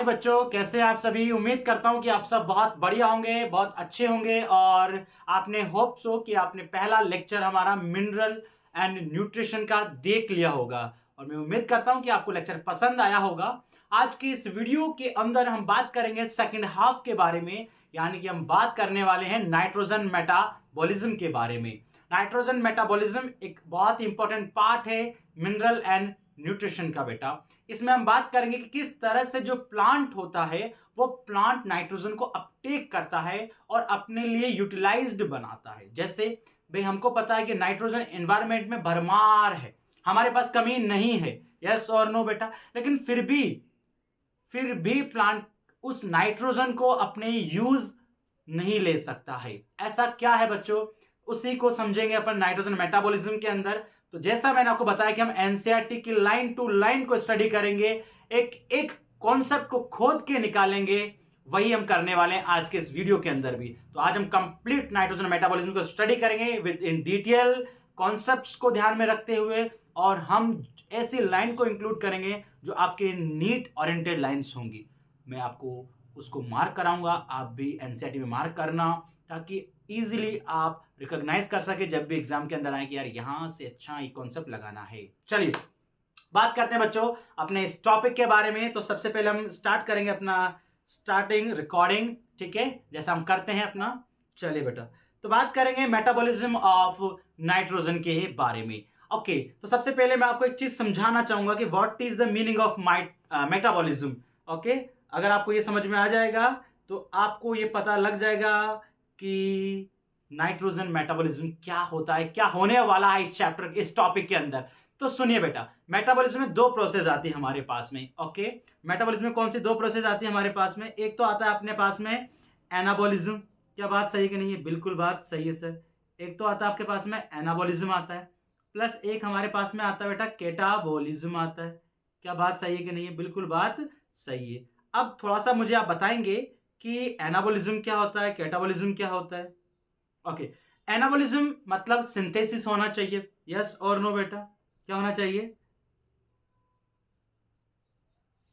बच्चों, कैसे आप सभी। उम्मीद करता हूं कि आप सब बहुत बढ़िया होंगे, बहुत अच्छे होंगे। और आपने होप सो कि आपने पहला लेक्चर हमारा मिनरल एंड न्यूट्रिशन का देख लिया होगा। और मैं उम्मीद करता हूं कि आपको लेक्चर पसंद आया होगा। आज की इस वीडियो के अंदर हम बात करेंगे सेकंड हाफ के बारे में, यानी कि हम बात करने वाले हैं नाइट्रोजन मेटाबॉलिज्म के बारे में। नाइट्रोजन मेटाबॉलिज्म एक बहुत इंपॉर्टेंट पार्ट है मिनरल एंड न्यूट्रिशन का बेटा। इसमें हम बात करेंगे कि किस तरह से जो प्लांट होता है वो प्लांट नाइट्रोजन को अपटेक करता है और अपने लिए यूटिलाइज्ड बनाता है। जैसे भाई हमको पता है कि नाइट्रोजन एनवायरनमेंट में भरमार है, हमारे पास कमी नहीं है, यस और नो बेटा। लेकिन फिर भी प्लांट उस नाइट्रोजन को अपने यूज नहीं ले सकता है। ऐसा क्या है बच्चों, उसी को समझेंगे अपन नाइट्रोजन मेटाबॉलिज्म के अंदर। तो जैसा मैंने आपको बताया कि हम एनसीईआरटी की लाइन टू लाइन को स्टडी करेंगे, एक एक कॉन्सेप्ट को खोद के निकालेंगे, वही हम करने वाले हैं आज के इस वीडियो के अंदर भी। तो आज हम कंप्लीट नाइट्रोजन मेटाबॉलिज्म को स्टडी करेंगे विद इन डिटेल, कॉन्सेप्ट्स को ध्यान में रखते हुए। और हम ऐसी लाइन को इंक्लूड करेंगे जो आपके नीट ओरिएंटेड लाइंस होंगी। मैं आपको उसको मार्क कराऊंगा, आप भी एनसीईआरटी में मार्क करना, ताकि इजीली आप रिकॉग्नाइज कर सके जब भी एग्जाम के अंदर आए कि यार यहां से अच्छा एक कॉन्सेप्ट लगाना है। चलिए बात करते हैं बच्चों अपने इस टॉपिक के बारे में। तो सबसे पहले हम स्टार्ट करेंगे अपना स्टार्टिंग रिकॉर्डिंग, ठीक है, जैसा हम करते हैं अपना। चलिए बेटा, तो बात करेंगे मेटाबॉलिज्म ऑफ नाइट्रोजन के बारे में। ओके, तो सबसे पहले मैं आपको एक चीज समझाना चाहूंगा कि what is the meaning of metabolism. Okay, अगर आपको ये समझ में आ जाएगा तो आपको ये पता लग जाएगा कि नाइट्रोजन मेटाबॉलिज्म क्या होता है, क्या होने वाला है इस चैप्टर, इस टॉपिक के अंदर। तो सुनिए बेटा, मेटाबॉलिज्म में दो प्रोसेस आती है हमारे पास में। ओके, मेटाबॉलिज्म में कौन सी दो प्रोसेस आती है हमारे पास में? एक तो आता है अपने पास में एनाबॉलिज्म। क्या बात सही है कि नहीं है? बिल्कुल बात सही है सर। एक तो आता है आपके पास में एनाबॉलिज्म आता है, प्लस एक हमारे पास में आता है बेटा कैटाबॉलिज्म आता है। क्या बात सही है कि नहीं है? बिल्कुल बात सही है। अब थोड़ा सा मुझे आप बताएंगे कि एनाबॉलिज्म क्या होता है, कैटाबॉलिज्म क्या होता है। ओके, एनाबॉलिज्म मतलब सिंथेसिस होना चाहिए, यस और नो बेटा? क्या होना चाहिए?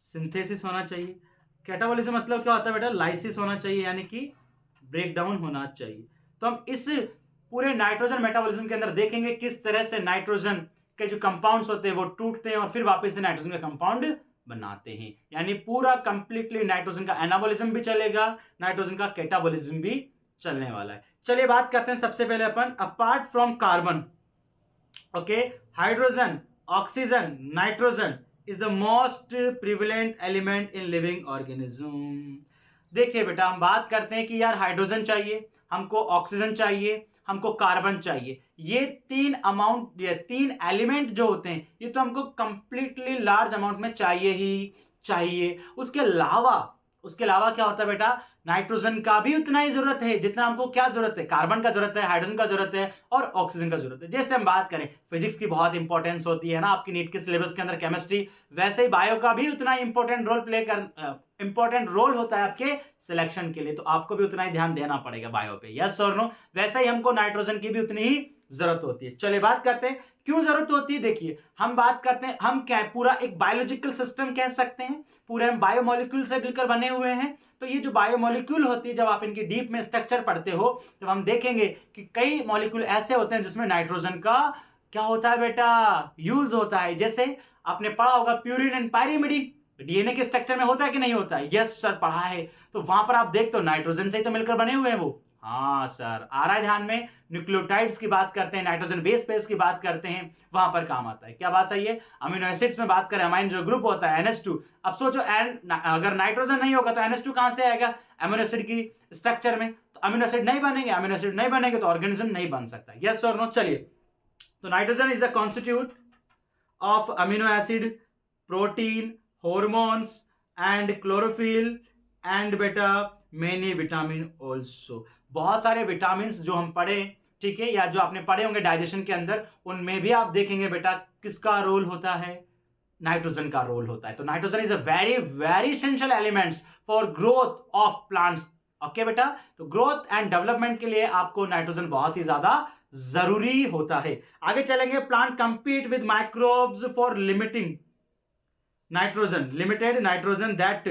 सिंथेसिस होना चाहिए। कैटाबॉलिज्म मतलब क्या होता है बेटा? लाइसिस होना चाहिए, यानी कि ब्रेक डाउन होना चाहिए। तो हम इस पूरे नाइट्रोजन मेटाबॉलिज्म के अंदर देखेंगे किस तरह से नाइट्रोजन के जो कंपाउंड्स होते हैं वो टूटते हैं और फिर वापस से नाइट्रोजन का कंपाउंड बनाते हैं। यानी पूरा कंप्लीटली नाइट्रोजन का एनाबॉलिज्म भी चलेगा, नाइट्रोजन का कैटाबॉलिज्म भी चलने वाला है। चलिए बात करते हैं सबसे पहले अपन apart from carbon, okay, hydrogen, oxygen, nitrogen is the most prevalent element in living organism. देखिए बेटा, हम बात करते हैं कि यार हाइड्रोजन चाहिए हमको, ऑक्सीजन चाहिए हमको, कार्बन चाहिए। ये तीन एलिमेंट जो होते हैं ये तो हमको कंप्लीटली लार्ज अमाउंट में चाहिए ही चाहिए। उसके अलावा क्या होता है बेटा? नाइट्रोजन का भी उतना ही जरूरत है जितना हमको क्या जरूरत है, कार्बन का जरूरत है, हाइड्रोजन का जरूरत है और ऑक्सीजन का जरूरत है। जैसे हम बात करें फिजिक्स की बहुत इंपॉर्टेंस होती है ना आपकी नीट के सिलेबस के अंदर, केमिस्ट्री, वैसे ही बायो का भी उतना इंपॉर्टेंट रोल होता है आपके सिलेक्शन के लिए। तो आपको भी उतना ही ध्यान देना पड़ेगा बायो पे, यस और नो? वैसे ही हमको नाइट्रोजन की भी उतनी ही जरूरत होती है। चलिए बात करते हैं क्यों जरूरत होती है। देखिए, हम बात करते हैं, हम क्या पूरा एक बायोलॉजिकल सिस्टम कह सकते हैं, पूरे हम बायोमोलिक्यूल से मिलकर बने हुए हैं। तो ये जो बायोमोलिक्यूल होती है, जब आप इनकी डीप में स्ट्रक्चर पढ़ते हो तब हम देखेंगे कि कई मॉलिक्यूल ऐसे होते हैं जिसमें नाइट्रोजन का क्या होता है बेटा? यूज होता है। जैसे आपने पढ़ा होगा प्यूरिन एंड पायरिमिडिन, डीएनए के स्ट्रक्चर में होता है कि नहीं होता है? यस सर, पढ़ा है। तो वहां पर आप देखते हो नाइट्रोजन से ही तो मिलकर बने हुए हैं वो। हाँ सर, आ रहा है ध्यान में। न्यूक्लियोटाइड्स की बात करते हैं, नाइट्रोजन बेस पेयर्स की बात करते हैं, वहां पर काम आता है। क्या बात सही है? अमीनो एसिड्स में बात करें, अमाइन जो ग्रुप होता है NH2, अब सोचो अगर नाइट्रोजन नहीं होगा तो NH2 कहां से आएगा अमीनो एसिड की स्ट्रक्चर में? तो अमीनो एसिड नहीं बनेंगे, अमीनो एसिड नहीं बनेंगे तो ऑर्गेनिज्म नहीं बन सकता। यस और नो? चलिए, तो nitrogen is a constitute of amino acid, protein, hormones and chlorophyll and बेटा मेनी विटामिन ऑल्सो। बहुत सारे विटामिन जो हम पढ़े, ठीक है, या जो आपने पढ़े होंगे डाइजेशन के अंदर, उनमें भी आप देखेंगे बेटा किसका रोल होता है? नाइट्रोजन का रोल होता है। तो nitrogen is a very very essential elements for growth of plants. Okay बेटा, तो ग्रोथ एंड डेवलपमेंट के लिए आपको नाइट्रोजन बहुत ही ज्यादा जरूरी होता है। आगे चलेंगे, plant compete with microbes for limited nitrogen that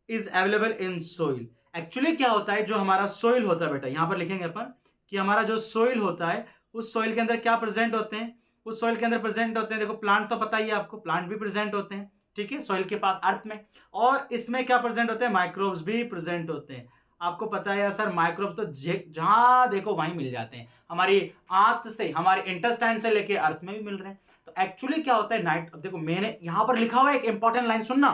is available in soil. Actually क्या होता है, जो हमारा सोइल होता है बेटा, यहां पर लिखेंगे अपन कि हमारा जो सोइल होता है उस सोइल के अंदर क्या प्रेजेंट होते हैं, उस सोइल के अंदर प्रेजेंट होते हैं, देखो प्लांट तो पता ही है आपको, प्लांट भी प्रेजेंट होते हैं, ठीक है, सोइल के पास अर्थ में। और इसमें क्या प्रेजेंट होते हैं, माइक्रोब्स भी प्रेजेंट होते हैं। आपको पता है यार सर, माइक्रोब्स तो जहां देखो वहीं मिल जाते हैं, हमारी आंत से, हमारे इंटेस्टाइन से लेके अर्थ में भी मिल रहे हैं। तो एक्चुअली क्या होता है अब देखो मैंने यहां पर लिखा हुआ है एक इंपॉर्टेंट लाइन सुनना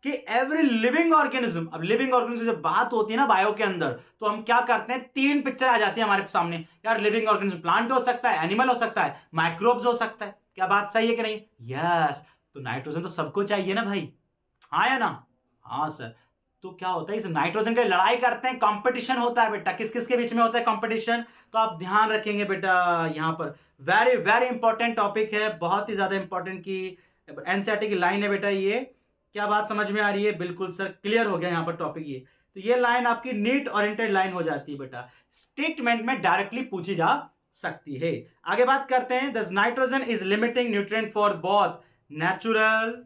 कि एवरी लिविंग ऑर्गेनिज्म। अब लिविंग ऑर्गेनिज्म जब बात होती है ना बायो के अंदर, तो हम क्या करते हैं, तीन पिक्चर आ जाती है हमारे सामने यार। लिविंग ऑर्गेनिज्म प्लांट हो सकता है, एनिमल हो सकता है, माइक्रोब्स हो सकता है। क्या बात सही है कि नहीं? यस। तो नाइट्रोजन तो सबको चाहिए ना भाई, हाँ या ना? हाँ सर। तो क्या होता है, इस नाइट्रोजन की लड़ाई करते हैं, कंपटीशन होता है बेटा। किस किस के बीच में होता है कंपटीशन? तो आप ध्यान रखेंगे बेटा, यहां पर वेरी वेरी इंपॉर्टेंट टॉपिक है, बहुत ही ज्यादा इंपॉर्टेंट की एनसीईआरटी की लाइन है बेटा ये। क्या बात समझ में आ रही है? बिल्कुल सर, क्लियर हो गया यहाँ पर टॉपिक ये। तो ये लाइन आपकी नीट ओरिएंटेड लाइन हो जाती है बेटा, स्टेटमेंट में डायरेक्टली पूछी जा सकती है। आगे बात करते हैं, दस nitrogen is limiting nutrient for both natural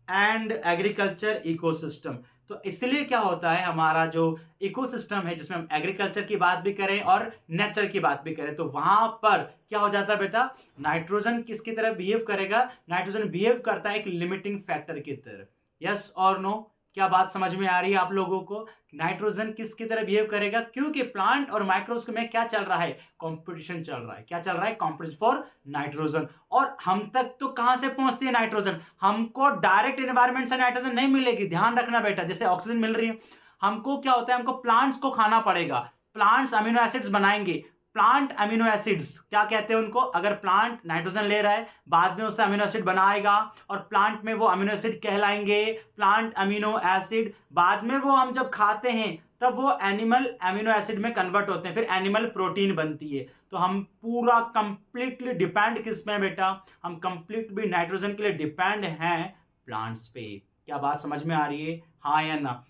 and agriculture ecosystem. तो इसलिए क्या होता है, हमारा जो इकोसिस्टम है जिसमें हम एग्रीकल्चर की बात भी करें और नेचर की बात भी करें, तो वहां पर क्या हो जाता है बेटा, नाइट्रोजन किसकी तरह बिहेव करेगा, नाइट्रोजन बिहेव करता है एक लिमिटिंग फैक्टर की तरह। यस और नो? क्या बात समझ में आ रही है आप लोगों को? नाइट्रोजन किसकी तरह बिहेव करेगा, क्योंकि प्लांट और माइक्रोब्स में क्या चल रहा है, कंपटीशन चल रहा है। क्या चल रहा है? Competition for nitrogen. और हम तक तो कहां से पहुंचती है नाइट्रोजन, हमको डायरेक्ट एनवायरमेंट से नाइट्रोजन नहीं मिलेगी, ध्यान रखना बेटा। जैसे ऑक्सीजन मिल रही है, हमको क्या होता है, हमको प्लांट्स को खाना पड़ेगा, प्लांट्स अमीनो एसिड्स बनाएंगे। प्लांट अमीनो एसिड्स क्या कहते हैं उनको, अगर प्लांट नाइट्रोजन ले रहा है, बाद में उससे अमीनो एसिड बनाएगा और प्लांट में वो अमीनो एसिड कहलाएंगे प्लांट अमीनो एसिड। बाद में वो हम जब खाते हैं तब वो एनिमल अमीनो एसिड में कन्वर्ट होते हैं, फिर एनिमल प्रोटीन बनती है। तो हम पूरा कंप्लीटली डिपेंड किस में बेटा, हम कंप्लीट भी नाइट्रोजन के लिए डिपेंड हैं प्लांट्स पे। क्या बात समझ में आ रही है, हाँ या ना?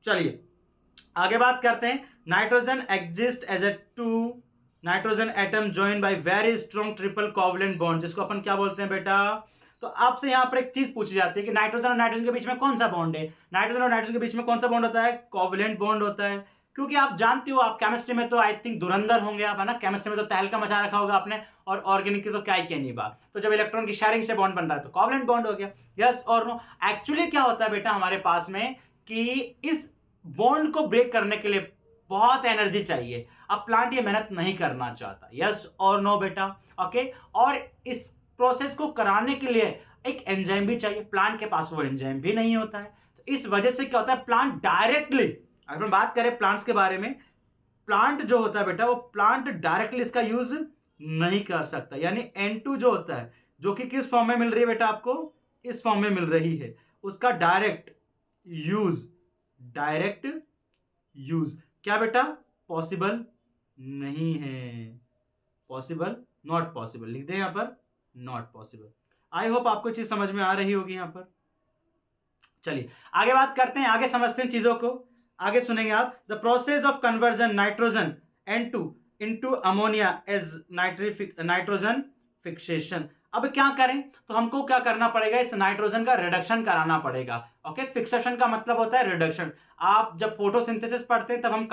चलिए आगे बात करते हैं। Nitrogen exist as a two nitrogen atom join by very strong triple covalent bond, जिसको अपन क्या बोलते हैं बेटा। तो आपसे यहां पर एक चीज पूछी जाती है कि नाइट्रोजन और नाइट्रोजन के बीच में कौन सा बॉन्ड है, नाइट्रोजन और नाइट्रोजन के बीच में कौन सा बॉन्ड होता है, कोवलेंट बॉन्ड होता है। क्योंकि आप जानते हो, आप केमिस्ट्री में तो आई थिंक धुरंधर होंगे आप, है ना, केमिस्ट्री में तो तहलका मचा रखा होगा आपने, और ऑर्गेनिक की तो क्या ही कहनी बात। तो जब इलेक्ट्रॉन की शेयरिंग से बॉन्ड बन रहा है तो कोवलेंट बॉन्ड हो गया। यस और नो? एक्चुअली क्या होता है बेटा हमारे पास में कि इस बॉन्ड को ब्रेक करने के लिए बहुत एनर्जी चाहिए। अब प्लांट ये मेहनत नहीं करना चाहता। यस और नो बेटा? ओके। और इस प्रोसेस को कराने के लिए एक एंजाइम भी चाहिए, प्लांट के पास वो एंजाइम भी नहीं होता है। तो इस वजह से क्या होता है, प्लांट डायरेक्टली, अगर हम बात करें प्लांट्स के बारे में, प्लांट जो होता है बेटा वो प्लांट डायरेक्टली इसका यूज नहीं कर सकता। यानी N2 जो होता है, जो कि किस फॉर्म में मिल रही है बेटा आपको, इस फॉर्म में मिल रही है, उसका डायरेक्ट यूज क्या बेटा पॉसिबल नहीं है, पॉसिबल नॉट पॉसिबल, लिख दें यहां पर नॉट पॉसिबल। आई होप आपको चीज समझ में आ रही होगी यहां पर। चलिए आगे बात करते हैं, आगे समझते हैं चीजों को, आगे सुनेंगे आप। The process of conversion nitrogen N2 into ammonia as nitrogen fixation. अब क्या करें, तो हमको क्या करना पड़ेगा, इस नाइट्रोजन का रिडक्शन कराना पड़ेगा। ओके, फिक्सेशन का मतलब होता है रिडक्शन। आप जब फोटोसिंथेसिस पढ़ते हैं तब हम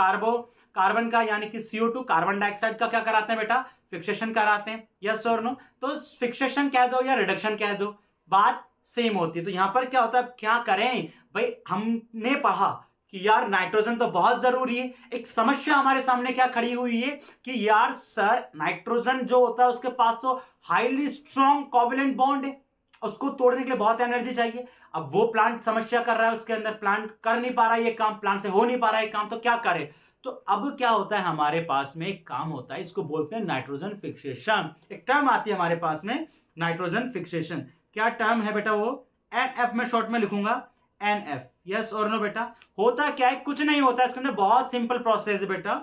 कार्बन का यानी कि CO2 कार्बन डाइऑक्साइड का क्या कराते हैं बेटा, फिक्सेशन कराते हैं। यस और नो? तो फिक्सेशन कह दो या रिडक्शन कह दो, बात सेम होती है। तो यहां पर क्या होता है, क्या करें भाई, हमने पढ़ा कि यार नाइट्रोजन तो बहुत जरूरी है। एक समस्या हमारे सामने क्या खड़ी हुई है कि यार सर नाइट्रोजन जो होता है उसके पास तो हाईली स्ट्रॉन्ग कोवलेंट बॉन्ड है, उसको तोड़ने के लिए बहुत एनर्जी चाहिए। अब वो प्लांट समस्या कर रहा है, उसके अंदर प्लांट कर नहीं पा रहा है ये काम, प्लांट से हो नहीं पा रहा है काम, तो क्या करे। तो अब क्या होता है, हमारे पास में एक काम होता है, इसको बोलते हैं नाइट्रोजन फिक्सेशन। एक टर्म आती है हमारे पास में, नाइट्रोजन फिक्सेशन। क्या टर्म है बेटा वो, NF में शॉर्ट में लिखूंगा NF। यस और नो बेटा? होता क्या है, कुछ नहीं होता, इसके अंदर बहुत सिंपल प्रोसेस है बेटा,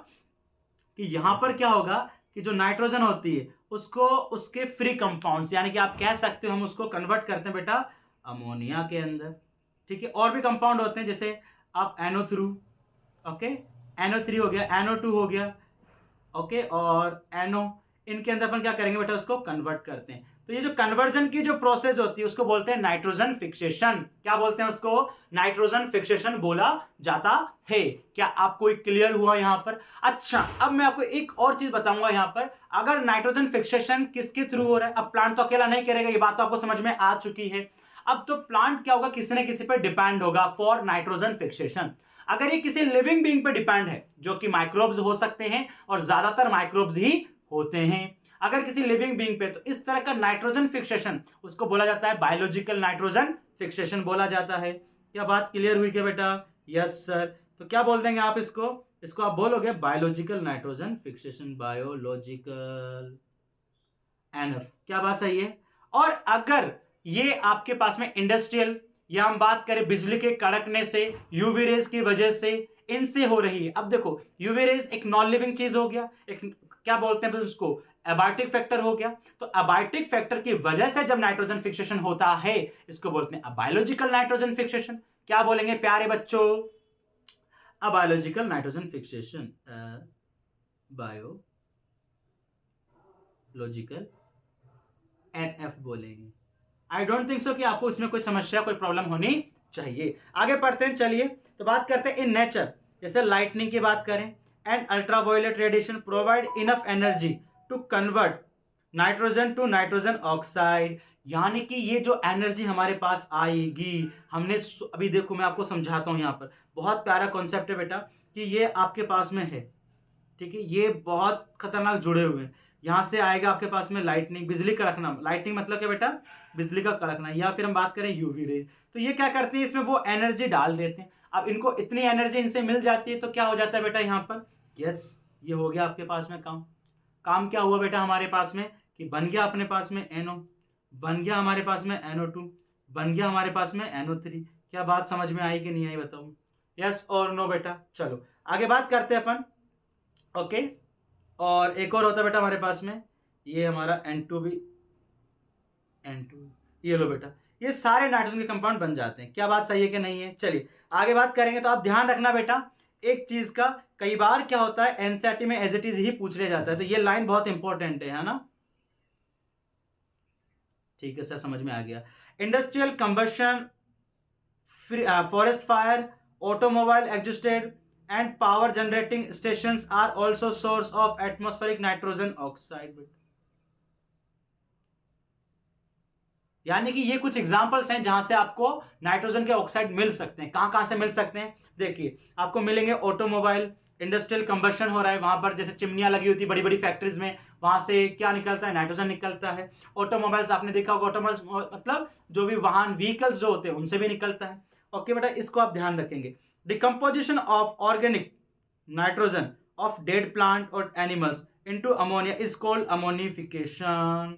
कि यहां पर क्या होगा कि जो नाइट्रोजन होती है उसको उसके फ्री कंपाउंड्स, यानी कि आप कह सकते हो हम उसको कन्वर्ट करते हैं बेटा अमोनिया के अंदर। ठीक है, और भी कंपाउंड होते हैं, जैसे आप NO3, ओके, NO3 हो गया, NO2 हो गया, ओके, और NO, इनके अंदर अपन क्या करेंगे बेटा, उसको कन्वर्ट करते हैं। तो ये जो कन्वर्जन की जो प्रोसेस होती है उसको बोलते हैं नाइट्रोजन फिक्सेशन। क्या बोलते हैं उसको? नाइट्रोजन फिक्सेशन बोला जाता है। क्या आपको क्लियर हुआ यहां पर? अच्छा, अब मैं आपको एक और चीज बताऊंगा यहां पर, अगर नाइट्रोजन फिक्सेशन किसके थ्रू हो रहा है, अब प्लांट तो अकेला नहीं करेगा, ये बात तो आपको समझ में आ चुकी है। अब तो प्लांट क्या होगा, किसी न किसी पर डिपेंड होगा फॉर नाइट्रोजन फिक्सेशन। अगर ये किसी लिविंग बीइंग पर डिपेंड है, जो कि माइक्रोब्स हो सकते हैं और ज्यादातर माइक्रोब्स ही होते हैं, अगर किसी लिविंग बीइंग पे, तो इस तरह का नाइट्रोजन फिक्सेशन उसको बोला जाता है बायोलॉजिकल नाइट्रोजन फिक्सेशन बोला जाता है। क्या बात क्लियर हुई क्या बेटा? Yes sir. तो क्या बोल देंगे आप इसको? इसको आप बोलोगे biological nitrogen fixation, biological NF. क्या बात सही है? और अगर ये आपके पास में इंडस्ट्रियल, या हम बात करें बिजली के कड़कने से, यूवी रेज की वजह से, इनसे हो रही है। अब देखो, यूवी रेज एक नॉन लिविंग चीज हो गया, एक क्या बोलते हैं उसको, एबायोटिक फैक्टर हो गया। तो एबायोटिक फैक्टर की वजह से जब नाइट्रोजन फिक्सेशन होता है, इसको बोलते हैं बायोलॉजिकल नाइट्रोजन फिक्सेशन। क्या बोलेंगे प्यारे बच्चों? Biological nitrogen fixation, biological NF बोलेंगे। आई डोंट थिंक सो कि आपको इसमें कोई समस्या, कोई प्रॉब्लम होनी चाहिए। आगे पढ़ते हैं, चलिए। तो बात करते हैं इन नेचर, जैसे लाइटनिंग की बात करें, and ultraviolet radiation provide enough energy to convert nitrogen to nitrogen oxide. यानी कि ये जो एनर्जी हमारे पास आएगी, हमने अभी देखो मैं आपको समझाता हूं, यहां पर बहुत प्यारा कॉन्सेप्ट है बेटा, कि ये आपके पास में है, ठीक है, ये बहुत खतरनाक जुड़े हुए हैं। यहां से आएगा आपके पास में लाइटनिंग, बिजली कड़कना। लाइटनिंग मतलब क्या बेटा? बिजली का कड़कना। या फिर हम बात करें यूवी रेज, तो ये क्या करते हैं, इसमें वो एनर्जी डाल देते हैं। अब इनको इतनी एनर्जी इनसे मिल जाती है, तो क्या हो जाता है बेटा यहाँ पर? यस, ये हो गया आपके पास में काम। काम क्या हुआ बेटा हमारे पास में, कि बन गया अपने पास में NO, बन गया हमारे पास में NO2, बन गया हमारे पास में NO3। क्या बात समझ में आई कि नहीं आई बताओ? यस और नो बेटा। चलो आगे बात करते हैं अपन। ओके, और एक और होता है बेटा हमारे पास में, ये हमारा N2 भी, N2, ये लो बेटा, ये सारे नाइट्रोजन के कंपाउंड बन जाते हैं। क्या बात सही है कि नहीं है? चलिए आगे बात करेंगे। तो आप ध्यान रखना बेटा एक चीज का, कई बार क्या होता है एनसीईआरटी में एज इट इज ही पूछ लिया जाता है, तो ये लाइन बहुत इंपॉर्टेंट है ना? ठीक है सर, समझ में आ गया। Industrial combustion, forest fire, automobile existed and power generating stations are also source of atmospheric nitrogen oxide. यानी कि ये कुछ एग्जांपल्स हैं जहां से आपको नाइट्रोजन के ऑक्साइड मिल सकते हैं। कहां कहां से मिल सकते हैं? देखिए, आपको मिलेंगे ऑटोमोबाइल, इंडस्ट्रियल कंबशन हो रहा है वहां पर, जैसे चिमनियां लगी होती है बड़ी बड़ी फैक्ट्रीज में, वहां से क्या निकलता है? नाइट्रोजन निकलता है। ऑटोमोबाइल्स आपने देखा होगा, ऑटोमोबाइल्स मतलब जो भी वाहन, व्हीकल्स जो होते हैं, उनसे भी निकलता है। ओके बेटा, इसको आप ध्यान रखेंगे। Decomposition of organic nitrogen of dead plant और animals into ammonia is called ammonification.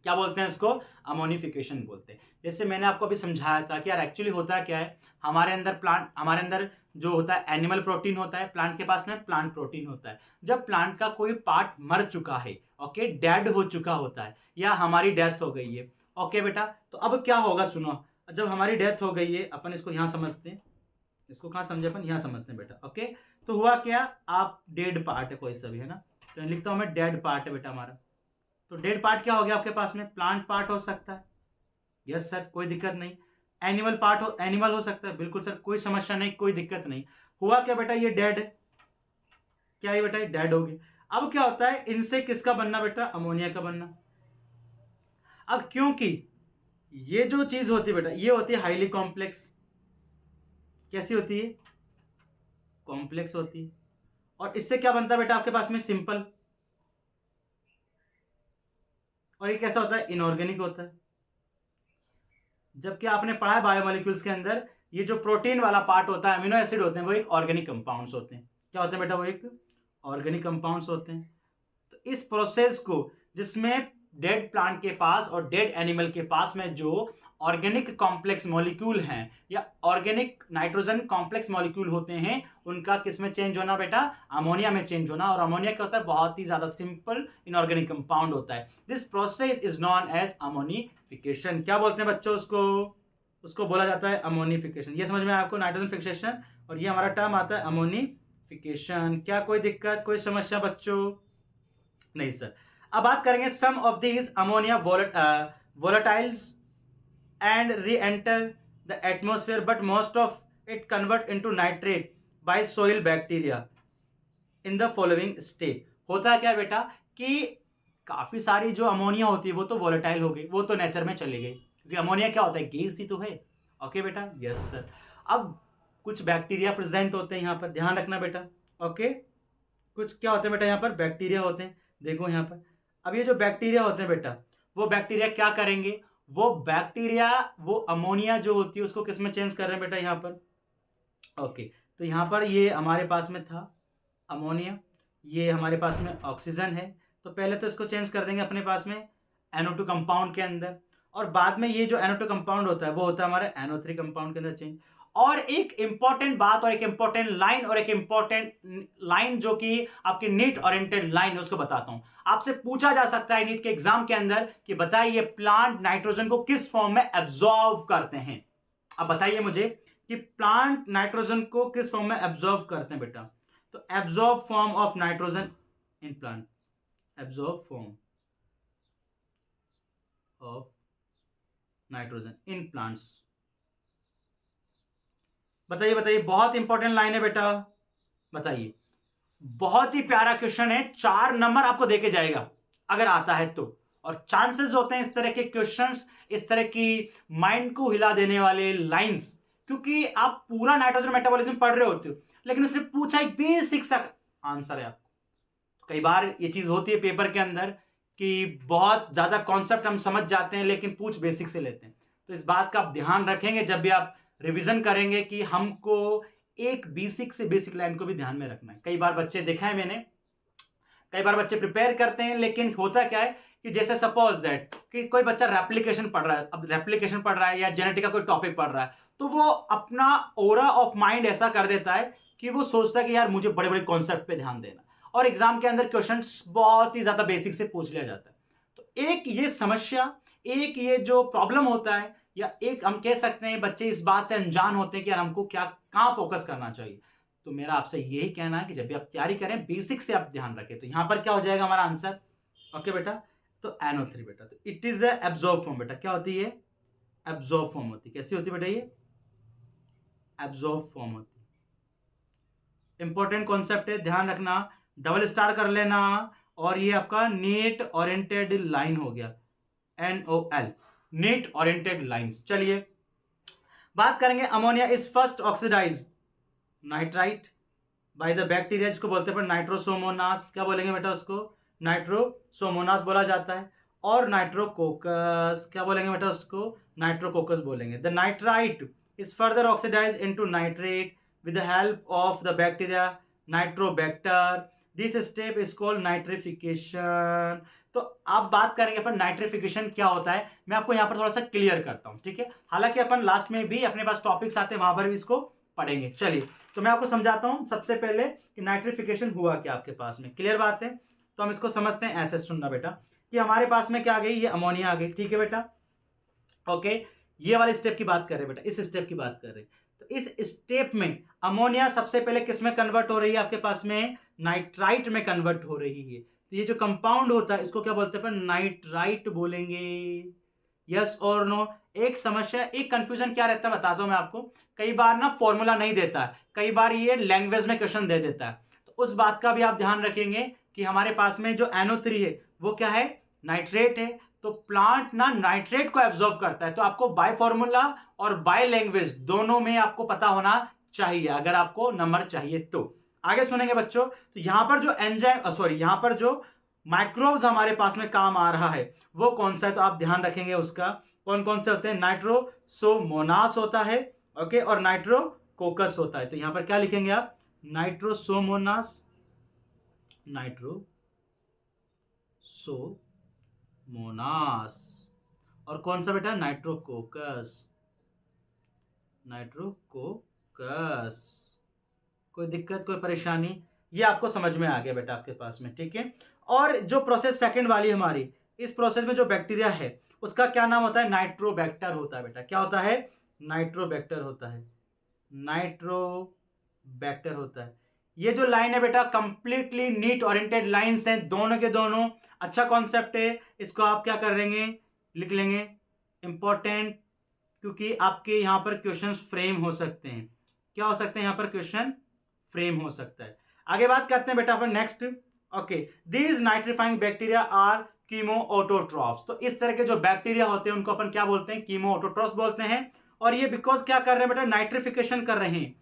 क्या बोलते हैं इसको? अमोनिफिकेशन बोलते हैं। जैसे मैंने आपको अभी समझाया था कि यार एक्चुअली होता क्या है, हमारे अंदर जो होता है एनिमल प्रोटीन होता है, प्लांट के पास में प्लांट प्रोटीन होता है। जब प्लांट का कोई पार्ट मर चुका है, ओके, डेड हो चुका होता है, या हमारी डेथ हो गई है, ओके बेटा, तो अब क्या होगा सुनो, जब हमारी डेथ हो गई है, अपन इसको यहां समझते हैं, इसको कहां समझे अपन? यहां समझते हैं बेटा। ओके, तो हुआ क्या, आप डेड पार्ट है कोई सा भी, है ना, तो लिखता हूं मैं डेड पार्ट है बेटा हमारा। तो डेड पार्ट क्या हो गया आपके पास में? प्लांट पार्ट हो सकता है। यस सर, कोई दिक्कत नहीं। एनिमल पार्ट हो, एनिमल हो सकता है, बिल्कुल सर, कोई समस्या नहीं, कोई दिक्कत नहीं। हुआ क्या बेटा, ये डेड, क्या ये बेटा डेड हो गया। अब क्या होता है, इनसे किसका बनना बेटा? अमोनिया का बनना। अब क्योंकि ये जो चीज होती है बेटा, ये होती है हाईली कॉम्प्लेक्स। कैसी होती है? कॉम्प्लेक्स होती है। और इससे क्या बनता है बेटा आपके पास में? सिंपल। और ये कैसा होता है? इनऑर्गेनिक होता है। जबकि आपने पढ़ा है बायोमोलिक्यूल्स के अंदर, ये जो प्रोटीन वाला पार्ट होता है, अमीनो एसिड होते हैं, वो एक ऑर्गेनिक कंपाउंड्स होते हैं। क्या होते हैं बेटा? वो एक ऑर्गेनिक कंपाउंड्स होते हैं। तो इस प्रोसेस को, जिसमें डेड प्लांट के पास और डेड एनिमल के पास में जो ऑर्गेनिक कॉम्प्लेक्स मॉलिक्यूल हैं, या ऑर्गेनिक नाइट्रोजन कॉम्प्लेक्स मॉलिक्यूल होते हैं, उनका किस में चेंज होना बेटा? अमोनिया में चेंज होना। और अमोनिया क्या होता है? बहुत ही ज्यादा सिंपल इनऑर्गेनिक कंपाउंड होता है। This process is known as ammonification. क्या बोलते हैं बच्चों उसको? उसको बोला जाता है अमोनिफिकेशन। ये समझ में आया आपको? नाइट्रोजन फिक्सेशन, और ये हमारा टर्म आता है अमोनिफिकेशन। क्या कोई दिक्कत, कोई समस्या बच्चों? नहीं सर। अब बात करेंगे some of these ammonia volatilises and re-enter the atmosphere, but most of it convert into nitrate by soil bacteria in the following step. होता क्या बेटा कि काफी सारी जो अमोनिया होती है वो तो वोलेटाइल हो गई, वो तो नेचर में चली गई, क्योंकि अमोनिया क्या होता है, गैस ही तो है। ओके बेटा, यस सर। अब कुछ बैक्टीरिया प्रेजेंट होते हैं यहाँ पर, ध्यान रखना बेटा। ओके, कुछ क्या होते हैं बेटा यहाँ पर, बैक्टीरिया होते हैं। देखो यहाँ पर, अब ये जो बैक्टीरिया होते हैं बेटा, वो बैक्टीरिया क्या करेंगे, वो बैक्टीरिया वो अमोनिया जो होती है उसको किस में चेंज कर रहे हैं बेटा यहाँ पर। ओके, तो यहाँ पर ये हमारे पास में था अमोनिया, ये हमारे पास में ऑक्सीजन है, तो पहले तो इसको चेंज कर देंगे अपने पास में NO2 कंपाउंड के अंदर, और बाद में ये जो NO2 कंपाउंड होता है वो होता है हमारे NO3 कंपाउंड के अंदर चेंज। और एक इंपॉर्टेंट बात और एक इंपॉर्टेंट लाइन और एक इंपॉर्टेंट लाइन जो कि आपकी नीट ओरिएंटेड लाइन है उसको बताता हूं। आपसे पूछा जा सकता है नीट के एग्जाम के अंदर कि बताइए प्लांट नाइट्रोजन को किस फॉर्म में एब्जॉर्व करते हैं। अब बताइए मुझे कि प्लांट नाइट्रोजन को किस फॉर्म में एब्जॉर्व करते हैं बेटा। तो absorb form of nitrogen in plant, absorb form of nitrogen in plants. बताइए बताइए, बहुत इंपॉर्टेंट लाइन है बेटा, बताइए। बहुत ही प्यारा क्वेश्चन है, 4 नंबर आपको देके जाएगा अगर आता है तो। और चांसेस होते हैं इस तरह के क्वेश्चंस, इस तरह की माइंड को हिला देने वाले लाइंस, क्योंकि आप पूरा नाइट्रोजन मेटाबॉलिज्म पढ़ रहे होते हो लेकिन उसने पूछा एक बेसिक सा आंसर है आपको। कई बार ये चीज होती है पेपर के अंदर कि बहुत ज्यादा कॉन्सेप्ट हम समझ जाते हैं लेकिन पूछ बेसिक से लेते हैं। तो इस बात का आप ध्यान रखेंगे जब भी आप रिवीजन करेंगे कि हमको एक बेसिक से बेसिक लाइन को भी ध्यान में रखना है। कई बार बच्चे देखा है मैंने, कई बार बच्चे प्रिपेयर करते हैं लेकिन होता क्या है कि जैसे सपोज दैट कि कोई बच्चा रेप्लिकेशन पढ़ रहा है, अब रेप्लिकेशन पढ़ रहा है या जेनेटिक का कोई टॉपिक पढ़ रहा है, तो वो अपना ओरा ऑफ माइंड ऐसा कर देता है कि वो सोचता है कि यार मुझे बड़े बड़े कॉन्सेप्ट पे ध्यान देना, और एग्जाम के अंदर क्वेश्चंस बहुत ही ज्यादा बेसिक से पूछ लिया जाता है। तो एक ये समस्या, एक ये जो प्रॉब्लम होता है, या एक हम कह सकते हैं बच्चे इस बात से अनजान होते हैं कि यार हमको क्या कहां फोकस करना चाहिए। तो मेरा आपसे यही कहना है कि जब भी आप तैयारी करें बेसिक से आप ध्यान रखें। तो यहां पर क्या हो जाएगा हमारा आंसर, ओके बेटा, तो NO3 बेटा। तो इट इज एब्जॉर्ब फॉर्म बेटा, क्या होती है, एब्जॉर्ब फॉर्म होती है। कैसी होती है बेटा, ये एब्जॉर्ब फॉर्म होती है। इंपॉर्टेंट कॉन्सेप्ट है, ध्यान रखना, डबल स्टार कर लेना। और ये आपका नीट ओरिएंटेड लाइन हो गया, NOL, नीट ओरिएंटेड लाइंस। चलिए बात करेंगे, ammonia is first oxidise nitrite by the bacteria, जिसको बोलते हैं नाइट्रोसोमोनास। क्या बोलेंगे बेटा उसको, नाइट्रोसोमोनास बोला जाता है। और नाइट्रोकोकस, क्या बोलेंगे बेटा उसको, नाइट्रोकोकस बोलेंगे। The nitrite is further oxidise into nitrate with the help of the bacteria Nitrobacter. This step is called nitrification. तो आप बात करेंगे अपन नाइट्रिफिकेशन क्या होता है, मैं आपको यहां पर थोड़ा सा क्लियर करता हूं, ठीक है। हालांकि अपन लास्ट में भी अपने पास टॉपिक्स आते हैं, वहां पर भी इसको पढ़ेंगे। चलिए तो मैं आपको समझाता हूं सबसे पहले कि नाइट्रिफिकेशन हुआ क्या आपके पास में, क्लियर बात है। तो हम इसको समझते हैं, ऐसे सुनना बेटा कि हमारे पास में क्या आ गई, ये अमोनिया आ गई, ठीक है बेटा। ओके, ये वाले स्टेप की बात कर रहे हैं बेटा, इस स्टेप की बात कर रहे हैं। तो इस स्टेप में अमोनिया सबसे पहले किस में कन्वर्ट हो रही है, आपके पास में नाइट्राइट में कन्वर्ट हो रही है। तो ये जो कंपाउंड होता है इसको क्या बोलते हैं, नाइट्राइट बोलेंगे, यस और नो। एक समस्या, एक कंफ्यूजन क्या रहता है बताता हूं मैं आपको, कई बार ना फॉर्मूला नहीं देता है, कई बार ये लैंग्वेज में क्वेश्चन दे देता है। तो उस बात का भी आप ध्यान रखेंगे कि हमारे पास में जो NO3 है वो क्या है, नाइट्रेट है। तो प्लांट ना नाइट्रेट को एब्जॉर्ब करता है। तो आपको बाय फॉर्मूला और बाय लैंग्वेज दोनों में आपको पता होना चाहिए अगर आपको नंबर चाहिए तो। आगे सुनेंगे बच्चों, तो यहां पर जो एंजाइम यहां पर जो माइक्रोब्स हमारे पास में काम आ रहा है वो कौन सा है, तो आप ध्यान रखेंगे उसका, कौन कौन से होते हैं, नाइट्रोसोमोनास होता है, ओके, और नाइट्रोकोकस होता है। तो यहां पर क्या लिखेंगे आप, नाइट्रोसोमोनास, नाइट्रोसोमोनास, और कौन सा बेटा, नाइट्रोकोकस, नाइट्रोकोकस। कोई दिक्कत, कोई परेशानी, ये आपको समझ में आ गया बेटा आपके पास में, ठीक है। और जो प्रोसेस सेकंड वाली हमारी, इस प्रोसेस में जो बैक्टीरिया है उसका क्या नाम होता है, नाइट्रोबैक्टर होता है बेटा। क्या होता है, नाइट्रोबैक्टर होता है, नाइट्रोबैक्टर होता है। ये जो लाइन है बेटा कंप्लीटली नीट ओरिएंटेड लाइंस हैं दोनों के दोनों। अच्छा कॉन्सेप्ट है, इसको आप क्या कर लेंगे, लिख लेंगे इंपॉर्टेंट, क्योंकि आपके यहां पर क्वेश्चंस फ्रेम हो सकते हैं। क्या हो सकते हैं यहां पर, क्वेश्चन फ्रेम हो सकता है। आगे बात करते हैं बेटा अपन next. Okay, these nitrifying bacteria are chemoautotrophs. तो इस तरह के जो बैक्टीरिया होते हैं उनको अपन क्या बोलते हैं, कीमो ऑटोट्रॉफ्स बोलते हैं। और ये बिकॉज क्या कर रहे हैं बेटा, नाइट्रिफिकेशन कर रहे हैं।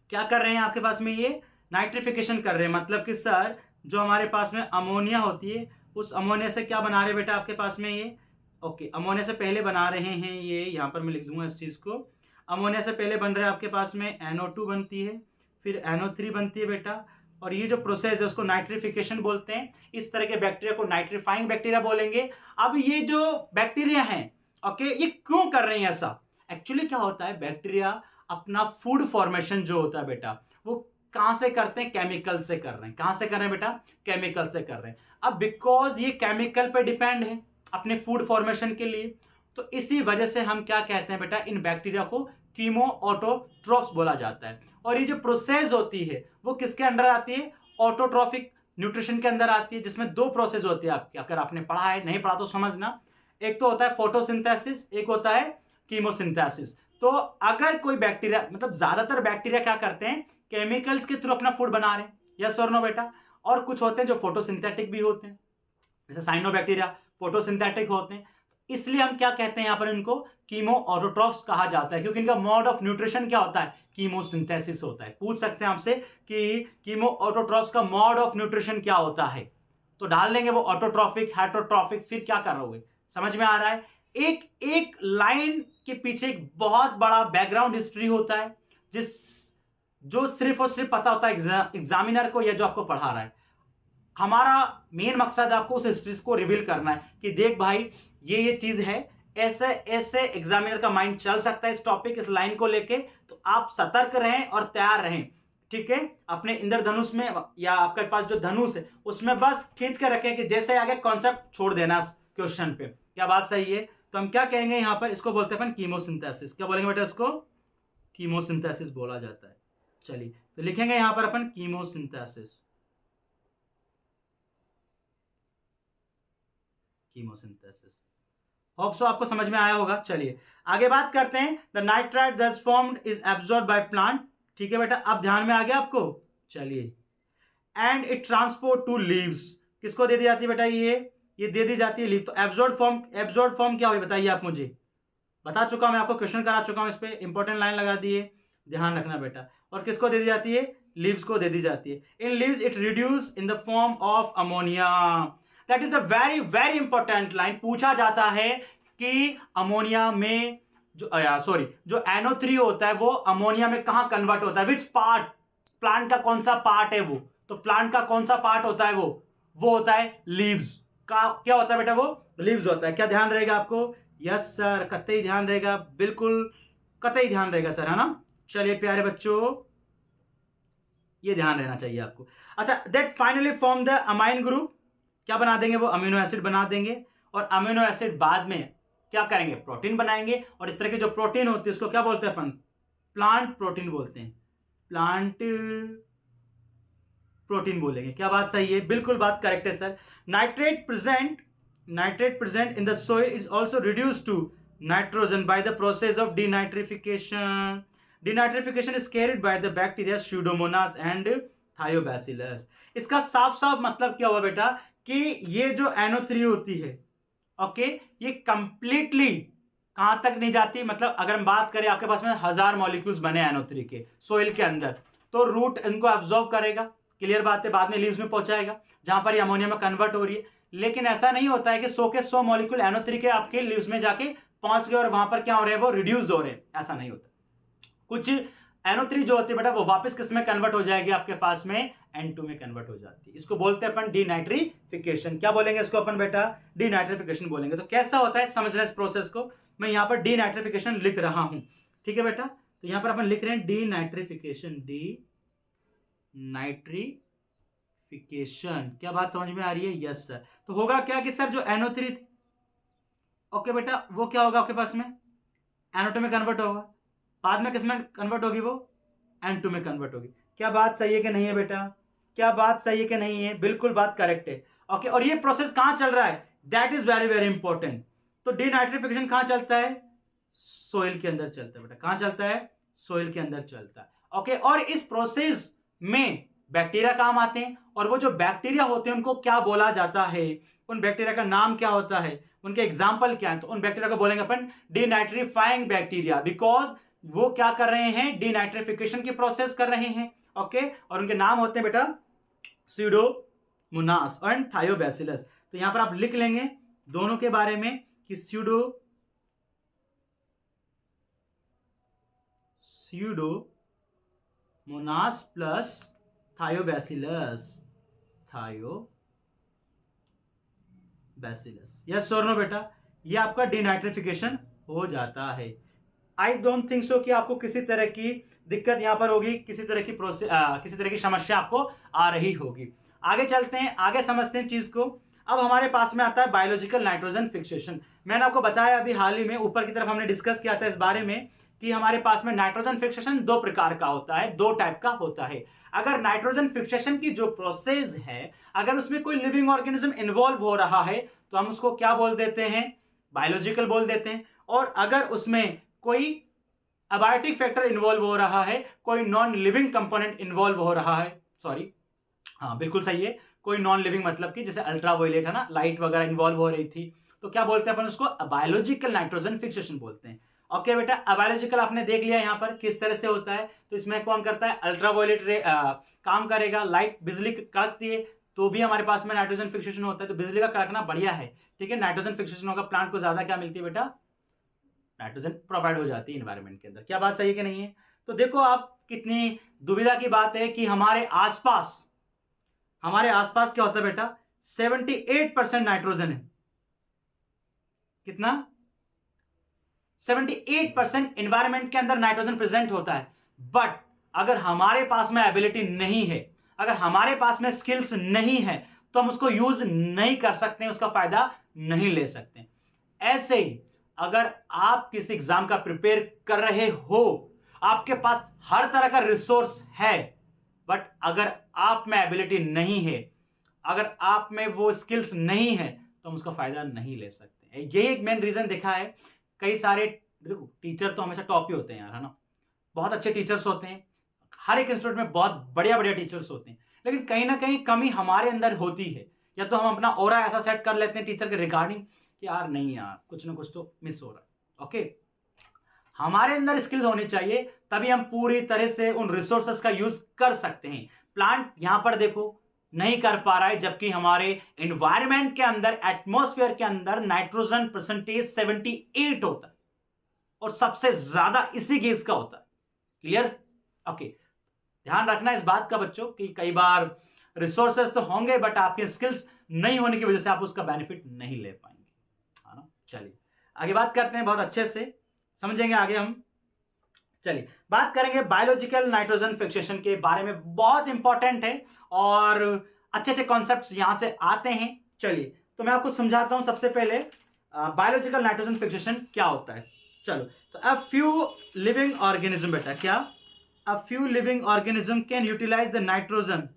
क्या कर रहे हैं आपके पास में, ये नाइट्रिफिकेशन कर रहे हैं। मतलब कि सर जो हमारे पास में अमोनिया होती है, उस अमोनिया से क्या बना रहे हैं बेटा आपके पास में ये, ओके अमोनिया से पहले बना रहे हैं ये, यहां पर मैं लिख दूंगा इस चीज को। अमोनिया से पहले बन रहा है आपके पास में NO2 बनती है, फिर NO3 बनती है बेटा। और ये जो प्रोसेस है उसको नाइट्रिफिकेशन बोलते हैं। इस तरह के बैक्टीरिया को नाइट्रीफाइंग बैक्टीरिया बोलेंगे। अब ये जो बैक्टीरिया हैं, ओके, ये क्यों कर रहे हैं ऐसा। एक्चुअली क्या होता है, बैक्टीरिया अपना फूड फॉर्मेशन जो होता है बेटा, वो कहां से करते हैं, केमिकल से कर रहे हैं। कहां से कर रहे हैं बेटा, केमिकल से कर रहे हैं। अब बिकॉज ये केमिकल पे डिपेंड है अपने फूड फॉर्मेशन के लिए, तो इसी वजह से हम क्या कहते हैं बेटा, इन बैक्टीरिया को कीमो ऑटोट्रॉफ्स बोला जाता है। और ये जो प्रोसेस होती है वो किसके अंडर आती है, ऑटोट्रॉफिक न्यूट्रिशन के अंदर आती है, जिसमें दो प्रोसेस होती है आपकी। अगर आपने पढ़ा है, नहीं पढ़ा तो समझना। एक तो होता है फोटोसिंथेसिस, एक होता है कीमोसिंथेसिस। तो अगर कोई बैक्टीरिया, मतलब ज्यादातर बैक्टीरिया क्या करते हैं, केमिकल्स के थ्रू अपना फूड बना रहे हैं, यस और नो बेटा। और कुछ होते हैं जो फोटोसिंथेटिक भी होते हैं, जैसे साइनोबैक्टीरिया फोटोसिंथेटिक होते हैं। इसलिए हम क्या कहते हैं यहां पर, इनको कीमो ऑटोट्रॉफ्स कहा जाता है, क्योंकि इनका मोड ऑफ न्यूट्रिशन क्या होता है, कीमोसिंथेसिस होता है। पूछ सकते हैं आपसे कि कीमो ऑटोट्रॉफ्स का मोड ऑफ न्यूट्रिशन क्या होता है, तो डाल देंगे वो ऑटोट्रॉफिक, हेटरोट्रॉफिक, फिर क्या कर रहे हो, समझ में आ रहा है। एक एक लाइन के पीछे एक बहुत बड़ा बैकग्राउंड हिस्ट्री होता है, जो सिर्फ और सिर्फ पता होता है एग्जामिनर को या जो आपको पढ़ा रहा है। हमारा मेन मकसद आपको उस हिस्ट्री को रिवील करना है कि देख भाई ये चीज है, ऐसे ऐसे एग्जामिनर का माइंड चल सकता है इस टॉपिक, इस लाइन को लेके। तो आप सतर्क रहें और तैयार रहें, ठीक है। अपने इंद्रधनुष में या आपके पास जो धनुष है उसमें बस खींच के रखें कि जैसे आगे कॉन्सेप्ट छोड़ देना क्वेश्चन पे। क्या बात सही है। तो हम क्या कहेंगे यहां पर, इसको बोलते हैं अपन कीमोसिंथेसिस। क्या बोलेंगे बेटा, इसको कीमोसिंथेसिस बोला जाता है। चलिए तो लिखेंगे यहां पर अपन कीमोसिंथेसिस, कीमोसिंथेसिस। होप सो आपको समझ में आया होगा। चलिए आगे बात करते हैं। The nitrite that's formed is absorbed by plant, ठीक है बेटा, अब ध्यान में आ गया आपको। चलिए, and it transport to leaves, किसको दे दी जाती है बेटा, ये दे दी जाती है लीव। तो एब्जॉर्ब फॉर्म क्या हुई बताइए आप मुझे, बता चुका हूं मैं आपको, क्वेश्चन करा चुका हूं, इस पे इंपॉर्टेंट लाइन लगा दी है, ध्यान रखना बेटा। और किसको दे दी जाती है, लीव्स को दे दी जाती है। In leaves it reduce in the form of ammonia. That is the very very important line. पूछा जाता है कि अमोनिया में जो जो NO3 होता है वो अमोनिया में कहां कन्वर्ट होता है, विच पार्ट, प्लांट का कौन सा पार्ट है वो। तो प्लांट का कौन सा पार्ट होता है, वो होता है लीव्स का। क्या होता है बेटा, वो लीव्स होता है। क्या ध्यान रहेगा आपको, यस सर, कतई ध्यान रहेगा, बिल्कुल कतई ध्यान रहेगा सर, है ना। चलिए प्यारे बच्चों, ये ध्यान रहना चाहिए आपको। अच्छा, that finally form the amine group, क्या बना देंगे वो, अमीनो एसिड बना देंगे। और अमीनो एसिड बाद में क्या करेंगे, प्रोटीन बनाएंगे। और इस तरह के जो प्रोटीन होती है उसको क्या बोलते हैं अपन, प्लांट प्रोटीन बोलते हैं, प्लांट प्रोटीन बोलेंगे। क्या बात सही है, बिल्कुल बात करेक्ट है sir. Nitrate present in the soil is also reduce to nitrogen by the process of denitrification. Denitrification is carried by the bacteria Pseudomonas and Thiobacillus. इसका साफ साफ मतलब क्या हुआ बेटा, कि ये जो NO3 होती है, ओके, ये कंप्लीटली कहां तक नहीं जाती। मतलब अगर हम बात करें, आपके पास में 1000 मॉलिक्यूल्स बने NO3 के सोइल के अंदर, तो रूट इनको एब्जॉर्ब करेगा, क्लियर बात है, बाद में लीव्स में पहुंचाएगा जहां पर ये अमोनिया में कन्वर्ट हो रही है। लेकिन ऐसा नहीं होता है कि 100 के 100 मॉलिक्यूल NO3 के आपके लीव्स में जाके पहुंच गए और वहां पर क्या हो रहे हैं, वो रिड्यूस हो रहे हैं, ऐसा नहीं होता। कुछ NO3 जो होती है बेटा वो वापस किस में कन्वर्ट हो जाएगी, आपके पास में N2 में कन्वर्ट हो जाती है। इसको बोलते हैं अपन डीनाइट्रिफिकेशन। क्या बोलेंगे इसको अपन बेटा, डीनाइट्रिफिकेशन बोलेंगे। तो कैसा होता है समझना इस प्रोसेस को। मैं यहां पर डीनाइट्रिफिकेशन लिख रहा हूं, ठीक है बेटा। तो यहां पर अपन लिख रहे हैं डीनाइट्रिफिकेशन, डीनाइट्रिफिकेशन। क्या बात समझ में आ रही है, यस सर। तो होगा क्या कि सर जो NO3 थी, ओके बेटा, वो क्या होगा आपके पास में NO2 में कन्वर्ट होगा, बाद में किस में कन्वर्ट होगी, वो N2 में कन्वर्ट होगी। क्या बात सही है कि नहीं है बेटा? क्या बात सही है कि नहीं है? बिल्कुल बात करेक्ट है। ओके, और ये प्रोसेस कहां चल रहा है? That is very very important. तो डीनाइट्रिफिकेशन कहां चलता है? सोइल के अंदर चलता है बेटा। कहां चलता है? सोइल के अंदर चलता है। ओके, और इस प्रोसेस में बैक्टीरिया काम आते हैं, और वो जो बैक्टीरिया होते हैं उनको क्या बोला जाता है? उन बैक्टीरिया का नाम क्या होता है? उनके एग्जाम्पल क्या है? तो उन बैक्टीरिया को बोलेंगे अपन डीनाइट्रीफाइंग बैक्टीरिया, बिकॉज वो क्या कर रहे हैं? डीनाइट्रिफिकेशन की प्रोसेस कर रहे हैं। ओके, और उनके नाम होते हैं बेटा स्यूडोमोनास एंड थायोबैसिलस। तो यहां पर आप लिख लेंगे दोनों के बारे में कि स्यूडोमोनास प्लस थायोबैसिलस। यस और नो बेटा? ये आपका डीनाइट्रिफिकेशन हो जाता है। आई डोंट थिंक सो कि आपको किसी तरह की दिक्कत यहां पर होगी, किसी तरह की समस्या आपको आ रही होगी। आगे चलते हैं, आगे समझते हैं चीज को। अब हमारे पास में आता है बायोलॉजिकल नाइट्रोजन फिक्सेशन। मैंने आपको बताया अभी हाल ही में, ऊपर की तरफ हमने डिस्कस किया था इस बारे में कि हमारे पास में नाइट्रोजन फिक्सेशन दो प्रकार का होता है, दो टाइप का होता है। अगर नाइट्रोजन फिक्सेशन की जो प्रोसेस है, अगर उसमें कोई लिविंग ऑर्गेनिज्म इन्वॉल्व हो रहा है तो हम उसको क्या बोल देते हैं? बायोलॉजिकल बोल देते हैं। और अगर उसमें कोई अबायोटिक फैक्टर इन्वॉल्व हो रहा है, कोई नॉन लिविंग कंपोनेंट इन्वॉल्व हो रहा है, सॉरी, हाँ बिल्कुल सही है, कोई नॉन लिविंग मतलब कि जैसे अल्ट्रावायलेट है ना, लाइट वगैरह इन्वॉल्व हो रही थी, तो क्या बोलते हैं अपन उसको? बायोलॉजिकल नाइट्रोजन फिक्सेशन बोलते हैं। ओके बेटा, बायोलॉजिकल आपने देख लिया यहां पर किस तरह से होता है। तो इसमें कौन करता है? अल्ट्रावायलेट रे काम करेगा, लाइट बिजली कड़कती है तो भी हमारे पास में नाइट्रोजन फिक्सेशन होता है। तो बिजली का कड़कना बढ़िया है, ठीक है, नाइट्रोजन फिक्सेशन होगा, प्लांट को ज्यादा क्या मिलती है बेटा? नाइट्रोजन प्रोवाइड हो जाती है इन्वायरमेंट के अंदर। क्या बात सही है कि नहीं है? तो देखो आप, कितनी दुविधा की बात है कि हमारे आसपास क्या होता है बेटा? 78% नाइट्रोजन है। कितना? 78% इन्वायरमेंट के अंदर नाइट्रोजन प्रेजेंट होता है। बट अगर हमारे पास में एबिलिटी नहीं है, अगर हमारे पास में स्किल्स नहीं है, तो हम उसको यूज नहीं कर सकते, उसका फायदा नहीं ले सकते। ऐसे ही अगर आप किसी एग्जाम का प्रिपेयर कर रहे हो, आपके पास हर तरह का रिसोर्स है, बट अगर आप में एबिलिटी नहीं है, अगर आप में वो स्किल्स नहीं है, तो हम उसका फायदा नहीं ले सकते। यही एक मेन रीजन देखा है। कई सारे, देखो टीचर तो हमेशा टॉप ही होते हैं यार, है ना, बहुत अच्छे टीचर्स होते हैं, हर एक इंस्टीट्यूट में बहुत बढ़िया बढ़िया टीचर्स होते हैं, लेकिन कहीं ना कहीं कमी हमारे अंदर होती है। या तो हम अपना ऑरा ऐसा सेट कर लेते हैं टीचर के रिगार्डिंग कि यार नहीं यार, कुछ ना कुछ तो मिस हो रहा है। ओके, हमारे अंदर स्किल्स होनी चाहिए, तभी हम पूरी तरह से उन रिसोर्सेस का यूज कर सकते हैं। प्लांट यहां पर देखो नहीं कर पा रहा है, जबकि हमारे एनवायरमेंट के अंदर, एटमॉस्फेयर के अंदर नाइट्रोजन परसेंटेज 78 होता है, और सबसे ज्यादा इसी गैस का होता है। क्लियर? ओके, ध्यान रखना इस बात का बच्चों कि कई बार रिसोर्सेस तो होंगे, बट आपके स्किल्स नहीं होने की वजह से आप उसका बेनिफिट नहीं ले पाएंगे, है ना। चलिए आगे बात करते हैं, बहुत अच्छे से समझेंगे आगे हम। चलिए बात करेंगे बायोलॉजिकल नाइट्रोजन फिक्सेशन के बारे में, बहुत इंपॉर्टेंट है और अच्छे अच्छे कॉन्सेप्ट्स यहां से आते हैं। चलिए तो मैं आपको समझाता हूं सबसे पहले बायोलॉजिकल नाइट्रोजन फिक्सेशन क्या होता है। चलो, तो अ फ्यू लिविंग ऑर्गेनिज्म बेटा, क्या? A few living organism can utilise the nitrogen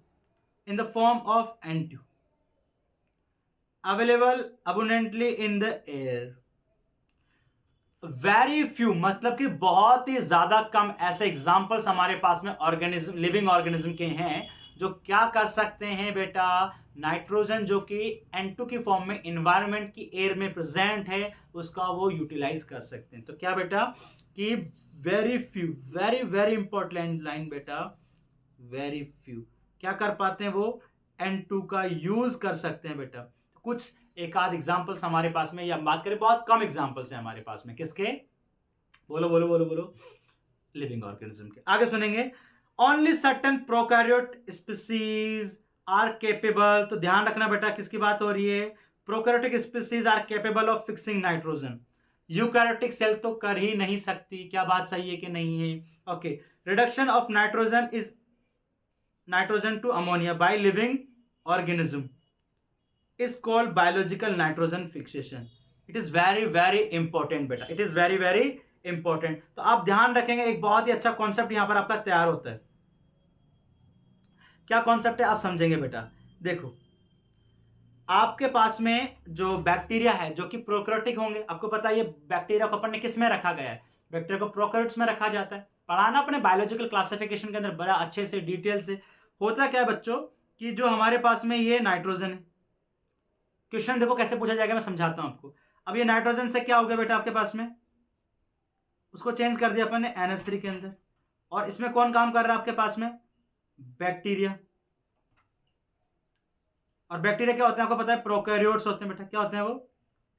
in the form of N2 available abundantly in the air। Very few मतलब कि बहुत ही ज्यादा कम ऐसे एग्जाम्पल्स हमारे पास में ऑर्गेनिज्म, लिविंग ऑर्गेनिज्म के हैं जो क्या कर सकते हैं बेटा? नाइट्रोजन जो कि N2 की फॉर्म में इन्वायरमेंट की एयर में प्रेजेंट है, उसका वो यूटिलाइज कर सकते हैं। तो क्या बेटा कि very few, very very important line बेटा, वेरी फ्यू क्या कर पाते हैं? वो N2 का यूज कर सकते हैं बेटा। कुछ एक आध एग्जांपल्स हमारे पास में, या बात करें बहुत कम एग्जांपल्स हैं हमारे पास में, किसके? बोलो बोलो बोलो बोलो, लिविंग ऑर्गेनिज्म के। आगे सुनेंगे, only certain prokaryote species are capable. तो ध्यान रखना बेटा किसकी बात हो रही है? Prokaryotic species are capable of fixing nitrogen. Eukaryotic cell तो कर ही नहीं सकती। क्या बात सही है कि नहीं है? Okay, reduction of nitrogen is nitrogen to ammonia by living organism is called biological nitrogen fixation। it is very very important बेटा, it is very very important। तो आप ध्यान रखेंगे, एक बहुत ही अच्छा कॉन्सेप्ट यहां पर आपका तैयार होता है। क्या कॉन्सेप्ट है आप समझेंगे बेटा। देखो, आपके पास में जो बैक्टीरिया है जो कि प्रोकैरियोटिक होंगे, आपको पता है ये बैक्टीरिया को अपन ने किस में रखा गया है, बैक्टीरिया को प्रोकैरियोट्स में रखा जाता है। पढ़ाना अपने बायोलॉजिकल क्लासिफिकेशन के अंदर बड़ा अच्छे से डिटेल से। होता क्या है बच्चों कि जो हमारे पास में ये नाइट्रोजन है, क्वेश्चन देखो कैसे पूछा जाएगा, मैं समझाता हूं आपको। अब ये नाइट्रोजन से क्या हो गया बेटा आपके पास में, उसको चेंज कर दिया अपन ने NH3 के अंदर, और इसमें कौन काम कर रहा है आपके पास में, बैक्टीरिया। और बैक्टीरिया क्या होते हैं आपको पता है, प्रोकैरियोट्स होते हैं बेटा। क्या होते हैं वो,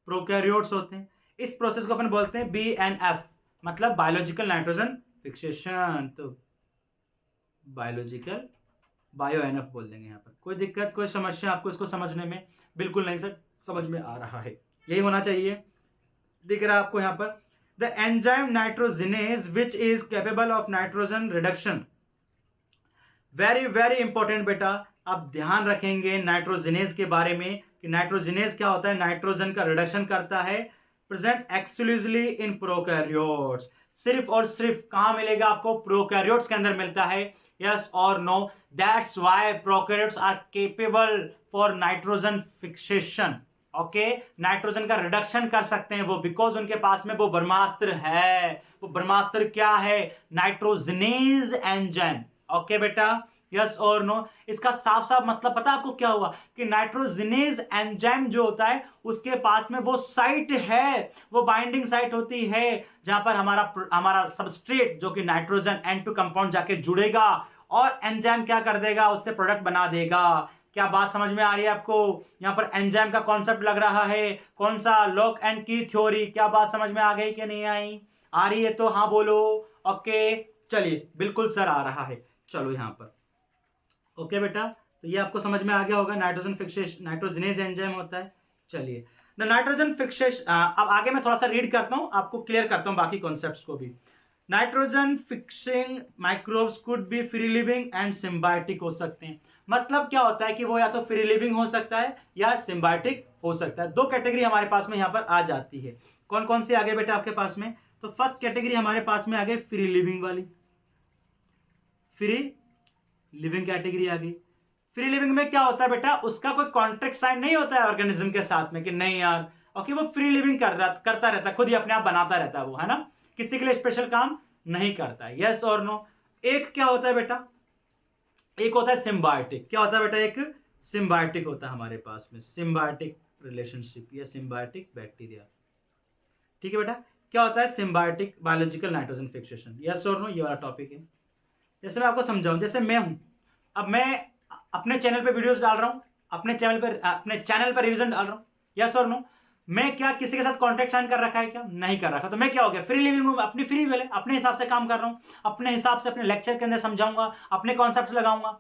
प्रोकैरियोट्स होते हैं। इस प्रोसेस को अपन बोलते हैं BNF, मतलब बायोलॉजिकल नाइट्रोजन फिक्सेशन। तो बायोलॉजिकल, बायो NF बोल देंगे यहाँ पर। कोई दिक्कत, कोई समस्या आपको इसको समझने में, बिल्कुल नहीं सर, समझ में आ रहा है, यही होना चाहिए। दिख रहा है आपको यहाँ पर, the enzyme nitrogenase which is capable of nitrogen reduction. Very very important बेटा, आप ध्यान रखेंगे नाइट्रोजिनेज के बारे में कि नाइट्रोजिनेज क्या होता है, नाइट्रोजन का रिडक्शन करता है। प्रेजेंट एक्सक्लूसिवली इन प्रोकैरियोट्स, सिर्फ और सिर्फ कहां मिलेगा आपको, प्रोकैरियोट्स के अंदर मिलता है। यस और no, that's why prokaryotes are capable for nitrogen fixation. Okay, nitrogen का रिडक्शन कर सकते हैं वो, बिकॉज उनके पास में वो ब्रह्मास्त्र है। वो ब्रह्मास्त्र क्या है, नाइट्रोजिनेज एंजाइम। ओके बेटा, यस और नो। इसका साफ साफ मतलब पता आपको क्या हुआ कि नाइट्रोजिनेज एंजाइम जो होता है उसके पास में वो साइट है, वो बाइंडिंग साइट होती है जहां पर हमारा सबस्ट्रेट जो कि नाइट्रोजन N2 कंपाउंड जाके जुड़ेगा और एंजाइम क्या कर देगा, उससे प्रोडक्ट बना देगा। क्या बात समझ में आ रही है आपको, यहां पर एंजाइम का कॉन्सेप्ट लग रहा है, कौन सा, लॉक एंड की थ्योरी। क्या बात समझ में आ गई कि नहीं आई, आ रही है तो हाँ बोलो। ओके चलिए, बिल्कुल सर आ रहा है। चलो यहां पर ओके बेटा, तो ये आपको समझ में आ गया होगा, नाइट्रोजन फिक्सेशन, नाइट्रोजिनेज एंजाइम होता है। चलिए, द नाइट्रोजन फिक्सेशन, अब आगे मैं थोड़ा सा रीड करता हूं, आपको क्लियर करता हूं बाकी कॉन्सेप्ट्स को भी। Nitrogen fixing microbes could be free living and symbiotic हो सकते हैं। मतलब क्या होता है कि वो या तो फ्री लिविंग हो सकता है या सिम्बायोटिक हो सकता है। दो कैटेगरी हमारे पास में यहां पर आ जाती है। कौन कौन सी आगे बेटा आपके पास में, तो फर्स्ट कैटेगरी हमारे पास में आ गई फ्री लिविंग वाली, फ्री लिविंग कैटेगरी आ गई। फ्री लिविंग में क्या होता है बेटा, उसका कोई कॉन्ट्रैक्ट साइन नहीं होता है ऑर्गेनिज्म के साथ में कि नहीं यार, ओके, वो फ्री लिविंग करता रहता है, खुद ही अपने आप बनाता रहता है वो, है ना, किसी के लिए स्पेशल काम नहीं करता है। यस और नो। एक क्या होता है बेटा, एक होता है सिम्बायोटिक। क्या होता है बेटा, एक सिम्बायोटिक होता है हमारे पास में, सिम्बायोटिक रिलेशनशिप या सिम्बायोटिक बैक्टीरिया। ठीक है बेटा, क्या होता है symbiotic biological nitrogen fixation. Yes और नो, ये वाला टॉपिक है। जैसे मैं आपको समझाऊं, जैसे मैं हूं, अब मैं अपने चैनल पे वीडियोस डाल रहा हूं, अपने चैनल पर रिवीजन डाल रहा हूं। यस और नो, मैं क्या किसी के साथ कॉन्ट्रैक्ट साइन कर रखा है, क्या नहीं कर रखा, तो मैं क्या हो गया, फ्री लिविंग हूं, अपनी फ्री विल है, अपने हिसाब से काम कर रहा हूं, अपने हिसाब से अपने लेक्चर के अंदर समझाऊंगा, अपने कॉन्सेप्ट लगाऊंगा।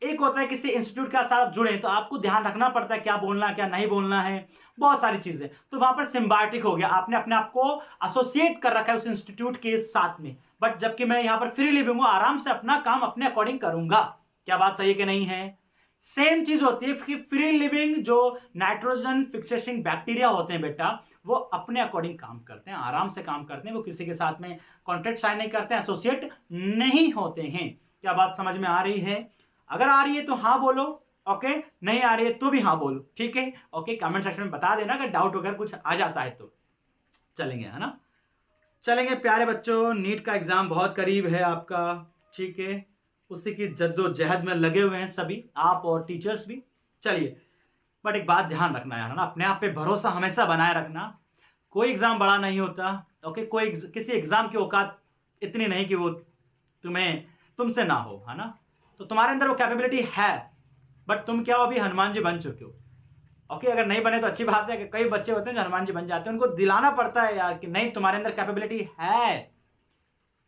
एक होता है किसी इंस्टीट्यूट के साथ जुड़े तो आपको ध्यान रखना पड़ता है क्या बोलना क्या नहीं बोलना है, बहुत सारी चीजें, तो वहां पर सिम्बायोटिक हो गया, आपने अपने आप को एसोसिएट कर रखा है उस इंस्टीट्यूट के साथ में। बट जबकि मैं यहां पर फ्री लिविंग हूं, आराम से अपना काम अपने अकॉर्डिंग करूंगा। क्या बात सही है कि नहीं है, सेम चीज होती है कि फ्री लिविंग जो नाइट्रोजन फिक्सेशन बैक्टीरिया होते हैं बेटा, वो अपने अकॉर्डिंग काम करते हैं, आराम से काम करते हैं, वो किसी के साथ में कॉन्ट्रैक्ट साइन नहीं करते हैं, एसोसिएट नहीं होते हैं। क्या बात समझ में आ रही है, अगर आ रही है तो हाँ बोलो, ओके, नहीं आ रही है तो भी हाँ बोलो, ठीक है, ओके, कमेंट सेक्शन में बता देना अगर डाउट वगैरह कुछ आ जाता है तो। चलेंगे, है ना, चलेंगे प्यारे बच्चों, नीट का एग्जाम बहुत करीब है आपका, ठीक है, उसी की जद्दोजहद में लगे हुए हैं सभी, आप और टीचर्स भी। चलिए, बट एक बात ध्यान रखना यार, ना, अपने आप पे भरोसा हमेशा बनाए रखना। कोई एग्जाम बड़ा नहीं होता, ओके, किसी एग्जाम की औकात इतनी नहीं कि वो तुमसे ना हो, है ना, तो तुम्हारे अंदर वो कैपेबिलिटी है, बट तुम क्या हो, अभी हनुमान जी बन चुके हो। ओके, अगर नहीं बने तो अच्छी बात है कि कई बच्चे होते हैं जो हनुमान जी बन जाते हैं, उनको दिलाना पड़ता है यार कि नहीं, तुम्हारे अंदर कैपेबिलिटी है।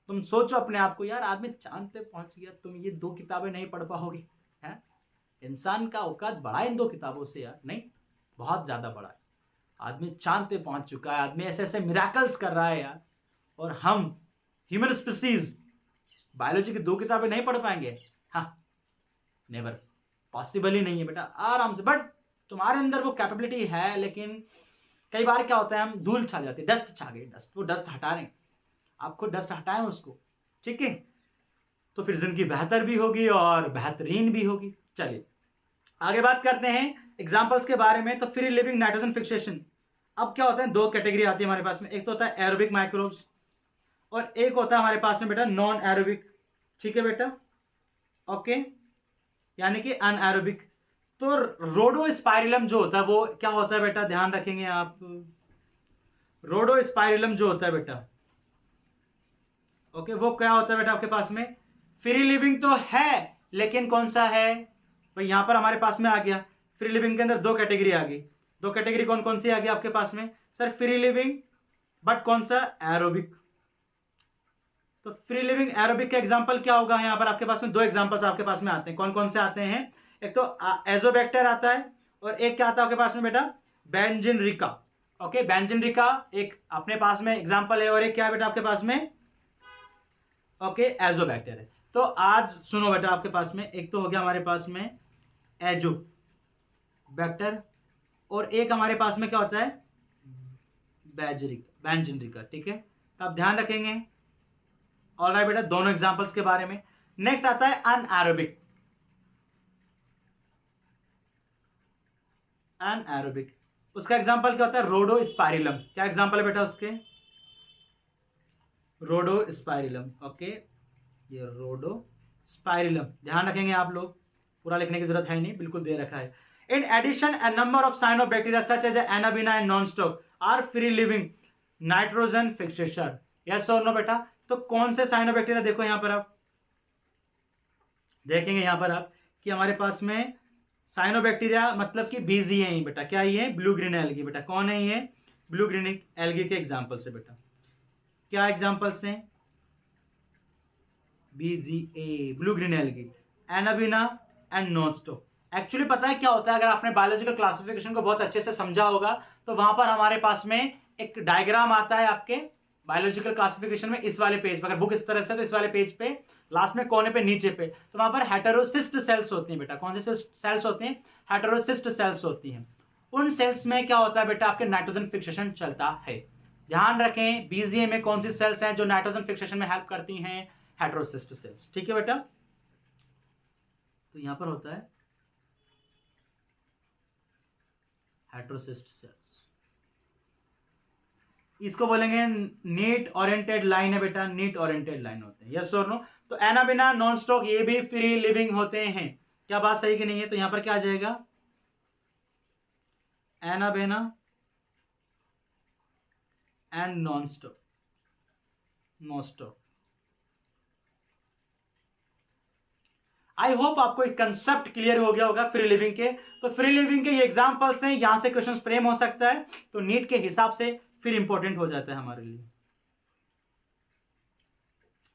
तुम सोचो अपने आप को, यार आदमी चांद पे पहुंच गया, तुम ये 2 किताबें नहीं पढ़ पाओगे, है, इंसान का औकात बड़ा है इन 2 किताबों से यार, नहीं, बहुत ज्यादा बड़ा है। आदमी चांद पे पहुंच चुका है, आदमी ऐसे ऐसे मिराकल्स कर रहा है यार, और हम ह्यूमन स्पीसीज बायोलॉजी की 2 किताबें नहीं पढ़ पाएंगे, हाँ, नेवर, पॉसिबल ही नहीं है बेटा, आराम से। बट तुम्हारे अंदर वो कैपेबिलिटी है, लेकिन कई बार क्या होता है, हम धूल छा जाती है, डस्ट छा गई, डस्ट, वो डस्ट हटा रहे हैं, आपको डस्ट हटाएं उसको, ठीक है। तो फिर जिंदगी बेहतर भी होगी और बेहतरीन भी होगी। चलिए आगे बात करते हैं एग्जाम्पल्स के बारे में। तो फ्री लिविंग नाइट्रोजन फिक्सेशन, अब क्या होता है, दो कैटेगरी आती है हमारे पास में। एक तो होता है एरोबिक माइक्रोब्स और एक होता है हमारे पास में बेटा नॉन एरोबिक। ठीक है बेटा, ओके, यानी कि अनएरोबिक। तो रोडोस्पाइरिलम जो होता है वो क्या होता है बेटा, ध्यान रखेंगे आप। रोडोस्पाइरिलम जो होता है बेटा, ओके, वो क्या होता है बेटा आपके पास में, फ्री लिविंग तो है लेकिन कौन सा है भाई, यहां पर हमारे पास में आ गया फ्री लिविंग के अंदर दो कैटेगरी आ गई। दो कैटेगरी कौन कौन सी आ गई आपके पास में सर, फ्री लिविंग बट कौन सा, एरोबिक। तो फ्री लिविंग एरोबिक का एग्जांपल क्या होगा, यहां पर आपके पास में दो एग्जांपल्स आपके पास में आते हैं। कौन कौन से आते हैं, एक तो एजोबैक्टर आता है और एक क्या आता है आपके पास में बेटा, बेंजिनरिका। ओके, बेंजिनरिका एक अपने पास में एग्जांपल है और एक क्या है बेटा आपके पास में, ओके, एजोबैक्टर है। तो आज सुनो बेटा आपके पास में एक तो हो गया हमारे पास में एजोबैक्टर और एक हमारे पास में क्या होता है, बेंजिनरिका। ठीक है, तो आप ध्यान रखेंगे। ऑलराइट बेटा, दोनों एग्जांपल्स के बारे में। नेक्स्ट आता है अनएरोबिक। अनएरोबिक उसका एग्जांपल क्या होता है, रोडोस्पाइरिलम। क्या एग्जांपल है बेटा उसके, रोडोस्पाइरिलम। ओके, ये रोडोस्पाइरिलम ध्यान रखेंगे आप लोग, पूरा लिखने की जरूरत है नहीं, बिल्कुल दे रखा है। In addition a number of cyanobacteria such as Anabaena and Nostoc are free living nitrogen fixation. Yes और नो बेटा। तो कौन से साइनोबैक्टीरिया, देखो यहां पर आप देखेंगे, यहां पर आप कि हमारे पास में साइनोबैक्टीरिया मतलब कि बीजी है बेटा, क्या ये, ब्लू ग्रीन एल्गी। बेटा कौन है ये, ब्लू ग्रीन एल्गी के एग्जांपल से बेटा, क्या एग्जांपल्स हैं, BGA blue green algae, Anabaena and Nostoc. Actually पता है क्या होता है, अगर आपने बायोलॉजिकल क्लासिफिकेशन को बहुत अच्छे से समझा होगा तो वहां पर हमारे पास में एक डायग्राम आता है आपके बायोलॉजिकल क्लासिफिकेशन में, इस वाले पेज पर, अगर बुक इस तरह से तो इस वाले पेज पे लास्ट में कोने पे नीचे पे, तो वहां पर हेटेरोसिस्ट सेल्स होती हैं बेटा। कौन से सेल्स होती हैं, हेटेरोसिस्ट सेल्स होती हैं। उन सेल्स में क्या होता है बेटा, आपके नाइट्रोजन फिक्सेशन चलता है। ध्यान रखें, बीजीए में कौन सी सेल्स हैं जो नाइट्रोजन फिक्सेशन में हेल्प करती हैं, हेटेरोसिस्ट सेल्स। ठीक है बेटा, तो यहां पर होता है हेटेरोसिस्ट सेल्स, इसको बोलेंगे नीट ओरिएंटेड लाइन है बेटा, नीट ओरिएंटेड लाइन होते हैं। यस और नो। तो एनाबिना नॉनस्टॉक ये भी फ्री लिविंग होते हैं, क्या बात सही कि नहीं है, तो यहां पर क्या आ जाएगा, एनाबिना एंड नॉनस्टॉक, नॉनस्टॉक। आई होप आपको एक कंसेप्ट क्लियर हो गया होगा फ्री लिविंग के। तो फ्री लिविंग के ये एग्जांपल्स हैं, यहां से क्वेश्चन फ्रेम हो सकता है, तो नीट के हिसाब से फिर इंपॉर्टेंट हो जाता है हमारे लिए।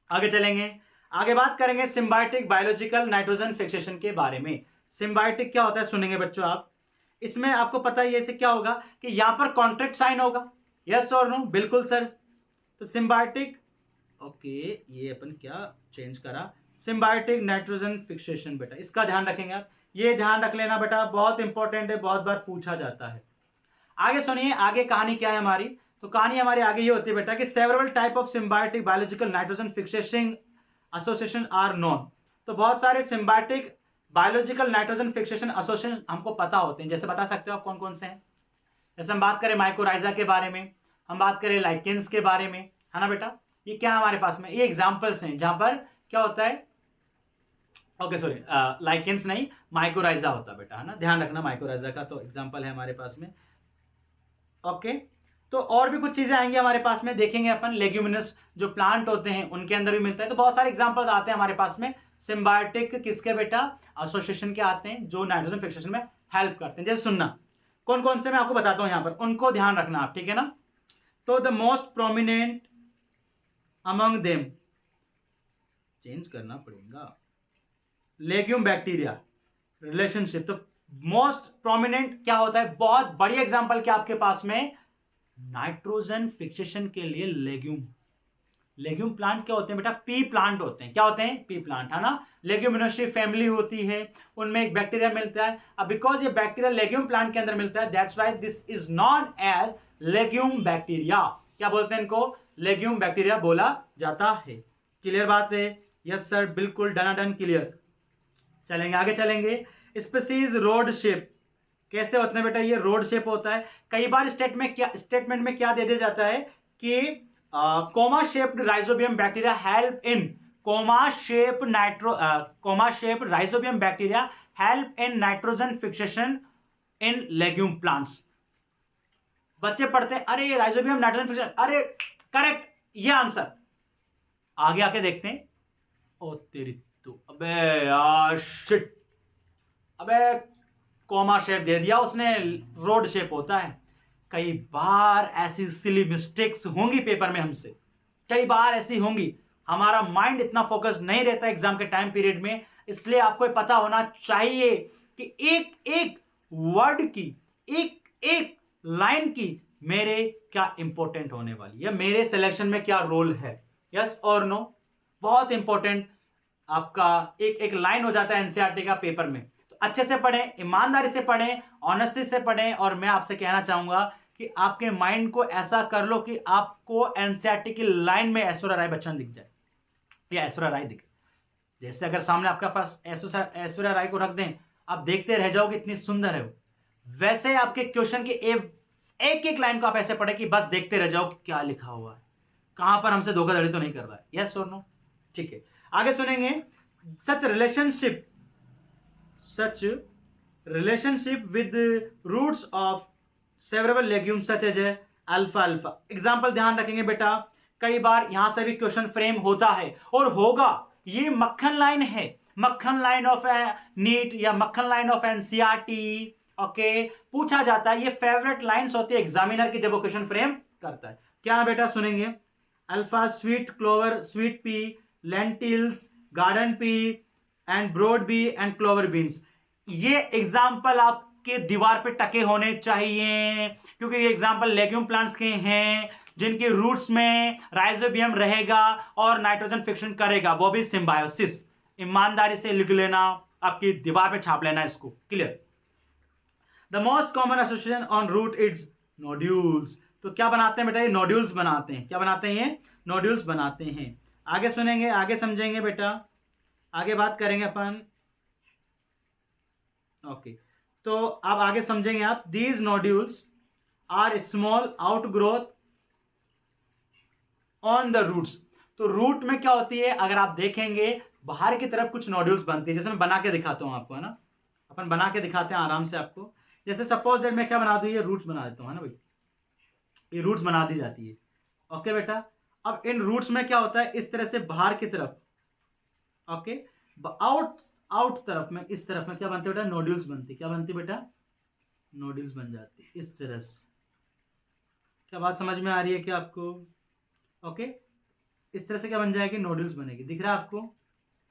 आगे चलेंगे, आगे बात करेंगे सिम्बायोटिक बायोलॉजिकल नाइट्रोजन फिक्सेशन के बारे में। सिम्बायोटिक क्या होता है सुनेंगे बच्चों आप, इसमें आपको पता है ये क्या होगा कि यहां पर कॉन्ट्रैक्ट साइन होगा। यस और नो, बिल्कुल सर। तो सिम्बायोटिक, ओके, ये अपन क्या चेंज करा, सिम्बायोटिक नाइट्रोजन फिक्सेशन बेटा, इसका ध्यान रखेंगे आप, ये ध्यान रख लेना बेटा, बहुत इंपॉर्टेंट है, बहुत बार पूछा जाता है। आगे सुनिए, आगे कहानी क्या है हमारी, तो कहानी हमारी आगे ये होती है बेटा कि several type of symbiotic biological nitrogen fixation association are known. तो बहुत सारे symbiotic biological nitrogen fixation association हमको पता होते हैं, जैसे बता सकते हो आप कौन कौन से हैं। जैसे हम बात करें माइकोराइजा के बारे में, हम बात करें लाइकेंस के बारे में, है ना बेटा, ये क्या हमारे पास में, ये एग्जाम्पल्स हैं जहां पर क्या होता है, ओके सॉरी, लाइकेंस नहीं, माइकोराइजा होता है बेटा, है ना, ध्यान रखना, माइकोराइजा का तो एग्जाम्पल है हमारे पास में। ओके, तो और भी कुछ चीजें आएंगी हमारे पास में, देखेंगे अपन, लेग्यूमिनस जो प्लांट होते हैं उनके अंदर भी मिलता है। तो बहुत सारे एग्जांपल्स आते हैं हमारे पास में सिम्बायोटिक किसके बेटा, एसोसिएशन के आते हैं जो नाइट्रोजन फिक्सेशन में हेल्प करते हैं। जैसे सुनना कौन कौन से मैं आपको बताता हूं यहां पर, उनको ध्यान रखना आप, ठीक है ना। तो the most prominent among them, change करना पड़ेगा, लेग्यूम बैक्टीरिया रिलेशनशिप। तो मोस्ट प्रोमिनेंट क्या होता है, बहुत बड़ी एग्जांपल क्या आपके पास में, नाइट्रोजन फिक्सेशन के लिए लेग्यूम। लेग्यूम प्लांट क्या होते हैं बेटा, पी प्लांट होते हैं। क्या होते हैं, पी प्लांट, है ना। लेग्यूमिनोसी फैमिली होती है, उनमें एक बैक्टीरिया मिलता है। अब बिकॉज ये बैक्टीरिया लेग्यूम प्लांट के अंदर मिलता है, that's why this is known as legume bacteria. क्या बोलते हैं इनको, लेग्यूम बैक्टीरिया बोला जाता है। क्लियर बात है, यस सर, बिल्कुल डनाडन क्लियर। चलेंगे आगे चलेंगे। स्पीसीज रोड शेप कैसे होते हैं बेटा? ये रोड शेप होता है। कई बार स्टेटमेंट में क्या दे दिया जाता है कि comma shaped rhizobium bacteria help in coma shape rhizobium bacteria help in nitrogen fixation in legume plants. बच्चे पढ़ते हैं अरे राइजोबियम नाइट्रोजन फिक्सेशन, अरे करेक्ट, ये आंसर। आगे आके देखते हैं। ओ तेरी तो, अबे यार शिट, अबे कोमा शेप दे दिया उसने, रोड शेप होता है। कई बार ऐसी सिली मिस्टेक्स होंगी पेपर में हमसे, कई बार ऐसी होंगी। हमारा माइंड इतना फोकस नहीं रहता एग्जाम के टाइम पीरियड में, इसलिए आपको पता होना चाहिए कि एक एक वर्ड की, एक एक लाइन की मेरे क्या इंपॉर्टेंट होने वाली है, मेरे सिलेक्शन में क्या रोल है। यस और नो, बहुत इंपॉर्टेंट आपका एक एक लाइन हो जाता है एनसीईआरटी का पेपर में। तो अच्छे से पढ़ें, ईमानदारी से पढ़ें, ऑनेस्टी से पढ़ें। और मैं आपसे कहना चाहूंगा कि आपके माइंड को ऐसा कर लो कि आपको एनसीईआरटी की लाइन में ऐश्वर्या राय बच्चन दिख जाए या ऐश्वर्या राय दिखे। जैसे अगर सामने आपके पास ऐश्वर्या राय को रख दें, आप देखते रह जाओगे, इतनी सुंदर है वो। वैसे आपके क्वेश्चन की एक एक लाइन को आप ऐसे पढ़े कि बस देखते रह जाओ कि क्या लिखा हुआ है, कहां पर हमसे धोखाधड़ी तो नहीं कर रहा है। यस और नो, ठीक है। आगे सुनेंगे। Such relationship with roots of several legumes such as अल्फा अल्फा। एग्जाम्पल ध्यान रखेंगे बेटा, कई बार यहां से भी क्वेश्चन फ्रेम होता है और होगा। ये मक्खन लाइन है, मक्खन लाइन ऑफ नीट या मक्खन लाइन ऑफ एनसीईआरटी। ओके, पूछा जाता है, ये फेवरेट लाइंस होती है एग्जामिनर की जब वो क्वेश्चन फ्रेम करता है। क्या बेटा सुनेंगे? Alpha sweet clover, sweet pea, lentils, garden pea and broad bee and clover beans. ये एग्जाम्पल आपके दीवार पे टके होने चाहिए, क्योंकि ये एग्जाम्पल लेग्यूम प्लांट्स के हैं जिनके रूट्स में राइजोबियम रहेगा और नाइट्रोजन फिक्शन करेगा, वो भी सिम्बायोसिस। ईमानदारी से लिख लेना, आपकी दीवार पे छाप लेना इसको। Clear? The most common association on root is nodules. तो क्या बनाते हैं बेटा? ये नोड्यूल्स बनाते हैं। क्या बनाते हैं? ये नोड्यूल्स बनाते हैं। आगे सुनेंगे, आगे समझेंगे बेटा, आगे बात करेंगे अपन। ओके, तो अब आगे समझेंगे आप। These nodules are small outgrowth on the roots. तो रूट में क्या होती है, अगर आप देखेंगे बाहर की तरफ कुछ नोड्यूल्स बनती है, जैसे मैं बना के दिखाता हूं आपको, है ना। अपन बना के दिखाते हैं आराम से आपको। जैसे सपोज दैट मैं क्या बना दूं, ये रूट्स बना देता हूं, है ना भाई, ये रूट्स बना दी जाती है। ओके बेटा, अब इन रूट्स में क्या होता है, इस तरह से बाहर की तरफ, ओके, आउट तरफ में, इस तरफ में क्या बनती है बेटा? नोड्यूल्स बनती। क्या बनती बेटा? नोड्यूल्स बन जाती इस तरह से। क्या बात समझ में आ रही है क्या आपको? ओके, इस तरह से क्या बन जाएगी? नोड्यूल्स बनेगी। दिख रहा है आपको?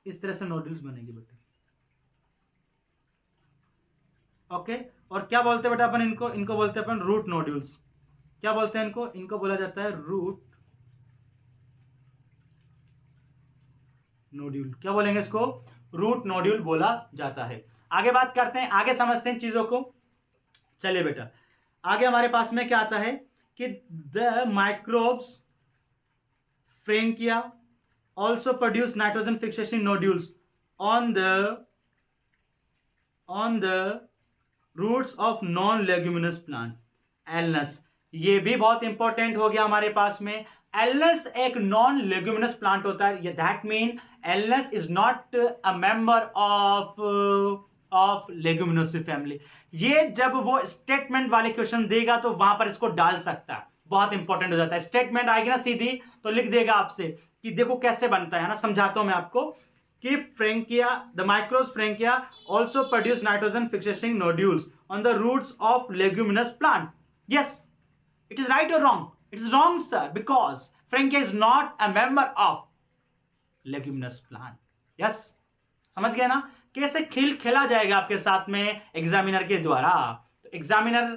इस तरह से नोड्यूल्स बनेगी बेटा। ओके, और क्या बोलते हैं बेटा अपन इनको बोलते हैं अपन रूट नोड्यूल्स। क्या बोलते हैं इनको बोला जाता है रूट नोड्यूल। क्या बोलेंगे इसको? रूट नोड्यूल बोला जाता है। आगे बात करते हैं, आगे समझते हैं चीजों को। चलिए बेटा, आगे हमारे पास में क्या आता है कि the microbes Frankia also produce nitrogen fixation nodules on the roots of non-leguminous plant. Alnus, ये भी बहुत इंपॉर्टेंट हो गया हमारे पास में। एलनस एक नॉन लेग्यूमिनस प्लांट होता है। That mean Alnus is not a member of Leguminosae family. ये जब वो स्टेटमेंट वाले क्वेश्चन देगा तो वहां पर इसको डाल सकता है, बहुत इंपॉर्टेंट हो जाता है। स्टेटमेंट आएगी ना सीधी तो लिख देगा आपसे कि देखो कैसे बनता है ना। समझाता हूं मैं आपको कि Frankia, the microbes Frankia also produce nitrogen fixation nodules on the roots of leguminous plant. Yes, it is right or wrong? It is wrong, sir, because Frankia is not a member of leguminous plant. Yes, समझ गए ना? कैसे खेला जाएगा आपके साथ में examiner के द्वारा। तो एग्जामिनर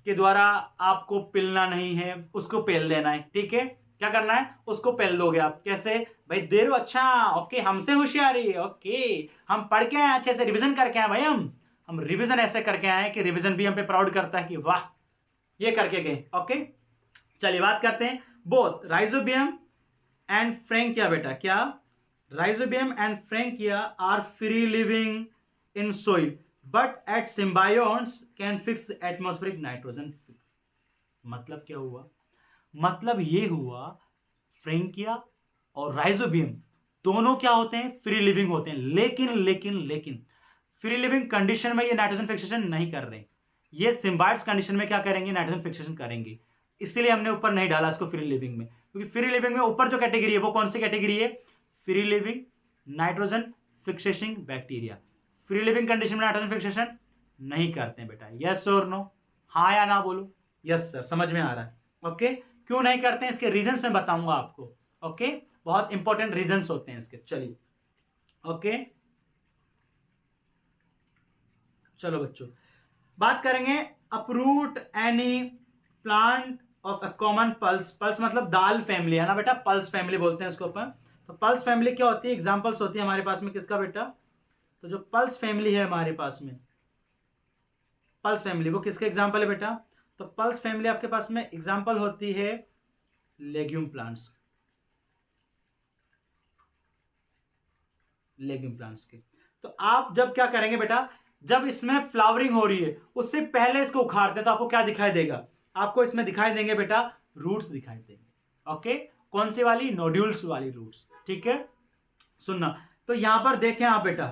के द्वारा आपको पिलना नहीं है, उसको पेल देना है। ठीक है, क्या करना है? उसको पेल दोगे आप। कैसे भाई? दे रहे हो, अच्छा ओके, हमसे होशियारी, ओके, हम पढ़ के आए, अच्छे से रिवीजन करके आए भाई। हम रिवीजन ऐसे करके आए कि रिवीजन भी हम पे प्राउड करता है कि वाह ये करके गए। ओके, चलिए बात करते हैं। बोथ राइजोबियम एंड फ्रेंकिया बेटा, क्या Rhizobium and Frankia are free living in soil but at symbionts can fix atmospheric nitrogen. मतलब क्या हुआ? मतलब ये हुआ फ्रैंकिया और राइजोबियम दोनों क्या होते हैं? फ्री लिविंग होते हैं, लेकिन फ्री लिविंग कंडीशन में ये नाइट्रोजन फिक्सेशन नहीं कर रहे, ये सिम्बायोट्स कंडीशन में क्या करेंगे? नाइट्रोजन फिक्सेशन करेंगे। इसीलिए हमने ऊपर नहीं डाला इसको फ्री लिविंग में, क्योंकि फ्री लिविंग में ऊपर जो कैटेगरी है वो कौन सी कैटेगरी है? Free living nitrogen fixation bacteria. Free living condition में नाइट्रोजन फिक्सेशन नहीं करते हैं बेटा। यस और नो? हाँ या ना बोलो। यस सर, समझ में आ रहा है। ओके, क्यों नहीं करते हैं इसके रीजंस मैं बताऊंगा आपको। ओके, बहुत इंपॉर्टेंट रीजंस होते हैं इसके। चलिए ओके, चलो बच्चों बात करेंगे uproot any plant of a common pulse. Pulse मतलब दाल फैमिली है ना बेटा, पल्स फैमिली बोलते हैं इसको अपन। तो पल्स फैमिली क्या होती है? एग्जांपल्स होती है हमारे पास में किसका बेटा? तो जो पल्स फैमिली है हमारे पास में, पल्स फैमिली वो किसके एग्जांपल है बेटा? तो पल्स फैमिली आपके पास में एग्जांपल होती है लेग्यूम प्लांट्स, लेग्यूम प्लांट्स के। तो आप जब क्या करेंगे बेटा, जब इसमें फ्लावरिंग हो रही है उससे पहले इसको उखाड़ते हैं तो आपको क्या दिखाई देगा? आपको इसमें दिखाई देंगे बेटा रूट्स दिखाई देंगे। ओके, कौन सी वाली? नोड्यूल्स वाली रूट्स। ठीक है, सुनना। तो यहां पर देखें आप बेटा,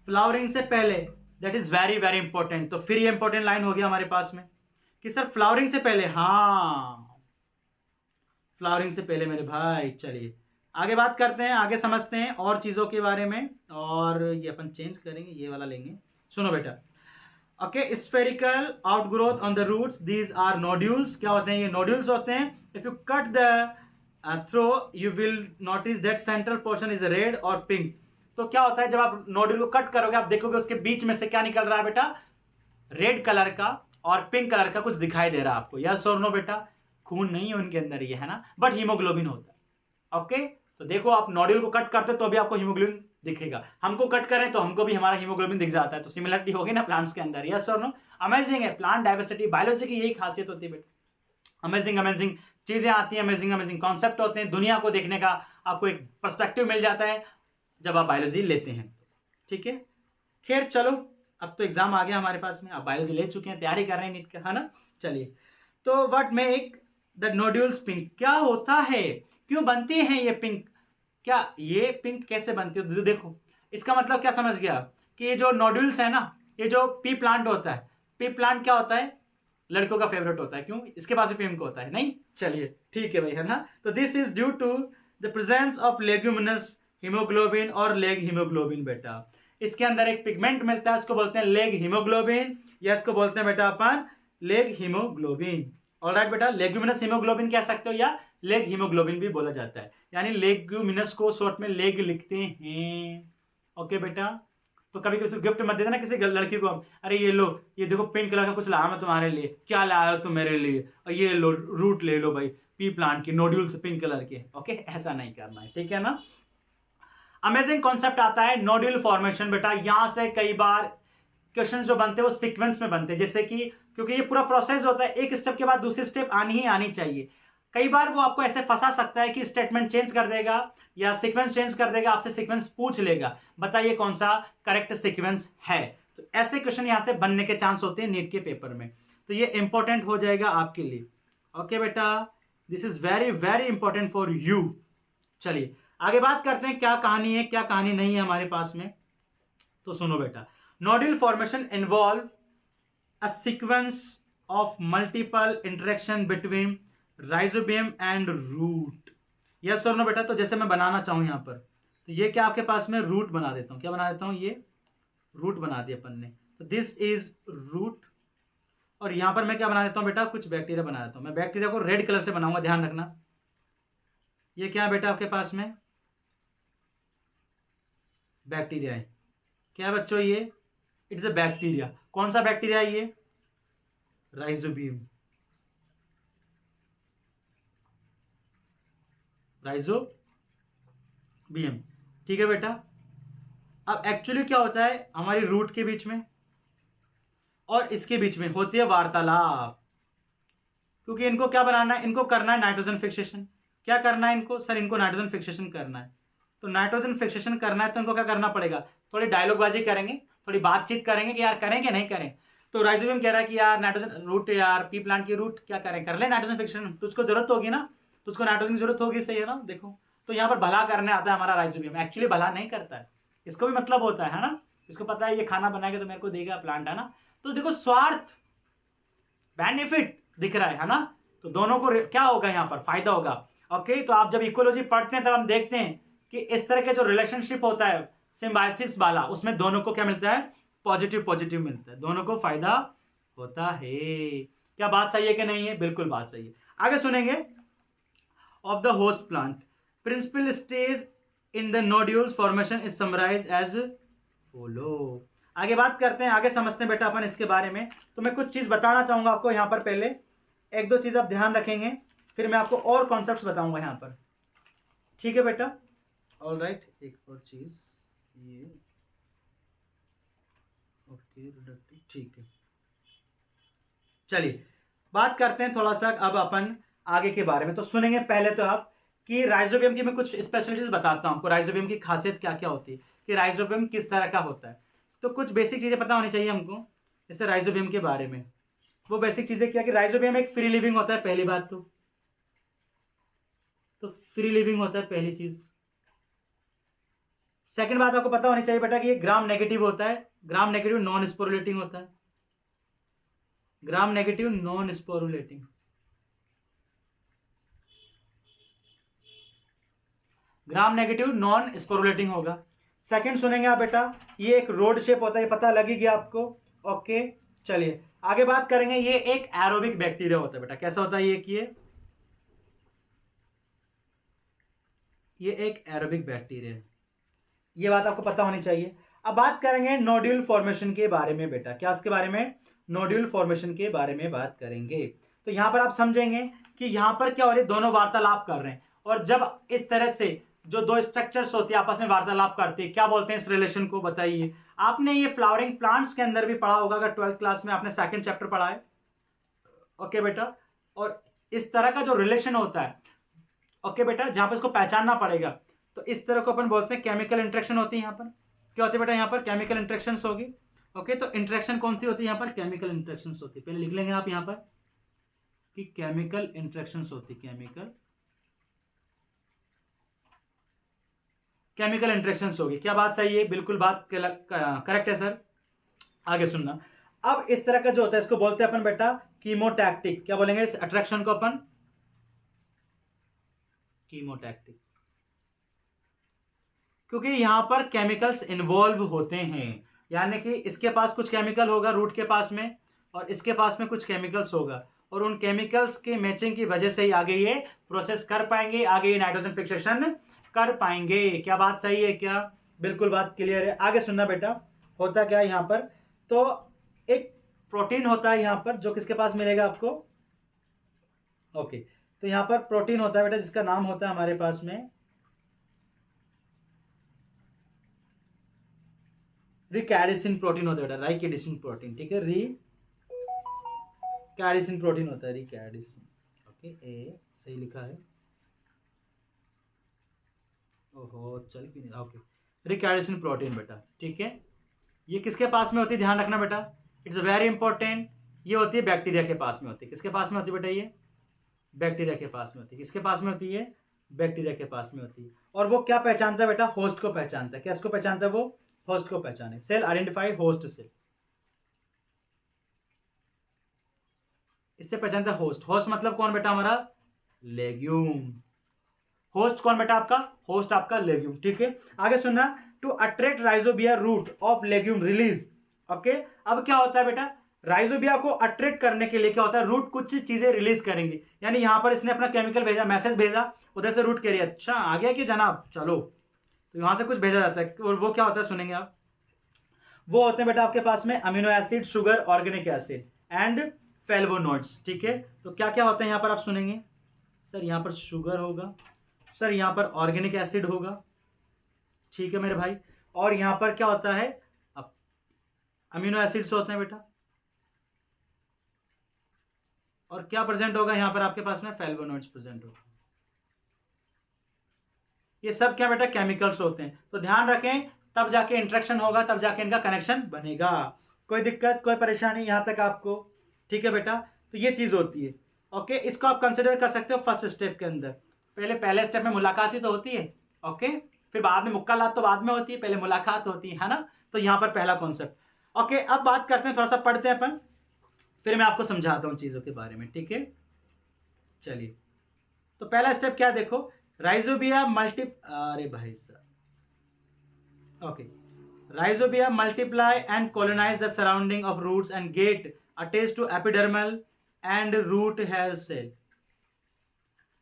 फ्लावरिंग से पहले, that is very very important. तो फिर ये इंपॉर्टेंट लाइन हो गया हमारे पास में कि सर फ्लावरिंग से पहले, हाँ फ्लावरिंग से पहले मेरे भाई। चलिए आगे बात करते हैं, आगे समझते हैं और चीजों के बारे में। और ये अपन चेंज करेंगे, ये वाला लेंगे। सुनो बेटा, okay, spherical outgrowth on the roots, these are nodules. क्या होते हैं? ये नोड्यूल्स होते हैं। If you cut the throw you will notice that central portion is red or pink. तो क्या होता है जब आप नोड्यूल को कट करोगे, आप देखोगे उसके बीच में से क्या निकल रहा है बेटा? रेड कलर का और पिंक कलर का कुछ दिखाई दे रहा है आपको। यस और नो बेटा? खून नहीं है उनके अंदर, ये है ना, बट हीमोग्लोबिन होता है। ओके, तो देखो आप नोड्यूल को कट करते तो भी आपको हीमोग्लोबिन दिखेगा, हमको कट करें तो हमको भी हमारा हीमोग्लोबिन दिख जाता है। तो सिमिलरिटी होगी ना प्लांट्स के अंदर। यस और नो? अमेजिंग है प्लांट डाइवर्सिटी, बायोलॉजी की यही खासियत होती है बेटा। अमेजिंग अमेजिंग चीजें आती हैं, अमेजिंग अमेजिंग कॉन्सेप्ट होते हैं, दुनिया को देखने का आपको एक पर्सपेक्टिव मिल जाता है जब आप बायोलॉजी लेते हैं। ठीक है, खैर चलो, अब तो एग्जाम आ गया हमारे पास में, आप बायोलॉजी ले चुके हैं, तैयारी कर रहे हैं नीट का, है ना। चलिए, तो what make the nodules pink? क्या होता है, क्यों बनती हैं ये पिंक? क्या ये पिंक कैसे बनती है? देखो, इसका मतलब क्या समझ गया कि ये जो नोड्यूल्स है ना, ये जो पी प्लांट होता है, पी प्लांट क्या होता है? लड़कों का फेवरेट होता है। क्यों? इसके पास भी पिंक होता है। नहीं, चलिए ठीक है भाई, है ना। तो this is due to the presence of leguminous haemoglobin और लेग हीमोग्लोबिन बेटा। इसके अंदर एक पिगमेंट मिलता है, इसको बोलते हैं लेग हीमोग्लोबिन, या इसको बोलते हैं बेटा अपन लेग हीमोग्लोबिन। ऑलराइट बेटा, लेग्यूमिनस हीमोग्लोबिन कह सकते हो या लेग हीमोग्लोबिन भी बोला जाता है, यानी लेग्यूमिनस को शॉर्ट में लेग लिखते हैं। ओके बेटा, तो कभी किसी गिफ्ट मत देना किसी लड़की को, अरे ये लो, ये देखो पिंक कलर का कुछ लाया मैं तुम्हारे लिए। क्या लाया हो तुम मेरे लिए? और ये लो रूट ले लो भाई, पी प्लांट की नोड्यूल्स पिंक कलर के। ओके, ऐसा नहीं करना है, ठीक है ना। अमेजिंग कॉन्सेप्ट आता है नोड्यूल फॉर्मेशन बेटा। यहां से कई बार क्वेश्चन जो बनते हैं वो सीक्वेंस में बनते हैं, जैसे कि क्योंकि ये पूरा प्रोसेस होता है, एक स्टेप के बाद दूसरी स्टेप आनी ही आनी चाहिए। कई बार वो आपको ऐसे फंसा सकता है कि स्टेटमेंट चेंज कर देगा या सीक्वेंस चेंज कर देगा, आपसे सीक्वेंस पूछ लेगा, बताइए कौन सा करेक्ट सीक्वेंस है। तो ऐसे क्वेश्चन यहां से बनने के चांस होते हैं नीट के पेपर में, तो ये इंपॉर्टेंट हो जाएगा आपके लिए। ओके बेटा, this is very very important for you. चलिए आगे बात करते हैं, क्या कहानी है क्या कहानी नहीं है हमारे पास में। तो सुनो बेटा, nodule formation involve a sequence of multiple interaction between rhizobium and root. Yes और नो बेटा? तो जैसे मैं बनाना चाहूं यहां पर, तो ये क्या आपके पास में रूट बना देता हूं, क्या बना देता हूं? ये रूट बना दिया अपन ने, तो दिस इज रूट। और यहां पर मैं क्या बना देता हूं बेटा? कुछ बैक्टीरिया बना देता हूं। मैं बैक्टीरिया को रेड कलर से बनाऊंगा, ध्यान रखना। ये क्या है बेटा आपके पास में? बैक्टीरिया है। क्या है बच्चों? ये इट्स अ बैक्टीरिया। कौन सा बैक्टीरिया है ये? Rhizobium, rhizobium. ठीक है बेटा। अब एक्चुअली क्या होता है हमारी रूट के बीच में और इसके बीच में होती है वार्तालाप, क्योंकि इनको क्या बनाना है? इनको करना है नाइट्रोजन फिक्सेशन। क्या करना है इनको? सर इनको नाइट्रोजन फिक्सेशन करना है। तो नाइट्रोजन फिक्सेशन करना है तो इनको क्या करना पड़ेगा, थोड़ी डायलॉगबाजी करेंगे, थोड़ी बातचीत करेंगे कि यार करें कि नहीं करें। तो राइजोबियम कह रहा है कि यार नाइट्रोजन रूट, यार पी प्लांट की रूट क्या करें, कर ले नाइट्रोजन फिक्सेशन, तुझको जरूरत होगी ना, तुझको नाइट्रोजन की जरूरत होगी, सही है ना। देखो तो यहाँ पर भला करने आता है हमारा राइजोबियम, एक्चुअली भला नहीं करता है, इसको भी मतलब होता है ना, इसको पता है ये खाना बनाएगा तो मेरे को देगा प्लांट, है ना। तो देखो स्वार्थ बेनिफिट दिख रहा है ना, तो दोनों को क्या होगा यहाँ पर, फायदा होगा। ओके, तो आप जब इकोलॉजी पढ़ते हैं तब हम देखते हैं कि इस तरह के जो रिलेशनशिप होता है सिम्बायोसिस वाला, उसमें दोनों को क्या मिलता है, पॉजिटिव पॉजिटिव मिलता है, दोनों को फायदा होता है। क्या बात सही है कि नहीं है, बिल्कुल बात सही है। आगे सुनेंगे, of the host plant principal stage in the nodules formation is summarise as follow. आगे बात करते हैं, आगे समझते हैं बेटा अपन इसके बारे में। तो मैं कुछ चीज बताना चाहूंगा आपको यहाँ पर, पहले एक दो चीज आप ध्यान रखेंगे, फिर मैं आपको और कॉन्सेप्ट्स बताऊंगा यहाँ पर, ठीक है बेटा। ऑल राइट, एक और चीज ये, ओके ठीक है। चलिए बात करते हैं थोड़ा सा अब अपन आगे के बारे में। तो सुनेंगे पहले तो आप कि राइजोबियम की मैं कुछ स्पेशलिटीज बताता हूं आपको, राइजोबियम की खासियत क्या क्या होती है, कि राइजोबियम किस तरह का होता है। तो कुछ बेसिक चीजें पता होनी चाहिए हमको जैसे राइजोबियम के बारे में। वो बेसिक चीजें क्या, कि राइजोबियम एक फ्री लिविंग होता है, पहली बात तो फ्री लिविंग होता है पहली चीज। सेकंड बात आपको पता होनी चाहिए बेटा कि ये ग्राम नेगेटिव होता है, ग्राम नेगेटिव नॉन स्पोरुलेटिंग होता है, gram negative non स्पोरुलेटिंग। Gram negative non स्पोरुलेटिंग होगा। सेकंड सुनेंगे आप बेटा, ये एक रोड शेप होता है, ये पता लगी गया आपको। ओके चलिए आगे बात करेंगे, ये एक एरोबिक बैक्टीरिया होता है बेटा। कैसा होता है ये एक एरोबिक बैक्टीरिया है, ये बात आपको पता होनी चाहिए। अब बात करेंगे नोड्यूल फॉर्मेशन के बारे में बेटा। क्या इसके बारे में, नोड्यूल फॉर्मेशन के बारे में बात करेंगे। तो यहां पर आप समझेंगे कि यहां पर क्या हो रही है, दोनों वार्तालाप कर रहे हैं, और जब इस तरह से जो दो स्ट्रक्चर्स होती है आपस में वार्तालाप करते हैं, क्या बोलते हैं इस रिलेशन को, बताइए। आपने ये फ्लावरिंग प्लांट्स के अंदर भी पढ़ा होगा, अगर 12th क्लास में आपने सेकंड चैप्टर पढ़ा है। ओके बेटा, और इस तरह का जो रिलेशन होता है, ओके बेटा, जहां पर इसको पहचानना पड़ेगा, तो इस तरह को अपन बोलते हैं केमिकल इंटरेक्शन होती है। यहाँ पर क्या होती है बेटा, यहाँ पर केमिकल इंटरेक्शंस होगी। ओके, तो इंटरेक्शन कौन सी होती है यहाँ पर, केमिकल इंटरेक्शंस होती है। पहले लिख लेंगे आप यहाँ पर कि केमिकल इंटरेक्शंस होती, केमिकल इंटरेक्शंस होगी। क्या बात सही है, बिल्कुल बात करेक्ट है सर। आगे सुनना, अब इस तरह का जो होता है इसको बोलते हैं अपन बेटा कीमोटैक्टिक। क्या बोलेंगे इस अट्रैक्शन को अपन, कीमोटैक्टिक, क्योंकि यहां पर केमिकल्स इन्वॉल्व होते हैं। यानी कि इसके पास कुछ केमिकल होगा रूट के पास में, और इसके पास में कुछ केमिकल्स होगा, और उन केमिकल्स के मैचिंग की वजह से ही आगे ये प्रोसेस कर पाएंगे, आगे ये नाइट्रोजन फिक्सेशन कर पाएंगे। क्या बात सही है, क्या बिल्कुल बात क्लियर है। आगे सुनना बेटा, होता क्या है यहां पर, तो एक प्रोटीन होता है यहां पर, जो किसके पास मिलेगा आपको, ओके, तो यहां पर प्रोटीन होता है बेटा जिसका नाम होता है हमारे पास में रिकैडिसिन प्रोटीन होता है बेटा, राइकेडिसिन प्रोटीन, ठीक है, रिकैडिसिन प्रोटीन होता है, रिकैडिसिन। ओके, ए सही लिखा है, ओहो चल क्यों नहीं रहा, ओके, रिकैडिसिन प्रोटीन बेटा, ठीक है। ये किसके पास में होती है, ध्यान रखना बेटा, इट्स वेरी इंपॉर्टेंट। ये होती है बैक्टीरिया के पास में होती है, किसके पास में होती है बेटा, ये बैक्टीरिया के पास में होती है, किसके पास में होती है, बैक्टीरिया के पास में होती है। और वो क्या पहचानता है बेटा, होस्ट को पहचानता है। क्या इसको पहचानता है, वो होस्ट को पहचाने, सेल आइडेंटिफाई होस्ट सेल, इससे पहचानता है होस्ट। होस्ट मतलब कौन बेटा, हमारा लेग्यूम। होस्ट कौन बेटा, आपका होस्ट, आपका लेग्यूम, ठीक है। आगे सुनना, to attract rhizobia root of legume release. Okay, अब क्या होता है बेटा, राइजोबिया को अट्रैक्ट करने के लिए क्या होता है, रूट कुछ चीजें रिलीज करेंगे। यानी यहां पर इसने अपना केमिकल भेजा, मैसेज भेजा, उधर से रूट कह रही है अच्छा आ गया कि जनाब चलो, तो यहां से कुछ भेजा जाता है, और वो क्या होता है सुनेंगे आप। वो होते हैं बेटा आपके पास में amino acid, sugar, organic acid and flavonoids, ठीक है। तो क्या क्या होता है यहां पर आप सुनेंगे, सर यहां पर शुगर होगा, सर यहां पर ऑर्गेनिक एसिड होगा, ठीक है मेरे भाई, और यहां पर क्या होता है, अमीनो एसिड्स होते हैं बेटा, और क्या प्रेजेंट होगा यहां पर आपके पास में, फ्लेवोनोइड्स प्रेजेंट होगा। ये सब क्या बेटा केमिकल्स होते हैं। तो ध्यान रखें, तब जाके इंटरेक्शन होगा, तब जाके इनका कनेक्शन बनेगा। कोई दिक्कत कोई परेशानी यहाँ तक आपको? ठीक है बेटा, तो ये चीज़ होती है। ओके, इसको आप कंसिडर कर सकते हो फर्स्ट स्टेप के अंदर। पहले स्टेप में मुलाकात ही तो होती है। ओके, फिर बाद में मुक्कालात तो बाद में होती है, पहले मुलाकात होती है ना। तो यहाँ पर पहला कॉन्सेप्ट। ओके, अब बात करते हैं, थोड़ा सा पढ़ते हैं अपन, फिर मैं आपको समझाता हूँ चीज़ों के बारे में। ठीक है, चलिए। तो पहला स्टेप क्या देखो, राइजोबिया मल्टी, अरे भाई साहब, okay, rhizobia multiply and colonise the surrounding of roots and get attach to epidermal and root has cell.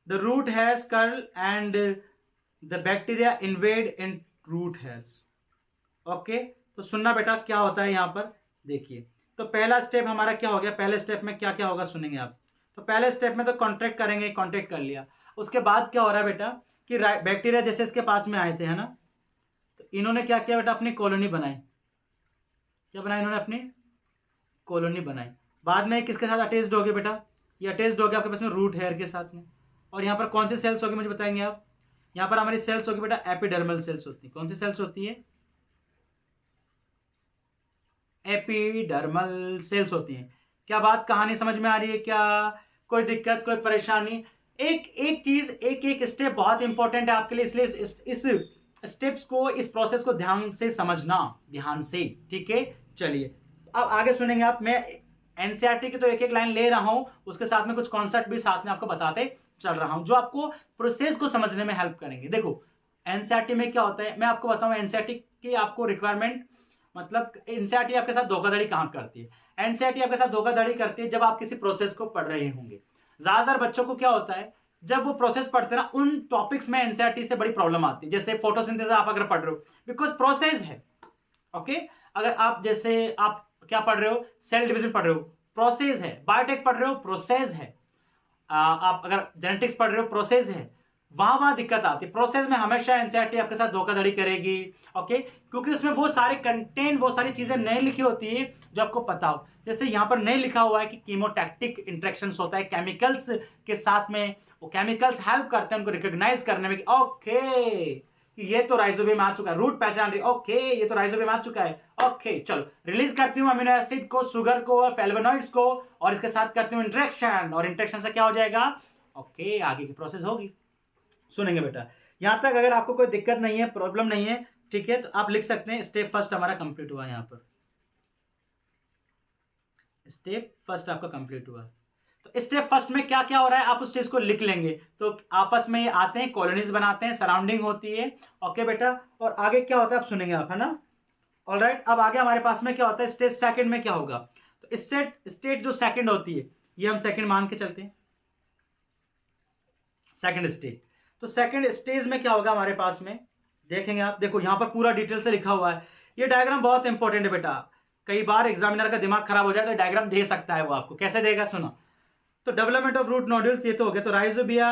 The root has curl and the bacteria invade in root hairs. Okay, तो सुनना बेटा क्या होता है यहाँ पर, देखिए। तो पहला स्टेप हमारा क्या हो गया, पहले स्टेप में क्या क्या होगा सुनेंगे आप। तो पहले स्टेप में तो कॉन्ट्रैक्ट करेंगे, कॉन्ट्रैक्ट कर लिया। उसके बाद क्या हो रहा है बेटा कि बैक्टीरिया जैसे इसके पास में आए थे, है ना, तो इन्होंने क्या किया बेटा, अपनी कॉलोनी बनाई। क्या बनाई इन्होंने, अपनी कॉलोनी बनाई। बाद में किसके साथ अटैच्ड हो गया बेटा, ये अटैच्ड हो गया आपके पास में रूट हेयर के साथ में। और यहाँ पर कौन सी सेल्स होगी मुझे बताएंगे आप? यहाँ पर हमारी सेल्स होगी बेटा एपिडर्मल सेल्स होती है। कौन सी सेल्स होती है? एपिडर्मल सेल्स होती हैं। क्या बात, कहानी समझ में आ रही है क्या? कोई दिक्कत कोई परेशानी? एक एक चीज, एक एक स्टेप बहुत इंपॉर्टेंट है आपके लिए, इसलिए इस स्टेप्स को, इस प्रोसेस को ध्यान से समझना, ध्यान से। ठीक है, चलिए अब आगे सुनेंगे आप। मैं एनसीईआरटी की तो एक एक लाइन ले रहा हूं, उसके साथ में कुछ कॉन्सेप्ट भी साथ में आपको बताते चल रहा हूं, जो आपको प्रोसेस को समझने में हेल्प करेंगे। देखो एनसीईआरटी में क्या होता है, मैं आपको बताऊं एनसीईआरटी की आपको रिक्वायरमेंट, मतलब एनसीईआरटी आपके साथ धोखाधड़ी कहां करती है। एनसीईआरटी आपके साथ धोखाधड़ी करती है जब आप किसी प्रोसेस को पढ़ रहे होंगे। ज्यादातर बच्चों को क्या होता है, जब वो प्रोसेस पढ़ते हैं ना, उन टॉपिक्स में एनसीईआरटी से बड़ी प्रॉब्लम आती है। जैसे फोटोसिंथेसिस आप अगर पढ़ रहे हो, बिकॉज प्रोसेस है। ओके, अगर आप जैसे आप क्या पढ़ रहे हो, सेल डिवीजन पढ़ रहे हो, प्रोसेस है। बायोटेक पढ़ रहे हो, प्रोसेस है। आप अगर जेनेटिक्स पढ़ रहे हो, प्रोसेस है। वहां दिक्कत आती है। प्रोसेस में हमेशा एनसीईआरटी आपके साथ धोखाधड़ी करेगी। ओके, क्योंकि उसमें वो सारे कंटेंट, वो सारी चीजें नहीं लिखी होती है जो आपको पता हो। जैसे यहाँ पर नहीं लिखा हुआ है कि कीमोटैक्टिक इंटरेक्शंस होता है केमिकल्स के साथ में, वो केमिकल्स हेल्प करते हैं उनको रिकॉग्नाइज करने में कि ओके ये तो राइजोबियम आ चुका है, रूट पहचान रही, ओके ये तो राइजोबियम आ चुका है। ओके चलो, रिलीज करती हूँ अमीनो एसिड को, शुगर को, फ्लेवोनॉइड्स को, और इसके साथ करती हूँ इंटरेक्शन, और इंटरेक्शन से क्या हो जाएगा, ओके आगे की प्रोसेस होगी। सुनेंगे बेटा, यहां तक अगर आपको कोई दिक्कत नहीं है, प्रॉब्लम नहीं है, ठीक है, तो आप लिख सकते हैं स्टेप फर्स्ट हमारा कंप्लीट हुआ। यहां पर स्टेप फर्स्ट आपका कंप्लीट हुआ। तो स्टेप फर्स्ट में क्या क्या हो रहा है आप उस चीज को लिख लेंगे। तो आपस में आते हैं, कॉलोनीज बनाते हैं, सराउंडिंग होती है। ओके बेटा, और आगे क्या होता है आप सुनेंगे आप, है ना। ऑलराइट, अब आगे हमारे पास में क्या होता है, स्टेज सेकंड में क्या होगा। तो स्टेट जो सेकंड होती है, ये हम सेकंड मान के चलते हैं, सेकंड स्टेज। तो सेकंड स्टेज में क्या होगा हमारे पास में, देखेंगे आप। देखो यहां पर पूरा डिटेल से लिखा हुआ है। ये डायग्राम बहुत इंपॉर्टेंट है बेटा, कई बार एग्जामिनर का दिमाग खराब हो जाए तो डायग्राम दे सकता है वो आपको। कैसे देगा, सुनो। तो डेवलपमेंट ऑफ रूट नोड्यूल्स ये तो हो गया। तो राइजोबिया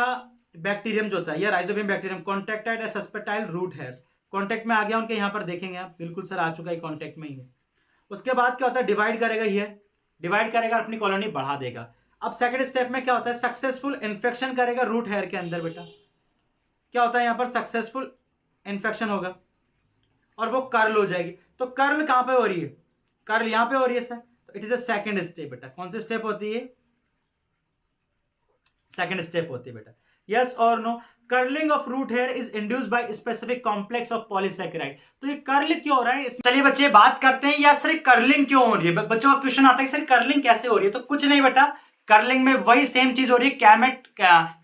बैक्टीरियम जो होता है, ये राइजोबियम बैक्टीरियम कॉन्टेक्टेड ए सस्पेटाइल रूट हेयर्स, कॉन्टेक्ट में आ गया उनके। यहाँ पर देखेंगे आप, बिल्कुल सर आ चुका है, कॉन्टेक्ट में ही है। उसके बाद क्या होता है, डिवाइड करेगा, ये डिवाइड करेगा, अपनी कॉलोनी बढ़ा देगा। अब सेकंड स्टेप में क्या होता है, सक्सेसफुल इन्फेक्शन करेगा रूट हेयर के अंदर। बेटा क्या होता है यहाँ पर, सक्सेसफुल इन्फेक्शन होगा और वो कर्ल हो जाएगी। तो कर्ल कहां पे हो रही है, कर्ल यहां पे हो रही है सर। तो it is a second step बेटा। कौन सी स्टेप होती है, सेकंड स्टेप होती है बेटा। यस और no, curling of root hair is induced by specific complex of polysaccharide. तो ये कर्ल क्यों हो रहा है, चलिए बच्चे बात करते हैं, या सिर्फ कर्लिंग क्यों हो रही है। बच्चों का क्वेश्चन आता है सर कर्लिंग कैसे हो रही है। तो कुछ नहीं बेटा, कर्लिंग में वही सेम चीज हो रही है,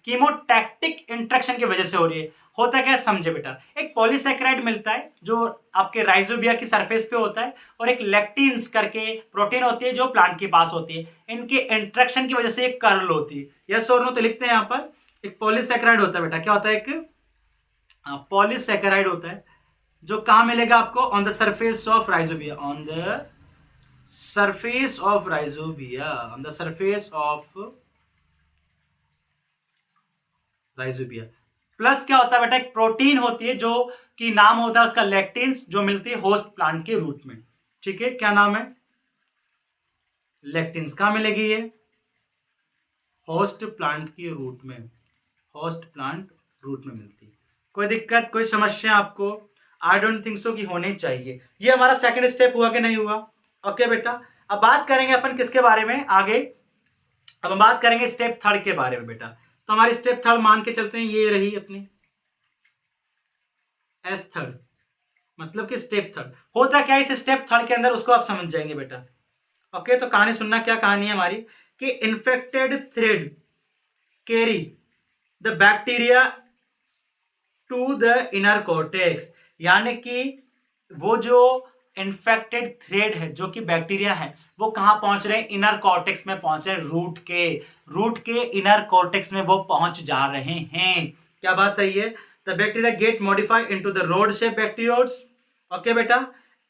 कीमोटैक्टिक इंटरेक्शन की वजह से हो रही है। होता क्या है समझे बेटा, एक पॉलीसैकेराइड मिलता है जो आपके राइजोबिया की सरफेस पे होता है, और एक लेक्टिन्स करके प्रोटीन होती है जो प्लांट के पास होती है। इनके इंटरेक्शन की वजह से एक कर्ल होती है। यस और नो, तो लिखते हैं यहां पर, एक पॉलीसैकेराइड होता है बेटा। क्या होता है, एक पॉलीसैकेराइड होता है जो कहां मिलेगा आपको, on the surface of rhizobia, on the surface of rhizobia, on the surface of rhizobia. Plus क्या होता है बेटा, एक प्रोटीन होती है जो कि नाम होता है उसका लेक्टिन्स, जो मिलती है होस्ट प्लांट के रूट में। ठीक है, क्या नाम है, लेक्टिन्स। कहां मिलेगी ये, होस्ट प्लांट के रूट में, होस्ट प्लांट रूट में मिलती है। कोई दिक्कत, कोई समस्या आपको? आई डोंट थिंक सो कि होनी चाहिए। ये हमारा सेकंड स्टेप हुआ कि नहीं हुआ? ओके बेटा, अब बात करेंगे अपन किसके बारे में आगे। अब हम बात करेंगे स्टेप थर्ड के बारे में बेटा। तो हमारी स्टेप थर्ड मान के चलते हैं, ये रही अपनी एस थर्ड, मतलब कि स्टेप थर्ड होता क्या है इस स्टेप थर्ड के अंदर, उसको आप समझ जाएंगे बेटा। ओके, तो कहानी सुनना, क्या कहानी है हमारी कि infected thread carry the bacteria to the inner cortex, यानी कि वो जो इन्फेक्टेड थ्रेड है, जो कि बैक्टीरिया है, वो कहां पहुंच रहे हैं? इनर कॉर्टेक्स में पहुंच रहे हैं। रूट के इनर कॉर्टेक्स में वो पहुंच जा रहे हैं। क्या बात सही है? The bacteria get modified into the rod shape bacteroids, okay बेटा,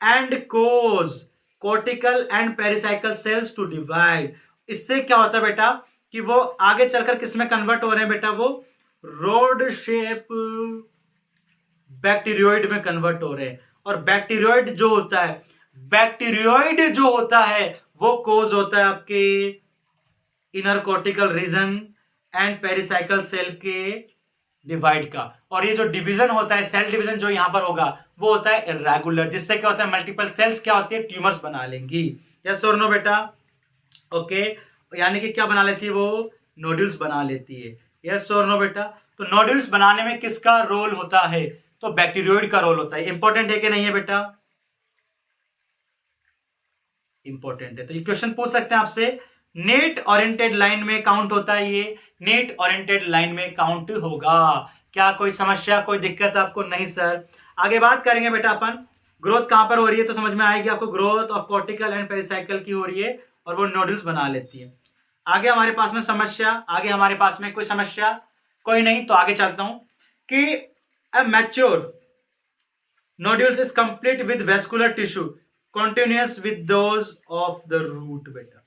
and cause cortical and pericycle cells to divide. इससे क्या होता है बेटा कि वो आगे चलकर किस में कन्वर्ट हो रहे हैं बेटा? वो रोड शेप बैक्टीरियोइड में कन्वर्ट हो रहे हैं। और बैक्टीरियोइड जो होता है वो कोज होता है आपके inner cortical region and pericycle cell के डिवाइड का। और ये जो डिवीजन होता है, सेल डिवीजन जो यहां पर होगा, वो होता है इरेगुलर, जिससे क्या होता है मल्टीपल सेल्स क्या होती है? ट्यूमर्स बना लेंगी। यस और नो बेटा? ओके, यानी कि क्या बना लेती है वो? नोड्यूल्स बना लेती है। यस और नो बेटा? तो नोड्यूल्स बनाने में किसका रोल होता है? तो बैक्टीरियोइड का रोल होता है। इंपॉर्टेंट है कि नहीं है बेटा? इंपॉर्टेंट है। तो ये क्वेश्चन पूछ सकते हैं आपसे, नेट ओरिएंटेड लाइन में काउंट होता है, ये नेट ओरिएंटेड लाइन में काउंट होगा। क्या कोई समस्या, कोई दिक्कत आपको? नहीं सर। आगे बात करेंगे बेटा अपन, ग्रोथ कहां पर हो रही है, तो समझ में आएगी आपको, growth of cortical and pericycle की हो रही है और वो नोड्यूल्स बना लेती है। आगे हमारे पास में समस्या, आगे हमारे पास में कोई समस्या कोई नहीं, तो आगे चलता हूं कि a mature nodules is complete with vascular tissue continuous with those of the root बेटा।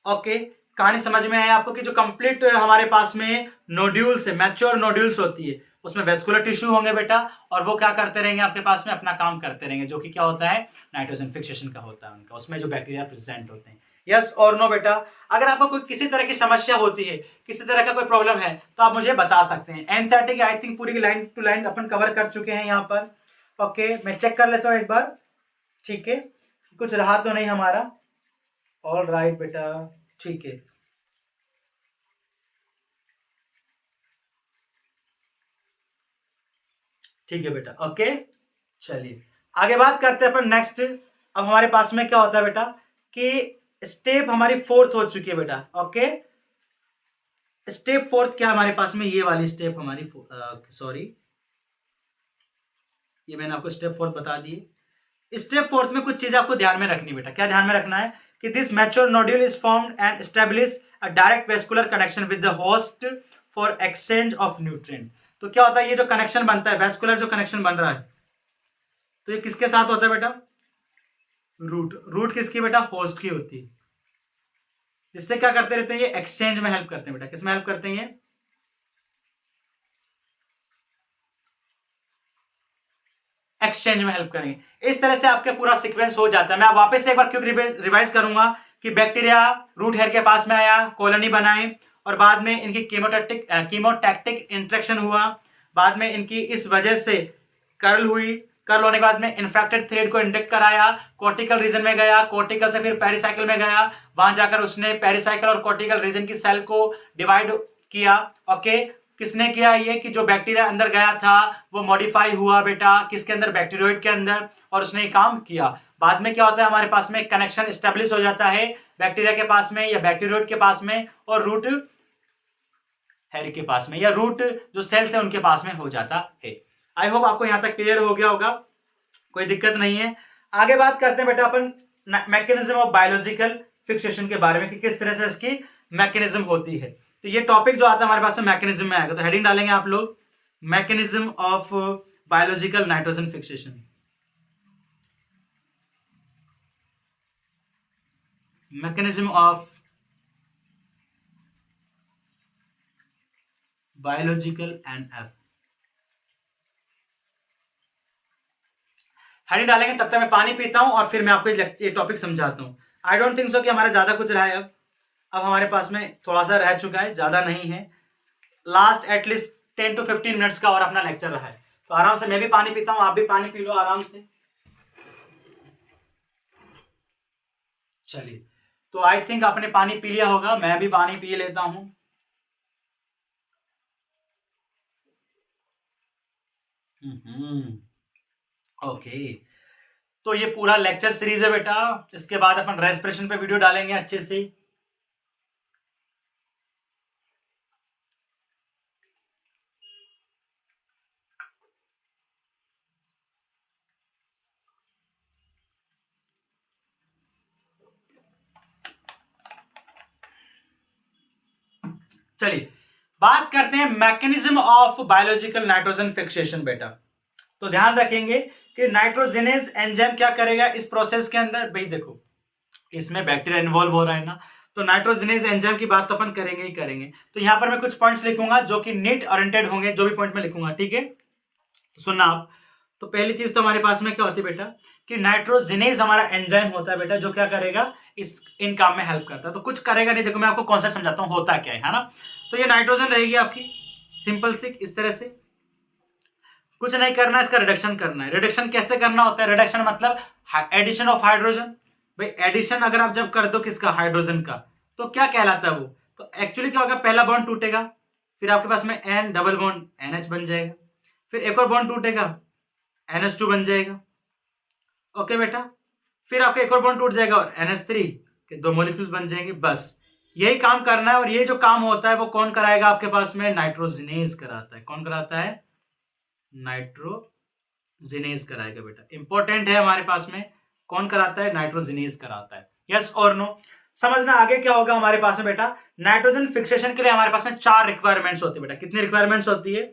ओके, कहानी समझ में आया आपको कि जो कंप्लीट हमारे पास में नोड्यूल्स है, मैच्योर नोड्यूल्स होती है, उसमें वेस्कुलर टिश्यू होंगे बेटा, और वो क्या करते रहेंगे आपके पास में? अपना काम करते रहेंगे, जो कि क्या होता है? नाइट्रोजन फिक्सेशन का होता है उनका, उसमें जो बैक्टीरिया प्रेजेंट होते हैं। यस और नो बेटा? अगर आपको कोई किसी तरह की समस्या होती है, किसी तरह का कोई प्रॉब्लम है, तो आप मुझे बता सकते हैं। एनसीईआरटी की आई थिंक पूरी लाइन टू लाइन अपन कवर कर चुके हैं यहाँ पर। ओके, मैं चेक कर लेता हूँ एक बार, ठीक है, कुछ रहा तो नहीं हमारा। ऑल राइट बेटा, ठीक है। ठीक है बेटा, ओके, चलिए आगे बात करते हैं अपन नेक्स्ट। अब हमारे पास में क्या होता है बेटा कि स्टेप हमारी फोर्थ हो चुकी है बेटा। ओके, स्टेप फोर्थ क्या हमारे पास में? ये वाली स्टेप हमारी, सॉरी, ये मैंने आपको स्टेप फोर्थ बता दी। स्टेप फोर्थ में कुछ चीजें आपको ध्यान में रखनी बेटा। क्या ध्यान में रखना है कि this mature nodule is formed and establish a direct vascular connection with the host for exchange of nutrient. तो क्या होता है, ये जो कनेक्शन बनता है, वेस्कुलर जो कनेक्शन बन रहा है, तो ये किसके साथ होता है बेटा? रूट किसकी बेटा? होस्ट की होती है। जिससे क्या करते रहते हैं? ये एक्सचेंज में हेल्प करते हैं बेटा। किस में हेल्प करते हैं? एक्सचेंज में हेल्प करेंगे। इस तरह से आपके पूरा सीक्वेंस हो जाता है। मैं वापस से एक बार क्यों रिवाइज करूंगा कि बैक्टीरिया रूट हेयर के पास में आया, कॉलोनी बनाए, और बाद में इनकी कीमोटैक्टिक इंट्रैक्शन हुआ, बाद में इनकी इस वजह से कर्ल हुई, कर्ल होने के बाद में इन्फेक्टेड थ्रेड को इंजेक्ट कराया, कॉर्टिकल रीजन में गया, कॉर्टिकल से फिर पेरिसाइकिल में गया, वहां जाकर उसने पेरिसाइकिल और कॉर्टिकल रीजन की सेल को डिवाइड किया। ओके, किसने किया? ये कि जो बैक्टीरिया अंदर गया था वो मॉडिफाई हुआ बेटा, किसके अंदर? बैक्टीरियोइड के अंदर, और उसने काम किया। बाद में क्या होता है हमारे पास में? कनेक्शन एस्टेब्लिश हो जाता है बैक्टीरिया के पास में या बैक्टीरियोइड के पास में और रूट हेयर के पास में, या रूट जो सेल्स है उनके पास में हो जाता है। आई होप आपको यहां तक क्लियर हो गया होगा, कोई दिक्कत नहीं है। आगे बात करते हैं बेटा अपन मैकेनिज्म ऑफ बायोलॉजिकल फिक्सेशन के बारे में कि किस तरह से इसकी मैकेनिज्म होती है। तो ये टॉपिक जो आता है हमारे पास में मैकेनिज्म में आएगा, तो हेडिंग डालेंगे आप लोग, mechanism of biological nitrogen fixation. Mechanism of biological NF, heading डालेंगे। तब तक मैं पानी पीता हूं और फिर मैं आपको ये टॉपिक समझाता हूं। आई डोंट थिंक सो कि हमारा ज्यादा कुछ रहा है। अब हमारे पास में थोड़ा सा रह चुका है, ज्यादा नहीं है। लास्ट एटलीस्ट 10 to 15 मिनट्स का और अपना लेक्चर रहा है। तो आराम से मैं भी पानी पीता हूं, आप भी पानी पी लो आराम से। चलिए, तो आई थिंक आपने पानी पी लिया होगा, मैं भी पानी पी लेता हूं। ओके, तो ये पूरा लेक्चर सीरीज है बेटा, इसके बाद अपन रेस्पिरेशन पे वीडियो डालेंगे अच्छे से। चलिए, बात करते हैं mechanism of biological nitrogen fixation बेटा। तो ध्यान रखेंगे कि नाइट्रोजिनेज एंजाइम क्या करेगा इस प्रोसेस के अंदर। भाई देखो, इसमें बैक्टीरिया इन्वॉल्व हो रहा है ना, तो नाइट्रोजिनेज एंजाइम की बात तो अपन करेंगे ही करेंगे। तो यहां पर मैं कुछ पॉइंट्स लिखूंगा जो कि नीट ओरिएंटेड होंगे, जो भी पॉइंट मैं लिखूंगा, ठीक है। तो सुनना आप। तो पहली चीज तो हमारे पास में क्या होती है बेटा कि नाइट्रोजिनेज हमारा एंजाइम होता है बेटा, जो क्या करेगा इन काम में हेल्प करता है। तो कुछ करेगा नहीं, देखो मैं आपको कॉन्सेप्ट समझाता हूं होता क्या है ना। तो ये नाइट्रोजन रहेगी आपकी सिंपल सी इस तरह से, कुछ नहीं करना है, इसका रिडक्शन करना है। रिडक्शन कैसे करना होता है? रिडक्शन मतलब एडिशन ऑफ हाइड्रोजन। भाई एडिशन अगर आप जब कर दो किसका, हाइड्रोजन का, तो क्या कहलाता है वो? तो एक्चुअली क्या होगा, पहला बॉन्ड टूटेगा, फिर आपके पास में एन डबल बॉन्ड NH बन जाएगा, फिर एक और बॉन्ड टूटेगा NH2 बन जाएगा। ओके बेटा, फिर आपका एक और बॉन्ड टूट जाएगा और NH3 के 2 मॉलिक्यूल्स बन जाएंगे। बस यही काम करना है, और ये जो काम होता है वो कौन कराएगा आपके पास में? नाइट्रोजिनेज कराता है। कौन कराता है? नाइट्रोजिनेज कराएगा बेटा। इंपॉर्टेंट है हमारे पास में, कौन कराता है? नाइट्रोजिनेज कराता है। यस और नो? समझना आगे क्या होगा हमारे पास में बेटा। नाइट्रोजन फिक्सेशन के लिए हमारे पास में 4 रिक्वायरमेंट्स होती है बेटा। कितनी रिक्वायरमेंट्स होती है?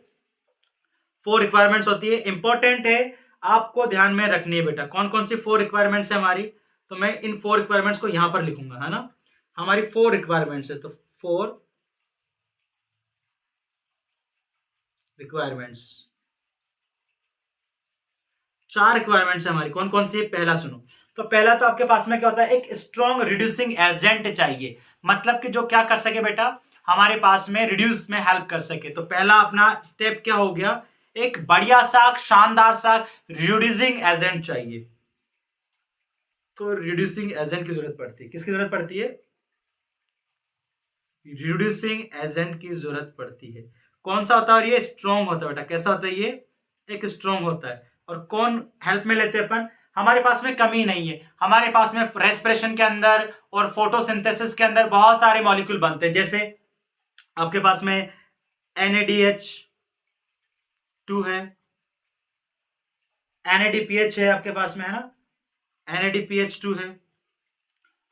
4 रिक्वायरमेंट्स होती है। इंपॉर्टेंट है, आपको ध्यान में रखनी है बेटा। कौन कौन सी 4 रिक्वायरमेंट्स है हमारी? तो मैं इन 4 रिक्वायरमेंट्स को यहां पर लिखूंगा, है ना। हमारी 4 रिक्वायरमेंट्स है, तो 4 रिक्वायरमेंट्स, 4 रिक्वायरमेंट्स है हमारी। कौन कौन सी है? पहला सुनो। तो पहला तो आपके पास में क्या होता है, एक स्ट्रॉन्ग रिड्यूसिंग एजेंट चाहिए। मतलब कि जो क्या कर सके बेटा, हमारे पास में रिड्यूस में हेल्प कर सके। तो पहला अपना स्टेप क्या हो गया, एक बढ़िया सा शानदार सा रिड्यूसिंग एजेंट चाहिए। तो रिड्यूसिंग एजेंट की जरूरत पड़ती है। किसकी जरूरत पड़ती है? रिड्यूसिंग एजेंट की जरूरत पड़ती है। कौन सा होता है? और ये स्ट्रॉन्ग होता है बेटा। कैसा होता है ये? एक स्ट्रॉन्ग होता है। और कौन हेल्प में लेते हैं अपन? हमारे पास में कमी नहीं है, हमारे पास में रेस्पिरेशन के अंदर और फोटोसिंथेसिस के अंदर बहुत सारे मॉलिक्यूल बनते हैं। जैसे आपके पास में NADH2 है, NADPH है आपके पास में, है ना, NADPH2 है।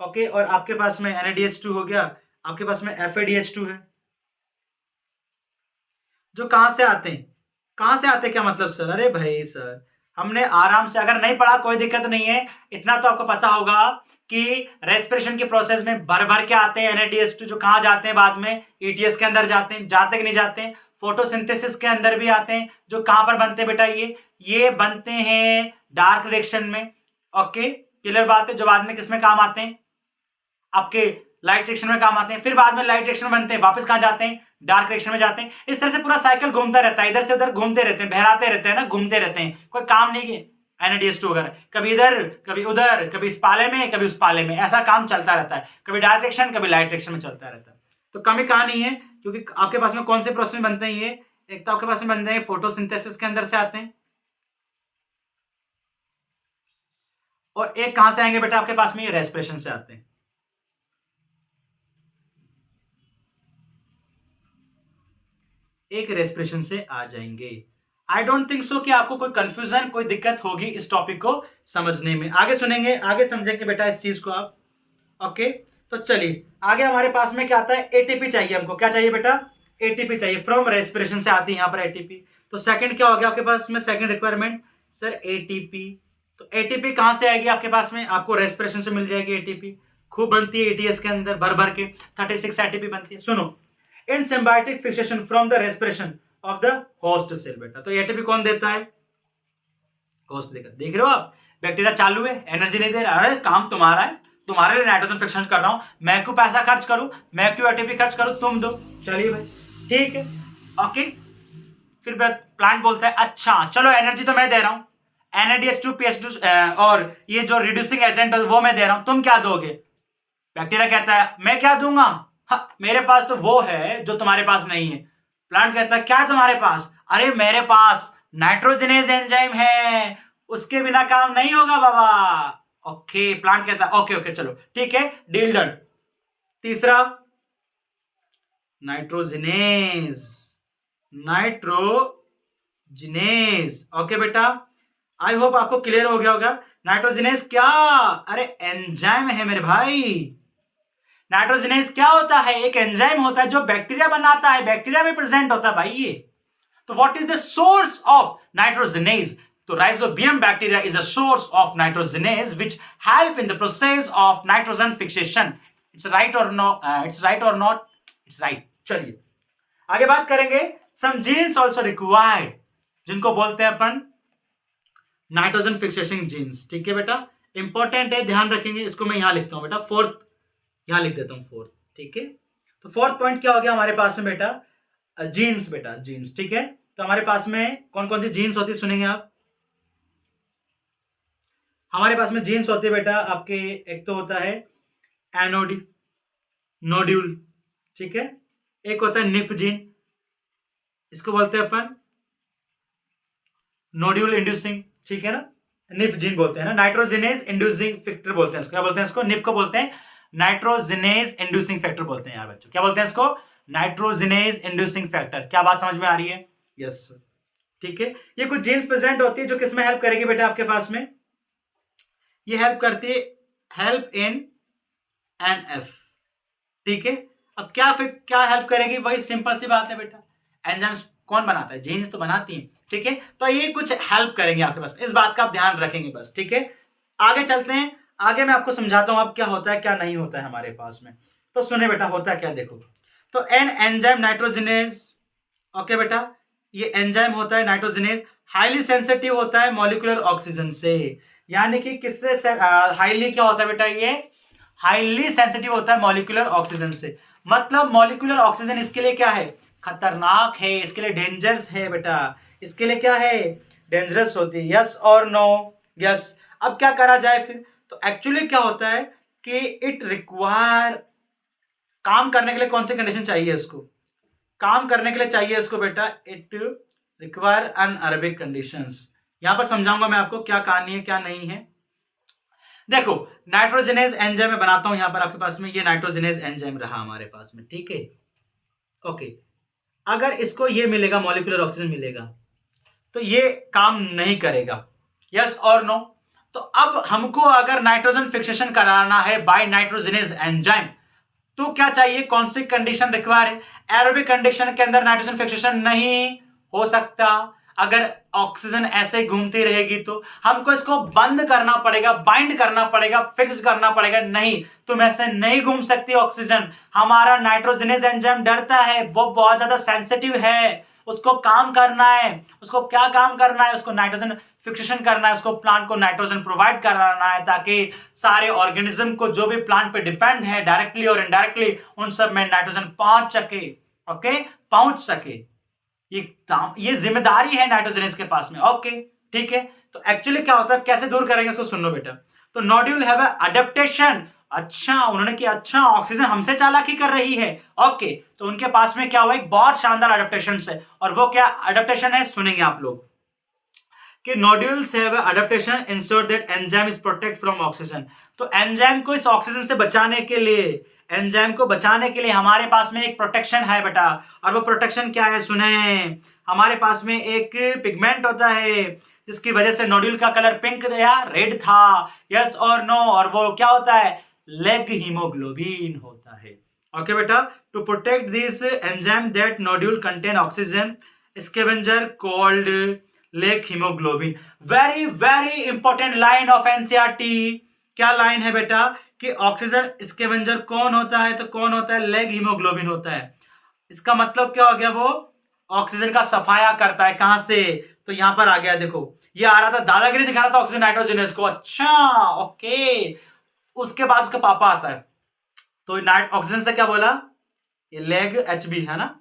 ओके, और आपके पास में NADH2 हो गया, आपके पास में FADH2 है। जो कहां से आते हैं? कहां से आते हैं? क्या मतलब सर? अरे भाई सर, हमने आराम से, अगर नहीं पढ़ा कोई दिक्कत नहीं है, इतना तो आपको पता होगा कि रेस्पिरेशन के प्रोसेस में भर भर के आते हैं NADH2, जो कहां जाते हैं बाद में? ETS के अंदर जाते हैं। जाते कि नहीं जाते हैं? फोटोसिंथेसिस के अंदर भी आते हैं। जो कहां पर बनते हैं बेटा? ये बनते हैं डार्क रिएक्शन में। ओके, क्लियर बात है। जो बाद में किसमें काम आते हैं? आपके लाइट रिएक्शन में काम आते हैं। फिर बाद में लाइट रिएक्शन में बनते हैं, वापस कहां जाते हैं? डार्क रिएक्शन में जाते हैं। इस तरह से पूरा साइकिल घूमता रहता है, इधर से उधर घूमते रहते हैं, बहराते रहते हैं ना, घूमते रहते हैं। कोई काम नहीं है। NADH2 वगैरह कभी इधर कभी उधर, कभी इस पाले में कभी उस पाले में, ऐसा काम चलता रहता है। कभी डार्क रिएक्शन कभी लाइट रिएक्शन में चलता रहता है। तो कमी कहां नहीं है, क्योंकि आपके पास में कौन से प्रोसेस में बनते हैं ये? एक तो आपके पास में बनते हैं फोटोसिंथेसिस के अंदर से आते हैं, और एक कहां से आएंगे बेटा आपके पास में? ये रेस्पिरेशन से आते हैं। एक रेस्पिरेशन से आ जाएंगे। आई डोंट थिंक सो कि आपको कोई कंफ्यूजन, कोई दिक्कत होगी इस टॉपिक को समझने में। आगे सुनेंगे, आगे समझेंगे बेटा इस चीज को आप। ओके, तो चलिए आगे हमारे पास में क्या आता है? ATP चाहिए हमको। क्या चाहिए बेटा? ATP चाहिए। फ्रॉम रेस्पिरेशन से आती है यहां पर ATP। तो सेकंड क्या हो गया आपके पास में? Second requirement sir ATP। तो ATP कहां से आएगी आपके पास में? आपको रेस्पिरेशन से मिल जाएगी ATP। खूब बनती है ETS के अंदर, भर भर के 36 ATP बनती है। सुनो, in symbiotic fixation from the respiration of the host cell बेटा। तो एटीपी कौन देता है? होस्ट देगा। देख रहे हो आप, बैक्टीरिया चालू है, एनर्जी नहीं दे रहा। अरे काम तुम्हारा है, तुम्हारे लिए नाइट्रोजन फिक्सेशन कर रहा हूं, मैं क्यों पैसा खर्च करूं, मैं क्यों एटीपी खर्च करूं, तुम दो। चलिए भाई, ठीक है, ओके। फिर प्लांट बोलता है अच्छा चलो एनर्जी तो मैं दे रहा हूं, NADH2 और ये जो रिड्यूसिंग एजेंट वो मैं दे रहा हूं, तुम क्या दोगे? बैक्टीरिया कहता है मैं क्या दूंगा, हाँ, मेरे पास तो वो है जो तुम्हारे पास नहीं है। प्लांट कहता है क्या है तुम्हारे पास? अरे मेरे पास नाइट्रोजनेज एंजाइम है, उसके बिना काम नहीं होगा बाबा। ओके, प्लांट कहता है ओके ओके चलो ठीक है, डील डन। तीसरा नाइट्रोजनेज, नाइट्रोजनेज। ओके बेटा, आई होप आपको क्लियर हो गया होगा। नाइट्रोजनेज क्या? अरे एंजाइम है मेरे भाई। नाइट्रोजनेज क्या होता है? एक एंजाइम होता है जो बैक्टीरिया बनाता है, बैक्टीरिया में प्रेजेंट होता है भाई ये। तो what is the source of nitrogenase? तो Rhizobium bacteria is a source of nitrogenase which help in the process of nitrogen fixation. It's right or not? It's right or not? It's right. चलिए आगे बात करेंगे। सम jeans also required, जिनको बोलते हैं अपन nitrogen fixation jeans. ठीक है बेटा, इंपॉर्टेंट है, ध्यान रखेंगे। इसको मैं यहां लिखता हूं बेटा, फोर्थ यहां लिख देता हूं, फोर्थ। ठीक है, तो फोर्थ पॉइंट क्या हो गया हमारे पास में बेटा? जीन्स बेटा, जीन्स। ठीक है, तो हमारे पास में कौन कौन सी जीन्स होती है सुनेंगे आप। हमारे पास में जीन्स होती है बेटा आपके, एक तो होता है एनोडी नोड्यूल, ठीक है, एक होता है निफ जीन, इसको बोलते हैं अपन नोड्यूल इंड्यूसिंग, ठीक है ना, निफ जीन बोलते हैं ना। नाइट्रोजनेज इंड्यूसिंग फैक्टर बोलते हैं इसको, क्या बोलते हैं इसको? निफ को बोलते हैं नाइट्रोजनेज इंड्यूसिंग फैक्टर बोलते हैं यार बच्चों, क्या बोलते हैं इसको? Nitrogenase inducing factor. क्या बात समझ में आ रही है? यस, ठीक है। ये कुछ जीन्स प्रेजेंट होती है जो किसमें हेल्प करेगी बेटा आपके पास में? ये हेल्प करती है, हेल्प इन NF, ठीक है। अब क्या हेल्प करेगी? वही सिंपल सी बात है बेटा, एंजाइम्स कौन बनाता है? जीन्स तो बनाती है, ठीक है। तो ये कुछ हेल्प करेंगे आपके पास, इस बात का आप ध्यान रखेंगे बस, ठीक है। आगे चलते हैं, आगे मैं आपको समझाता हूं अब क्या होता है क्या नहीं होता है हमारे पास में। तो सुने बेटा, होता क्या देखो। तो एन एंजाइम नाइट्रोजनेज, ओके बेटा, ये एंजाइम होता है नाइट्रोजनेज, हाईली सेंसिटिव होता है मॉलिक्यूलर ऑक्सीजन से। यानी कि किससे हाईली क्या होता है बेटा? ये हाईली सेंसिटिव होता है मॉलिक्यूलर ऑक्सीजन से। मतलब मॉलिक्यूलर ऑक्सीजन इसके लिए क्या है? खतरनाक है, इसके लिए डेंजरस है बेटा, इसके लिए क्या है? डेंजरस होती है। यस और नो? यस। अब क्या करा जाए फिर? तो एक्चुअली क्या होता है कि इट रिक्वायर, काम करने के लिए कौन सी कंडीशन चाहिए इसको? काम करने के लिए चाहिए इसको बेटा, इट रिक्वायर अनएरोबिक कंडीशंस। यहां पर समझाऊंगा मैं आपको क्या कहानी है क्या नहीं है। देखो, नाइट्रोजनेज एंजाइम में बनाता हूं यहां पर आपके पास में, ये नाइट्रोजनेज एंजाइम रहा हमारे पास में, ठीक है। ओके, अगर इसको ये मिलेगा, मॉलिक्यूलर ऑक्सीजन मिलेगा, तो ये काम नहीं करेगा। यस और नो? तो अब हमको अगर नाइट्रोजन फिक्सेशन कराना है बाय नाइट्रोजनेज एंजाइम, तो क्या चाहिए? कौन सी कंडीशन रिक्वायर है? एरोबिक कंडीशन के अंदर नाइट्रोजन फिक्सेशन नहीं हो सकता। अगर ऑक्सीजन ऐसे ही घूमती रहेगी तो हमको इसको बंद करना पड़ेगा, बाइंड करना पड़ेगा, फिक्स करना पड़ेगा। नहीं, तुम ऐसे नहीं घूम सकती ऑक्सीजन। हमारा नाइट्रोजनेज एंजाइम डरता है, वो बहुत ज्यादा सेंसिटिव है, उसको काम करना है। उसको क्या काम करना है? उसको नाइट्रोजन फिक्सेशन करना है, उसको प्लांट को नाइट्रोजन प्रोवाइड कराना है, ताकि सारे ऑर्गेनिज्म को जो भी प्लांट पे डिपेंड है डायरेक्टली और इनडायरेक्टली, उन सब में नाइट्रोजन पहुंच सके। ओके, पहुंच सके। ये जिम्मेदारी है नाइट्रोजनेज के पास में। ओके, ठीक है। तो एक्चुअली क्या होता है, कैसे दूर करेंगे इसको? सुन लो बेटा। तो नोड्यूल हैव अडेप्टेशन। अच्छा, उन्होंने कि अच्छा ऑक्सीजन हमसे चालाकी कर रही है। ओके, तो उनके पास में क्या हुआ? एक बहुत शानदार अडेप्टेशन है। और वो क्या अडेप्टेशन है सुनेंगे आप लोग, कि nodules have adaptation ensure that enzyme is protect from oxygen. तो एंजाइम को इस ऑक्सीजन से बचाने के लिए, एंजाइम को बचाने के लिए हमारे पास में एक प्रोटेक्शन है बेटा। और वो प्रोटेक्शन क्या है सुने, हमारे पास में एक पिगमेंट होता है जिसकी वजह से नोड्यूल का कलर पिंक या रेड था। यस और नो? और वो क्या होता है? लेग हीमोग्लोबिन होता है। ओके बेटा, to protect this enzyme that nodule contain oxygen scavenger called leg haemoglobin. Very very important line of NCERT. क्या लाइन है बेटा? कि ऑक्सीजन स्कैवेंजर कौन होता है? तो कौन होता है? लेग हीमोग्लोबिन होता है। इसका मतलब क्या हो गया? वो ऑक्सीजन का सफाया करता है। कहां से? तो यहां पर आ गया, देखो ये आ रहा था, दादागिरी दिखा रहा था ऑक्सीजन नाइट्रोजनेज को। अच्छा, ओके। उसके बाद उसका पापा आता है, तो ऑक्सीजन से क्या बोला? ये लेग HB है ना,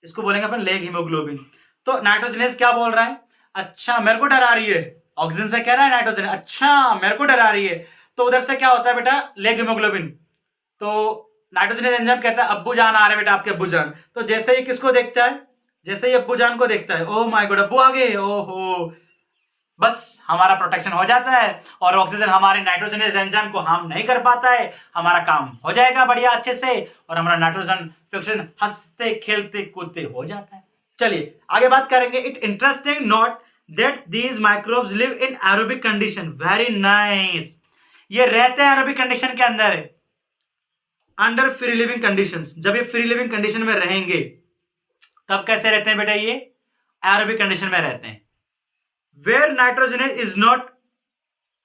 इसको बोलेंगे अपन लेग हीमोग्लोबिन। तो नाइट्रोजनेज क्या बोल रहा है, अच्छा मेरे को डरा रही है, ऑक्सीजन से कह रहा है नाइट्रोजन अच्छा मेरे को डरा रही है, तो उधर से क्या होता है बेटा, लेग हीमोग्लोबिन, तो नाइट्रोजनेज एंजाइम कहता है अब्बू जान आ रहे बेटा आपके अब्बू जान, तो जैसे ही किसको देखता है, जैसे ही अब्बू जान को देखता है, ओह माय गॉड अब्बू आ गए, ओहो, बस हमारा प्रोटेक्शन हो जाता है और ऑक्सीजन हमारे नाइट्रोजनेज एंजाइम को हार्म नहीं कर पाता है, हमारा काम हो जाएगा बढ़िया अच्छे से और हमारा नाइट्रोजन फिक्शन हंसते खेलते कूदते हो जाता है। चलिए आगे बात करेंगे। It interesting note that these microbes live in aerobic condition, very nice, ये रहते हैं एरोबिक कंडीशन के अंदर, अंडर फ्री लिविंग कंडीशंस, जब ये फ्री लिविंग कंडीशन में रहेंगे तब कैसे रहते हैं बेटा, ये एरोबिक कंडीशन में रहते हैं। Where nitrogenase is not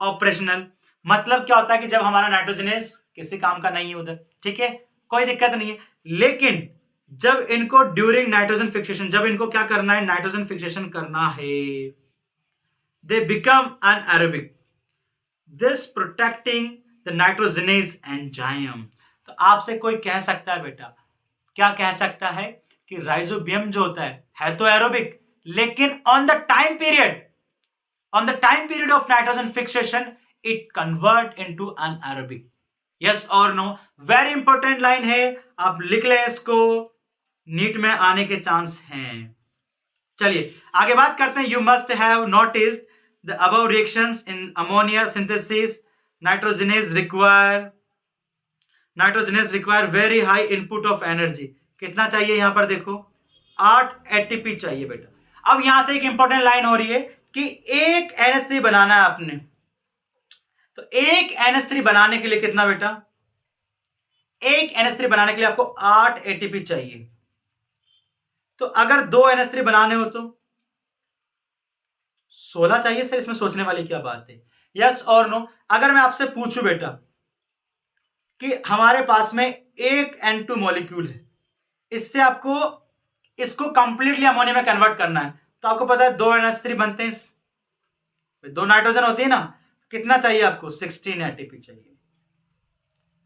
operational, मतलब क्या होता है कि जब हमारा नाइट्रोजनेज किसी काम का नहीं है उधर, ठीक है, कोई दिक्कत नहीं है, लेकिन जब इनको ड्यूरिंग नाइट्रोजन फिक्सेशन, जब इनको क्या करना है, नाइट्रोजन फिक्सेशन करना है, they become anaerobic, this protecting the nitrogenase enzyme. तो आपसे कोई कह सकता है बेटा, क्या कह सकता है कि राइजोबियम जो होता है तो एरोबिक, लेकिन on the time period of nitrogen fixation it convert into anaerobic, yes और नो, वेरी इंपॉर्टेंट लाइन है, आप लिख ले इसको, नीट में आने के चांस हैं। चलिए आगे बात करते हैं। You must have noticed the above reactions in ammonia synthesis, nitrogenase require very high input of energy, कितना चाहिए यहां पर देखो, 8 एटीपी चाहिए बेटा। अब यहां से एक इंपॉर्टेंट लाइन हो रही है कि एक NH3 बनाना है आपने, तो एक NH3 बनाने के लिए कितना बेटा, एक NH3 बनाने के लिए आपको 8 एटीपी चाहिए, तो अगर 2 NH3 बनाने हो तो 16 चाहिए सर, इसमें सोचने वाली क्या बात है, यस और नो। अगर मैं आपसे पूछूं बेटा कि हमारे पास में एक N2 मॉलिक्यूल है, इससे आपको इसको कंप्लीटली अमोनिया में कन्वर्ट करना है, तो आपको पता है 2 NH3 बनते हैं, 2 नाइट्रोजन होती है ना, कितना चाहिए आपको, 16 एटीपी चाहिए,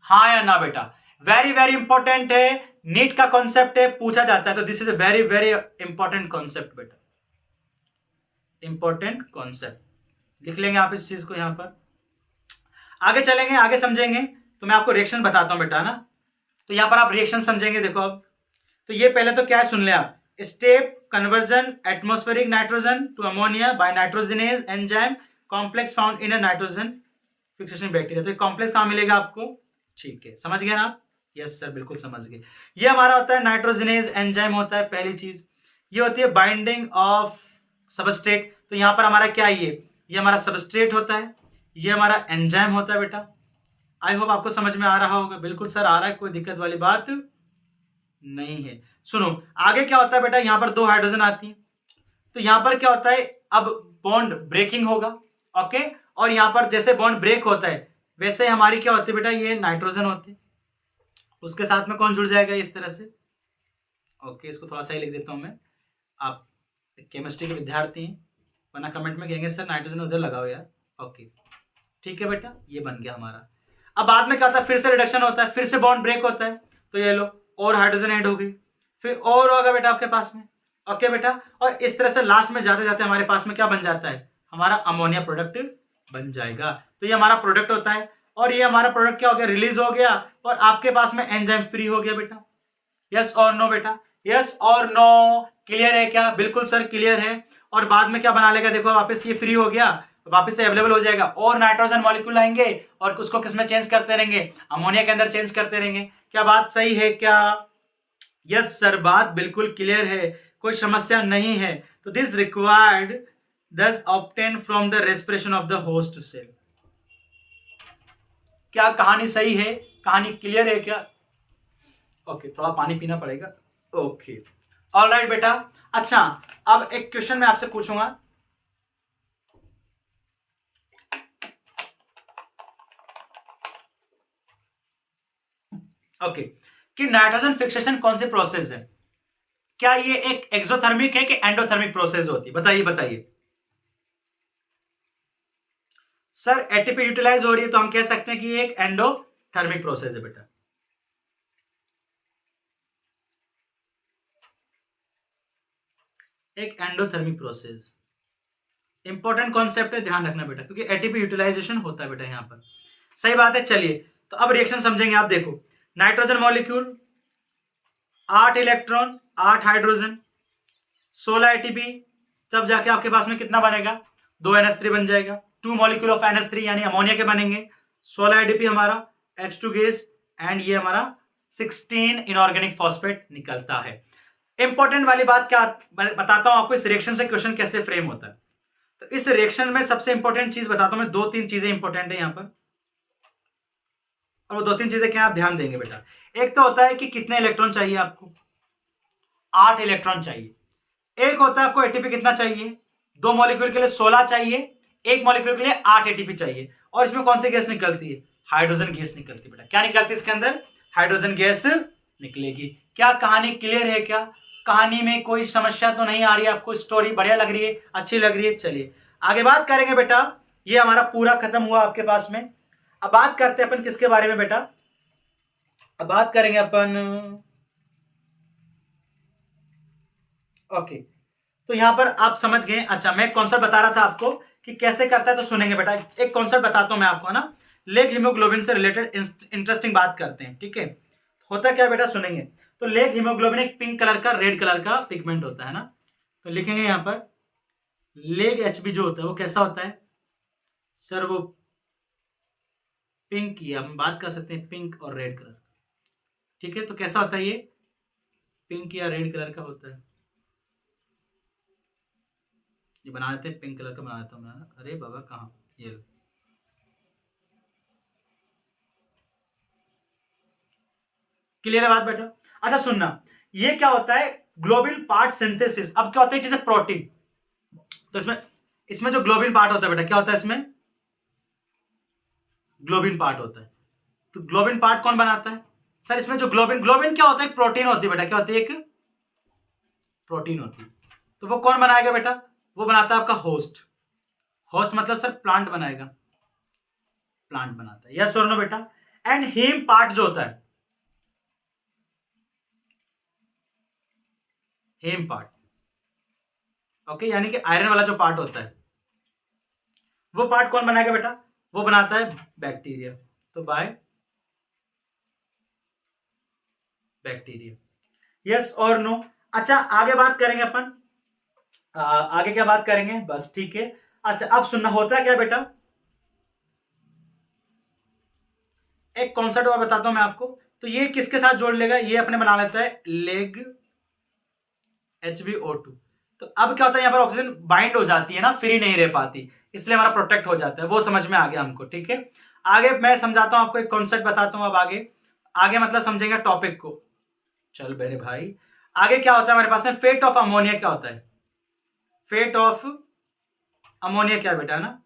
हाँ या ना बेटा, वेरी वेरी इंपॉर्टेंट है, नीट का कॉन्सेप्ट है, पूछा जाता है, तो this is a very very important concept बेटा, इंपॉर्टेंट कॉन्सेप्ट, लिख लेंगे आप इस चीज को यहां पर, आगे चलेंगे आगे समझेंगे, तो मैं आपको रिएक्शन बताता हूं बेटा ना, तो यहां पर आप रिएक्शन समझेंगे, देखो अब, तो ये पहले तो क्या है सुन ले आप, step conversion atmospheric nitrogen to ammonia by nitrogenase enzyme complex found in a nitrogen fixation bacteria, तो ये कॉम्प्लेक्स कहां मिलेगा आपको, ठीक है, समझ गए ना, यस सर बिल्कुल समझ गए। ये हमारा होता है नाइट्रोजनेज एंजाइम होता है पहली चीज, ये होती है बाइंडिंग ऑफ सबस्ट्रेट, तो यहां पर हमारा क्या है, ये हमारा सबस्ट्रेट होता है, ये हमारा एंजाइम होता है बेटा, आई होप आपको समझ में आ रहा होगा, बिल्कुल सर आ रहा है, कोई दिक्कत वाली बात नहीं है। सुनो आगे क्या होता है बेटा, यहां पर 2 हाइड्रोजन आती है, तो यहां पर क्या होता है, अब बॉन्ड ब्रेकिंग होगा, ओके, और यहां पर जैसे बॉन्ड ब्रेक होता है वैसे हमारी क्या होती है बेटा, ये नाइट्रोजन होती है, उसके साथ में कौन जुड़ जाएगा इस तरह से, ओके, इसको थोड़ा सा ही लिख देता हूं मैं, आप केमिस्ट्री के विद्यार्थी हैं, वरना कमेंट में कहेंगे सर नाइट्रोजन उधर लगाओ यार, ओके, ठीक है बेटा, ये बन गया हमारा। अब बाद में क्या होता है, फिर से रिडक्शन होता है, फिर से बॉन्ड ब्रेक होता है, तो ये लो और हाइड्रोजन ऐड हो गई, फिर और होगा बेटा आपके पास में, ओके बेटा, और इस तरह से लास्ट में जाते जाते हमारे पास में क्या बन जाता है, हमारा अमोनिया प्रोडक्ट बन जाएगा, तो ये हमारा प्रोडक्ट होता है, और ये हमारा प्रोडक्ट क्या हो गया, रिलीज हो गया, और आपके पास में एंजाइम फ्री हो गया बेटा, यस और नो बेटा, यस और नो, क्लियर है क्या, बिल्कुल सर क्लियर है, और बाद में क्या बना लेगा, देखो वापस ये फ्री हो गया, वापस से अवेलेबल हो जाएगा, और नाइट्रोजन मॉलिक्यूल आएंगे और उसको किसमें चेंज करते रहेंगे, अमोनिया के अंदर चेंज करते रहेंगे, क्या बात सही है क्या, यस सर बात बिल्कुल क्लियर है, कोई समस्या नहीं है, तो this required thus obtain from the respiration of the host cell, क्या कहानी सही है, कहानी क्लियर है क्या, ओके, थोड़ा पानी पीना पड़ेगा, ओके, ऑलराइट बेटा। अच्छा अब एक क्वेश्चन मैं आपसे पूछूंगा, ओके, कि नाइट्रोजन फिक्सेशन कौन सी प्रोसेस है, क्या ये एक एक्सोथर्मिक है कि एंडोथर्मिक प्रोसेस होती है, बताइए बताइए सर, एटीपी यूटिलाइज हो रही है तो हम कह सकते हैं कि ये एक एंडोथर्मिक प्रोसेस है बेटा, एक एंडोथर्मिक प्रोसेस। इंपॉर्टेंट कॉन्सेप्ट है, ध्यान रखना बेटा, क्योंकि एटीपी यूटिलाइजेशन होता है बेटा यहाँ पर। सही बात है। चलिए तो अब रिएक्शन समझेंगे। आप देखो, nitrogen molecule 8 electron 8 hydrogen 16 ATP, तब जाके आपके पास में कितना बनेगा, 2 NH3 बन जाएगा। 2 मॉलिक्यूल ऑफ NH3 यानी अमोनिया के बनेंगे। 16 एटीपी हमारा H2 गैस, एंड ये हमारा 16 इनऑर्गेनिक फॉस्फेट निकलता है। इंपॉर्टेंट वाली बात क्या बताता हूं आपको, इस रिएक्शन से क्वेश्चन कैसे फ्रेम होता है। तो इस रिएक्शन में सबसे इंपॉर्टेंट चीज बताता हूं मैं, 2-3 चीजें इंपॉर्टेंट है यहां पर, और वो 2-3 चीजें क्या आप ध्यान देंगे बेटा। एक तो होता है कि कितने इलेक्ट्रॉन चाहिए आपको, 8 इलेक्ट्रॉन चाहिए। एक होता है आपको एटीपी कितना चाहिए, 2 मॉलिक्यूल के लिए 16 चाहिए, 1 मॉलिक्यूल के लिए 8 एटीपी चाहिए। और इसमें कौन सी गैस निकलती है, हाइड्रोजन गैस निकलती है बेटा। क्या निकलती है इसके अंदर, हाइड्रोजन गैस निकलेगी। क्या कहानी क्लियर है, क्या कहानी में कोई समस्या तो नहीं आ रही है आपको, स्टोरी बढ़िया लग रही है, अच्छी लग रही है। चलिए आगे बात करेंगे बेटा। ये हमारा पूरा खत्म हुआ आपके पास में। अब बात करते हैं अपन किसके बारे में बेटा, अब बात करेंगे अपन, ओके। तो यहां पर आप समझ गए। अच्छा, मैं कॉन्सेप्ट बता रहा था आपको कि कैसे करता है, तो सुनेंगे बेटा। एक कॉन्सेप्ट बताता हूं मैं आपको ना, लेग हीमोग्लोबिन से रिलेटेड इंटरेस्टिंग बात करते हैं, ठीक है। होता क्या बेटा, सुनेंगे। तो लेग हीमोग्लोबिन एक पिंक कलर का, रेड कलर का पिगमेंट होता है ना। तो लिखेंगे यहां पर लेग एचबी जो होता है वो कैसा होता है सर, वो पिंक की हम बात कर सकते हैं, पिंक और रेड कलर, ठीक है। तो कैसा होता है ये, पिंक या रेड कलर का होता है। ये बना देते हैं, पिंक कलर का बना देता हूँ मैं। अरे बाबा कहाँ, ये क्लियर है बात बेटा। अच्छा सुनना, ये क्या होता है, ग्लोबिन पार्ट सिंथेसिस। अब क्या होता है, इट इज ए प्रोटीन। तो इसमें इसमें जो ग्लोबिन पार्ट होता है बेटा, क्या होता है इसमें, ग्लोबिन पार्ट होता है। तो ग्लोबिन पार्ट कौन बनाता है सर, इसमें जो ग्लोबिन, ग्लोबिन क्या होता है, एक प्रोटीन होती है बेटा। क्या होती है, एक प्रोटीन होती है। तो वो कौन बनाएगा बेटा, वो बनाता है आपका होस्ट। होस्ट मतलब सर प्लांट बनाएगा, प्लांट बनाता है, यस और नो बेटा। एंड हीम पार्ट जो होता है, हेम पार्ट, ओके, यानी कि आयरन वाला जो पार्ट होता है, वो पार्ट कौन बनाएगा बेटा, वो बनाता है बैक्टीरिया। तो बाय बैक्टीरिया, यस और नो। अच्छा आगे बात करेंगे अपन, आगे क्या बात करेंगे, बस ठीक है। अच्छा अब सुनना, होता है क्या बेटा, एक कॉन्सेप्ट और बताता हूं मैं आपको। तो ये किसके साथ जोड़ लेगा, ये अपने बना लेता है लेग HbO2। तो अब क्या होता है, यहां पर ऑक्सीजन बाइंड हो जाती है ना, फ्री नहीं रह पाती, इसलिए हमारा प्रोटेक्ट हो जाता है। वो समझ में आ गया हमको, ठीक है। आगे मैं समझाता हूं आपको, एक कॉन्सेप्ट बताता हूं। अब आगे आगे मतलब समझेंगे टॉपिक को। चल मेरे भाई, आगे क्या होता है हमारे पास में, फेट ऑफ अमोनिया क्या होता है, फेट ऑफ अमोनिया क्या बेटा है ना।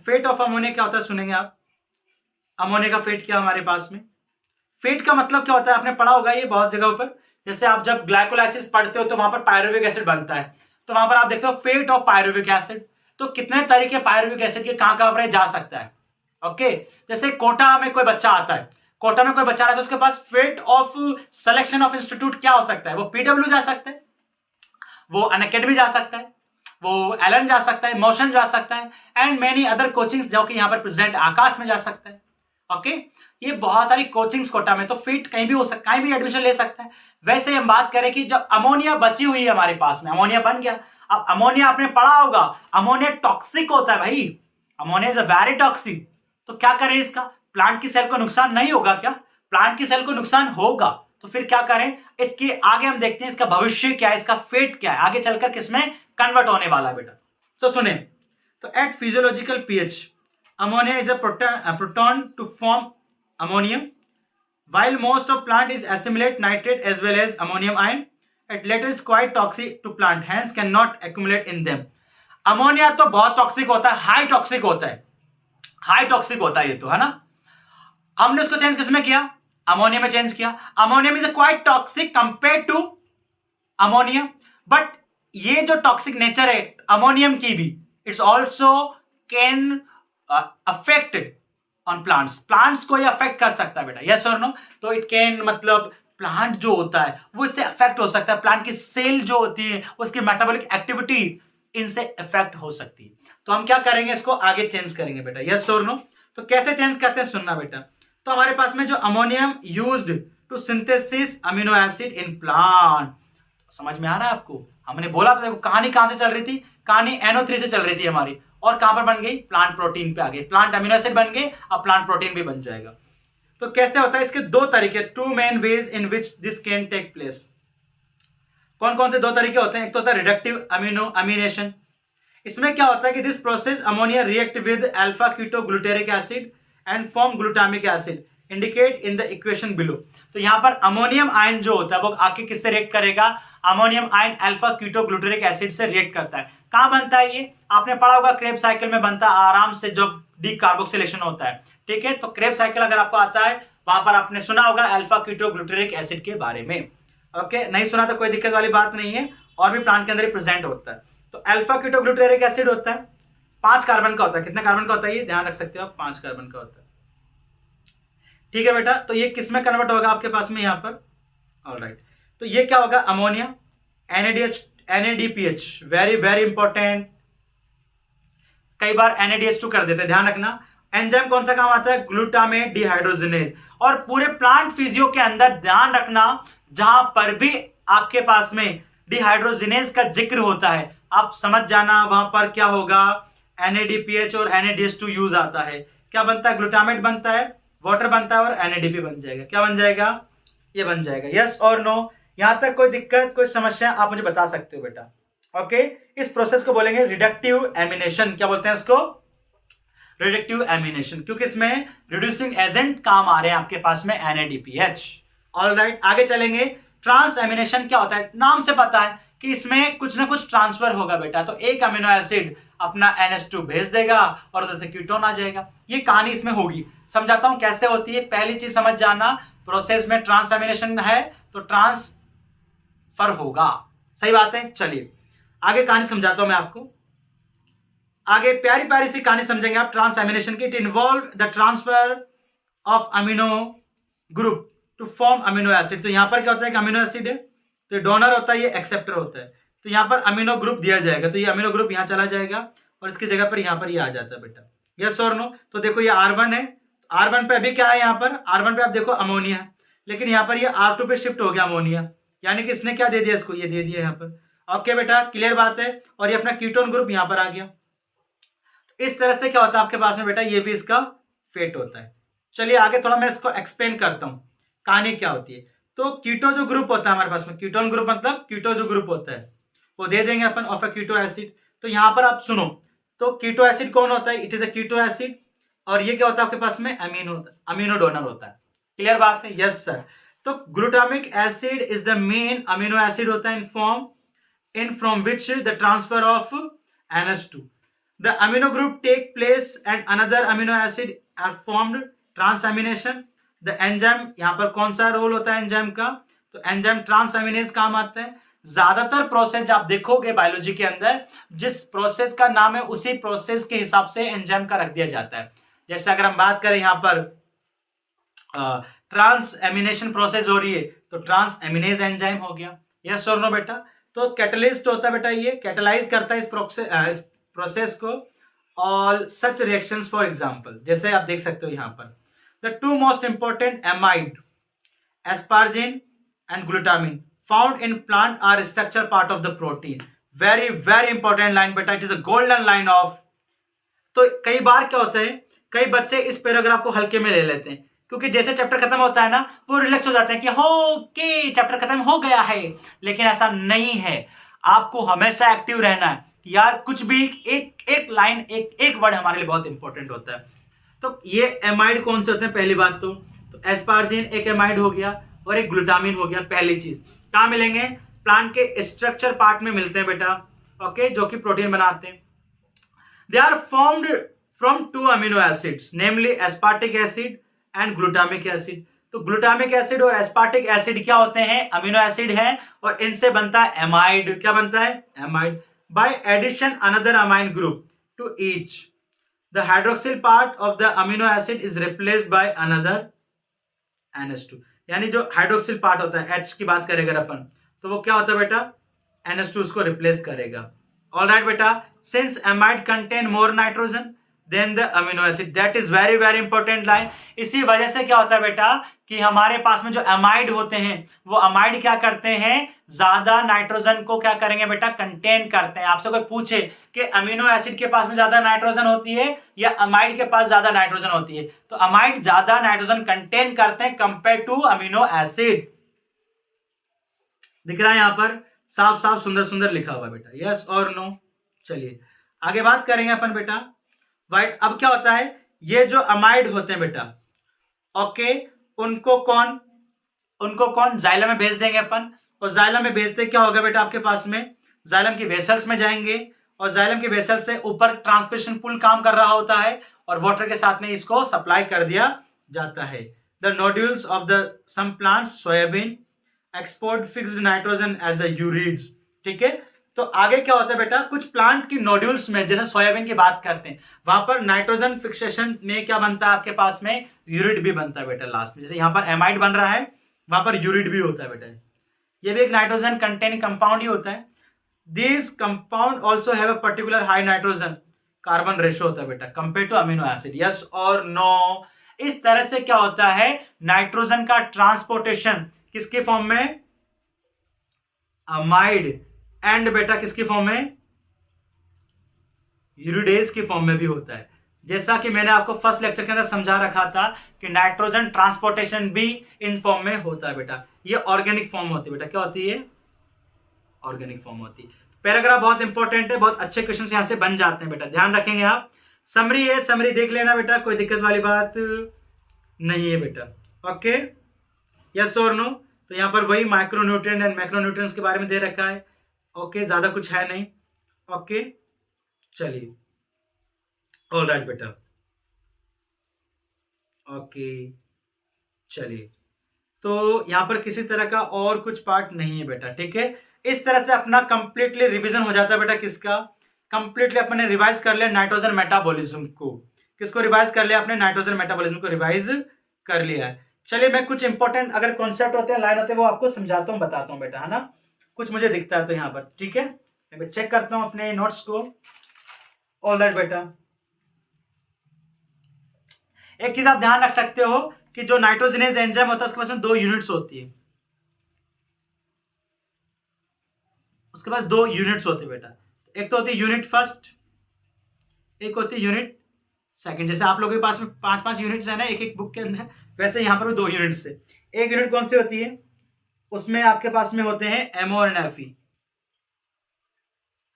फेट ऑफ अमोनिया क्या होता है, सुनेंगे आप। अमोनिया का फेट क्या हमारे पास में, फेट का मतलब क्या होता है, आपने पढ़ा होगा ये बहुत जगह पर। जैसे आप जब ग्लाइकोलाइसिस पढ़ते हो तो वहां पर पायरुविक एसिड बनता है, तो वहां पर आप देखते हो फेट ऑफ पायरुविक एसिड। तो कितने तरीके पायरुविक एसिड के कहां कहां पर जा सकता है, ओके। जैसे कोटा में कोई बच्चा आता है, कोटा में कोई बच्चा आता है, तो उसके पास fate of selection of institute क्या हो सकता है, वो PW जा सकता है, वो अनअकैडमी जा सकता है, वो एलन जा सकता है, मोशन जा सकता है, एंड मेनी अदर कोचिंग्स जो कि यहां पर प्रेजेंट आकाश में जा सकता है, ओके। ये बहुत सारी कोचिंग्स कोटा में, तो फिट कहीं भी हो सकता, कहीं भी एडमिशन ले सकता है। वैसे हम बात करें कि जब अमोनिया बची हुई है हमारे पास में, अमोनिया बन गया। अब अमोनिया आपने पढ़ा होगा, अमोनिया टॉक्सिक होता है भाई, ammonia is a very toxic. तो क्या करें इसका, प्लांट की सेल को नुकसान नहीं होगा क्या, प्लांट की सेल को नुकसान होगा। तो फिर क्या करें, इसके आगे हम देखते हैं इसका भविष्य क्या है, इसका फेट क्या है, आगे चलकर किसमें कन्वर्ट होने वाला है बेटा। तो सुने, तो at physiological pH ammonia is a proton to form ammonium, while most of plant is assimilate nitrate as well as ammonium ion. It later is quite toxic to plant, hence cannot accumulate in them. Ammonia तो बहुत toxic होता है, high toxic होता है, high toxic होता है ये तो, है ना। हमने उसको चेंज किसमें किया, अमोनिया में चेंज किया। Ammonium is quite toxic compare to ammonia, but ये जो टॉक्सिक नेचर है अमोनियम की भी, it's also can affect on plants, plants को ये अफेक्ट कर सकता है बेटा, यस और नो। तो इट कैन मतलब प्लांट जो होता है वो इससे अफेक्ट हो सकता है, प्लांट की सेल जो होती है उसकी मेटाबॉलिक एक्टिविटी इनसे अफेक्ट हो सकती है। तो हम क्या करेंगे, इसको आगे चेंज करेंगे बेटा, यस और नो। तो कैसे चेंज करते हैं सुनना बेटा। तो हमारे पास में जो ammonium used to synthesis amino acid in plant, समझ में आ रहा है आपको? हमने बोला था, देखो कहानी कहां से चल रही थी, कहानी NO3 से चल रही थी हमारी, और कहां पर बन गई, प्लांट प्रोटीन पे आ गई, प्लांट अमीनो एसिड बन गए, अब प्लांट प्रोटीन भी बन जाएगा। तो कैसे होता है, इसके दो तरीके, two main ways in which this can take place. कौन कौन से दो तरीके होते हैं, एक तो होता है रिडक्टिव अमीनो अमीनेशन। इसमें क्या होता है कि this process ammonia react with alpha keto glutaric acid and form glutamic acid indicate in the equation below. तो यहां पर अमोनियम आयन जो होता है वो आके किससे रिएक्ट करेगा, ammonium ion alpha keto glutaric acid से रिएक्ट करता है। कहां बनता है ये, आपने पढ़ा होगा क्रेब साइकिल में बनता है आराम से, जब डीकार्बोक्सिलेशन होता है, ठीक है। तो क्रेब साइकिल अगर आपको आता है, वहां पर आपने सुना होगा अल्फा कीटो ग्लूटेरिक एसिड के बारे में। ओके, नहीं सुना तो कोई दिक्कत वाली बात नहीं है, और भी प्लांट के अंदर ही प्रेजेंट होता है। तो अल्फा कीटो ग्लूटेरिक एसिड होता है, 5 कार्बन का होता है। कितने कार्बन का होता है ये ध्यान रख सकते हो आप, 5 कार्बन का होता है, ठीक है बेटा। तो ये किस में कन्वर्ट होगा आपके पास में यहाँ पर, ऑलराइट। तो ये क्या होगा, ammonia NADPH, very very important, कई बार NADH2 कर देते हैं, ध्यान रखना। एंजाइम कौन सा काम आता है, ग्लूटामेट डिहाइड्रोजिनेज। और पूरे प्लांट फिजियो के अंदर ध्यान रखना, जहां पर भी आपके पास में डिहाइड्रोजिनेज का जिक्र होता है, आप समझ जाना वहां पर क्या होगा, NADPH और NADH2 यूज आता है। क्या बनता है, ग्लूटामेट बनता है, वाटर बनता है, और NADP बन जाएगा। क्या बन जाएगा, ये बन जाएगा, यस और नो। यहां तक कोई दिक्कत, कोई समस्या आप मुझे बता सकते हो बेटा। ओके, इस प्रोसेस को बोलेंगे रिडक्टिव एमिनेशन। क्या बोलते हैं इसको, रिडक्टिव एमिनेशन, क्योंकि इसमें रिड्यूसिंग एजेंट काम आ रहे हैं आपके पास में NADPH। ऑलराइट, आगे चलेंगे। ट्रांस एमिनेशन क्या होता है, नाम से पता है कि इसमें कुछ ना कुछ ट्रांसफर होगा बेटा। तो एक अमीनो एसिड अपना NH2 भेज देगा और उधर से कीटोन आ जाएगा। ये कहानी इसमें होगी, समझाता हूं कैसे होती है। पहली चीज समझ जाना, प्रोसेस में ट्रांस एमिनेशन है तो ट्रांसफर होगा, सही बात है। चलिए आगे कहानी समझाता हूं मैं आपको। आगे प्यारी प्यारी सी कहानी समझेंगे आप ट्रांस एमिनेशन की। It involve the transfer of amino group to form amino acid. तो यहां पर क्या होता है कि अमीनो एसिड है, तो ये डोनर होता है, ये एक्सेप्टर होता है। तो यहां पर अमीनो ग्रुप दिया जाएगा, तो ये अमीनो ग्रुप यहां चला जाएगा और इसकी जगह पर यहां पर ये आ जाता है बेटा, यस और नो। तो देखो ये R1 है, R1 पे अभी क्या है, यहाँ पर R1 पे आप देखो अमोनिया है, लेकिन यहाँ पर ये R2 पे शिफ्ट हो गया अमोनिया, यानी कि इसने क्या दे दिया इसको, ये दे दिया यहाँ पर। ओके बेटा, क्लियर बात है। और ये अपना कीटोन ग्रुप यहाँ पर आ गया। इस तरह से क्या होता है आपके पास में बेटा, ये भी इसका फेट होता है। चलिए आगे थोड़ा मैं इसको एक्सप्लेन करता हूं, कहानी क्या होती है। तो कीटो जो ग्रुप होता है हमारे पास में, कीटोन ग्रुप मतलब कीटो जो ग्रुप होता है वो दे देंगे अपन ऑफ अ कीटो एसिड। तो यहां पर आप सुनो, तो कीटो एसिड कौन होता है, it is a keto acid. और ये क्या होता है आपके पास में, अमीनो डोनर होता है। क्लियर बात है, यस सर। तो glutamic acid is the main amino acid होता है in from which the transfer of NH2, the amino group take place and another amino acid are formed, transamination। the enzyme, यहां पर कौन सा role होता है enzyme का, तो एंजाइम ट्रांसएमिनेज काम आता है। ज्यादातर प्रोसेस आप देखोगे बायोलॉजी के अंदर, जिस प्रोसेस का नाम है उसी प्रोसेस के हिसाब से एंजाइम का रख दिया जाता है। जैसे अगर हम बात करें यहां पर ट्रांस एमिनेशन प्रोसेस हो रही है, तो ट्रांस एमिनेज एंजाइम हो गया, यस और नो बेटा। तो कैटलिस्ट होता है बेटा, ये कैटलाइज करता है इस प्रोसेस को। All such reactions for example, जैसे आप देख सकते हो यहां पर the two most important amide, asparagine and glutamine found in plant are structure part of the protein. Very very important line बेटा, it is a golden line of. तो कई बार क्या होता है, कई बच्चे इस पैराग्राफ को हल्के में ले लेते हैं, क्योंकि जैसे चैप्टर खत्म होता है ना, वो रिलैक्स हो जाते हैं कि ओके चैप्टर खत्म हो गया है। लेकिन ऐसा नहीं है, आपको हमेशा एक्टिव रहना है यार। कुछ भी एक एक लाइन, एक वर्ड हमारे लिए बहुत इंपॉर्टेंट होता है। तो ये एमाइड कौन से होते हैं, पहली बात तो एस्पार्जिन एक एमाइड हो गया और एक ग्लूटामिन हो गया। पहली चीज कहां मिलेंगे, प्लांट के स्ट्रक्चर पार्ट में मिलते हैं बेटा, ओके, जो कि प्रोटीन बनाते हैं। They are formed from two amino acids, namely aspartic acid and glutamic acid। तो ग्लूटामिक एसिड और एस्पार्टिक एसिड क्या होते हैं, अमीनो एसिड है, और इनसे बनता है एमाइड। क्या बनता है, amide. By addition another amine group to each, the hydroxyl part of the amino acid is replaced by another NH2। यानी जो हाइड्रोक्सिल पार्ट होता है H की बात करें अगर अपन, तो वो क्या होता है बेटा, NH2 उसको रिप्लेस करेगा। ऑलराइट बेटा, since amide contain more nitrogen than the amino acid, that is very very important line. इसी वजह से क्या होता है बेटा कि हमारे पास में जो अमाइड होते हैं वो अमाइड क्या करते हैं, ज्यादा नाइट्रोजन को क्या करेंगे बेटा, कंटेन करते हैं। आपसे कोई पूछे कि अमीनो एसिड के पास में ज्यादा नाइट्रोजन होती है या अमाइड के पास ज्यादा नाइट्रोजन होती है, तो अमाइड ज्यादा नाइट्रोजन कंटेन करते हैं कंपेयर टू अमीनो एसिड। दिख रहा है यहां पर साफ साफ सुंदर सुंदर लिखा हुआ बेटा, यस और नो। चलिए आगे बात करेंगे अपन बेटा। भाई अब क्या होता है, ये जो अमाइड होते हैं बेटा, ओके, उनको कौन जाइलम में भेज देंगे अपन, और जाइलम में भेजते क्या होगा बेटा, आपके पास में जाइलम की वेसल्स में जाएंगे, और जाइलम की वेसल से ऊपर ट्रांसपिरेशन पुल काम कर रहा होता है और वाटर के साथ में इसको सप्लाई कर दिया जाता है। The nodules of the some plants soybean export fixed nitrogen as a ureides. ठीक है, तो आगे क्या होता है बेटा, कुछ प्लांट की नोड्यूल्स में, जैसे सोयाबीन की बात करते हैं, वहां पर नाइट्रोजन फिक्सेशन में क्या बनता है आपके पास में, यूरिड भी बनता है बेटा लास्ट में। जैसे यहां पर एमाइड बन रहा है, वहां पर यूरिड भी होता है बेटा, ये भी एक नाइट्रोजन कंटेनिंग कंपाउंड ही होता है। This compound also have a particular high nitrogen carbon ratio होता है बेटा compare to amino acid, yes और नो। इस तरह से क्या होता है, नाइट्रोजन का ट्रांसपोर्टेशन किसके फॉर्म में, अमाइड, एंड बेटा किसकी फॉर्म में, यूरिडेज की फॉर्म में भी होता है। जैसा कि मैंने आपको फर्स्ट लेक्चर के अंदर समझा रखा था कि नाइट्रोजन ट्रांसपोर्टेशन भी इन फॉर्म में होता है बेटा। ये ऑर्गेनिक फॉर्म होती है बेटा, क्या होती है, ऑर्गेनिक फॉर्म होती है। पैराग्राफ बहुत इंपॉर्टेंट है, बहुत अच्छे क्वेश्चन यहां से बन जाते हैं बेटा, ध्यान रखेंगे आप। समरी है, समरी देख लेना बेटा, कोई दिक्कत वाली बात नहीं है बेटा, ओके, यस और नो। तो यहाँ पर वही माइक्रोन्यूट्रिएंट एंड मैक्रोन्यूट्रिएंट्स के बारे में दे रखा है, ओके, ज्यादा कुछ है नहीं, ओके। चलिए ऑलराइट बेटा, ओके, चलिए, तो यहां पर किसी तरह का और कुछ पार्ट नहीं है बेटा, ठीक है। इस तरह से अपना कंप्लीटली रिवीजन हो जाता है बेटा, किसका, कंप्लीटली अपने रिवाइज कर लिया नाइट्रोजन मेटाबॉलिज्म को, किसको रिवाइज कर लिया, अपने नाइट्रोजन मेटाबॉलिज्म को रिवाइज कर लिया है। चलिए मैं कुछ इंपॉर्टेंट अगर कॉन्सेप्ट होते हैं, लाइन होते हैं, वो आपको समझाता हूं, बताता हूं बेटा, है ना, कुछ मुझे दिखता है तो यहाँ पर, ठीक है, मैं चेक करता हूं अपने नोट्स को। ऑलराइट बेटा, एक चीज आप ध्यान रख सकते हो कि जो नाइट्रोजनेज एंजाइम होता है उसके पास में 2 यूनिट्स होती है, उसके पास 2 यूनिट्स होती है बेटा। एक तो होती है यूनिट फर्स्ट, एक होती है यूनिट सेकंड। जैसे आप लोगों के पास में 5-5 यूनिट्स है ना एक एक बुक के अंदर, वैसे यहाँ पर भी 2 यूनिट्स है। एक यूनिट कौन सी होती है, उसमें आपके पास में होते हैं एमओ एंड एफई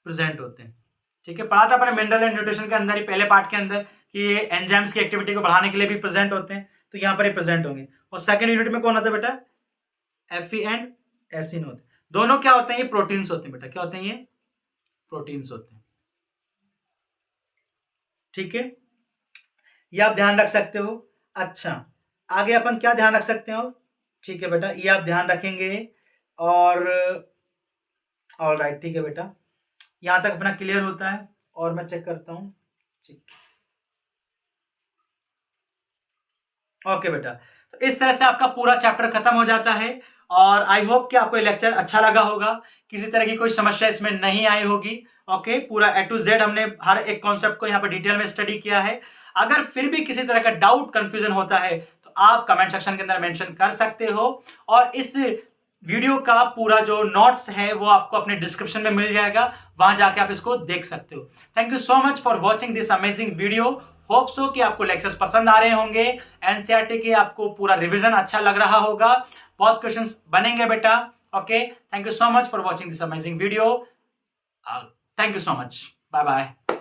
प्रेजेंट होते हैं, ठीक है। पढ़ा था अपने मिनरल एंड न्यूट्रिशन के अंदर ही पहले पार्ट के अंदर कि ये एंजाइम्स की एक्टिविटी को बढ़ाने के लिए भी प्रेजेंट होते हैं, तो यहाँ पर ही प्रेजेंट होंगे। और सेकंड यूनिट में कौन होता है बेटा, एफई एंड एसिन होते हैं। दोनों क्या होते हैं, ये प्रोटीन्स होते हैं बेटा, क्या होते हैं, ये प्रोटीन्स होते हैं, ठीक है, ये आप ध्यान रख सकते हो। अच्छा आगे अपन क्या ध्यान रख सकते हो, ठीक है बेटा, ये आप ध्यान रखेंगे। और ऑलराइट, ठीक है बेटा, यहां तक अपना क्लियर होता है। और मैं चेक करता हूं, ठीक, ओके बेटा। तो इस तरह से आपका पूरा चैप्टर खत्म हो जाता है और आई होप कि आपको ये लेक्चर अच्छा लगा होगा, किसी तरह की कोई समस्या इसमें नहीं आई होगी, ओके। पूरा A to Z हमने हर एक कॉन्सेप्ट को यहाँ पर डिटेल में स्टडी किया है। अगर फिर भी किसी तरह का डाउट कंफ्यूजन होता है तो आप कमेंट सेक्शन के अंदर मेंशन कर सकते हो, और इस वीडियो का पूरा जो नोट्स है वो आपको अपने डिस्क्रिप्शन में मिल जाएगा, वहां जाके आप इसको देख सकते हो। Thank you so much for watching this amazing video. Hope so कि आपको लेक्चर्स पसंद आ रहे होंगे, एनसीईआरटी के आपको पूरा रिवीजन अच्छा लग रहा होगा, बहुत क्वेश्चंस बनेंगे बेटा, okay. Thank you so much for watching this amazing video, thank you so much, bye bye.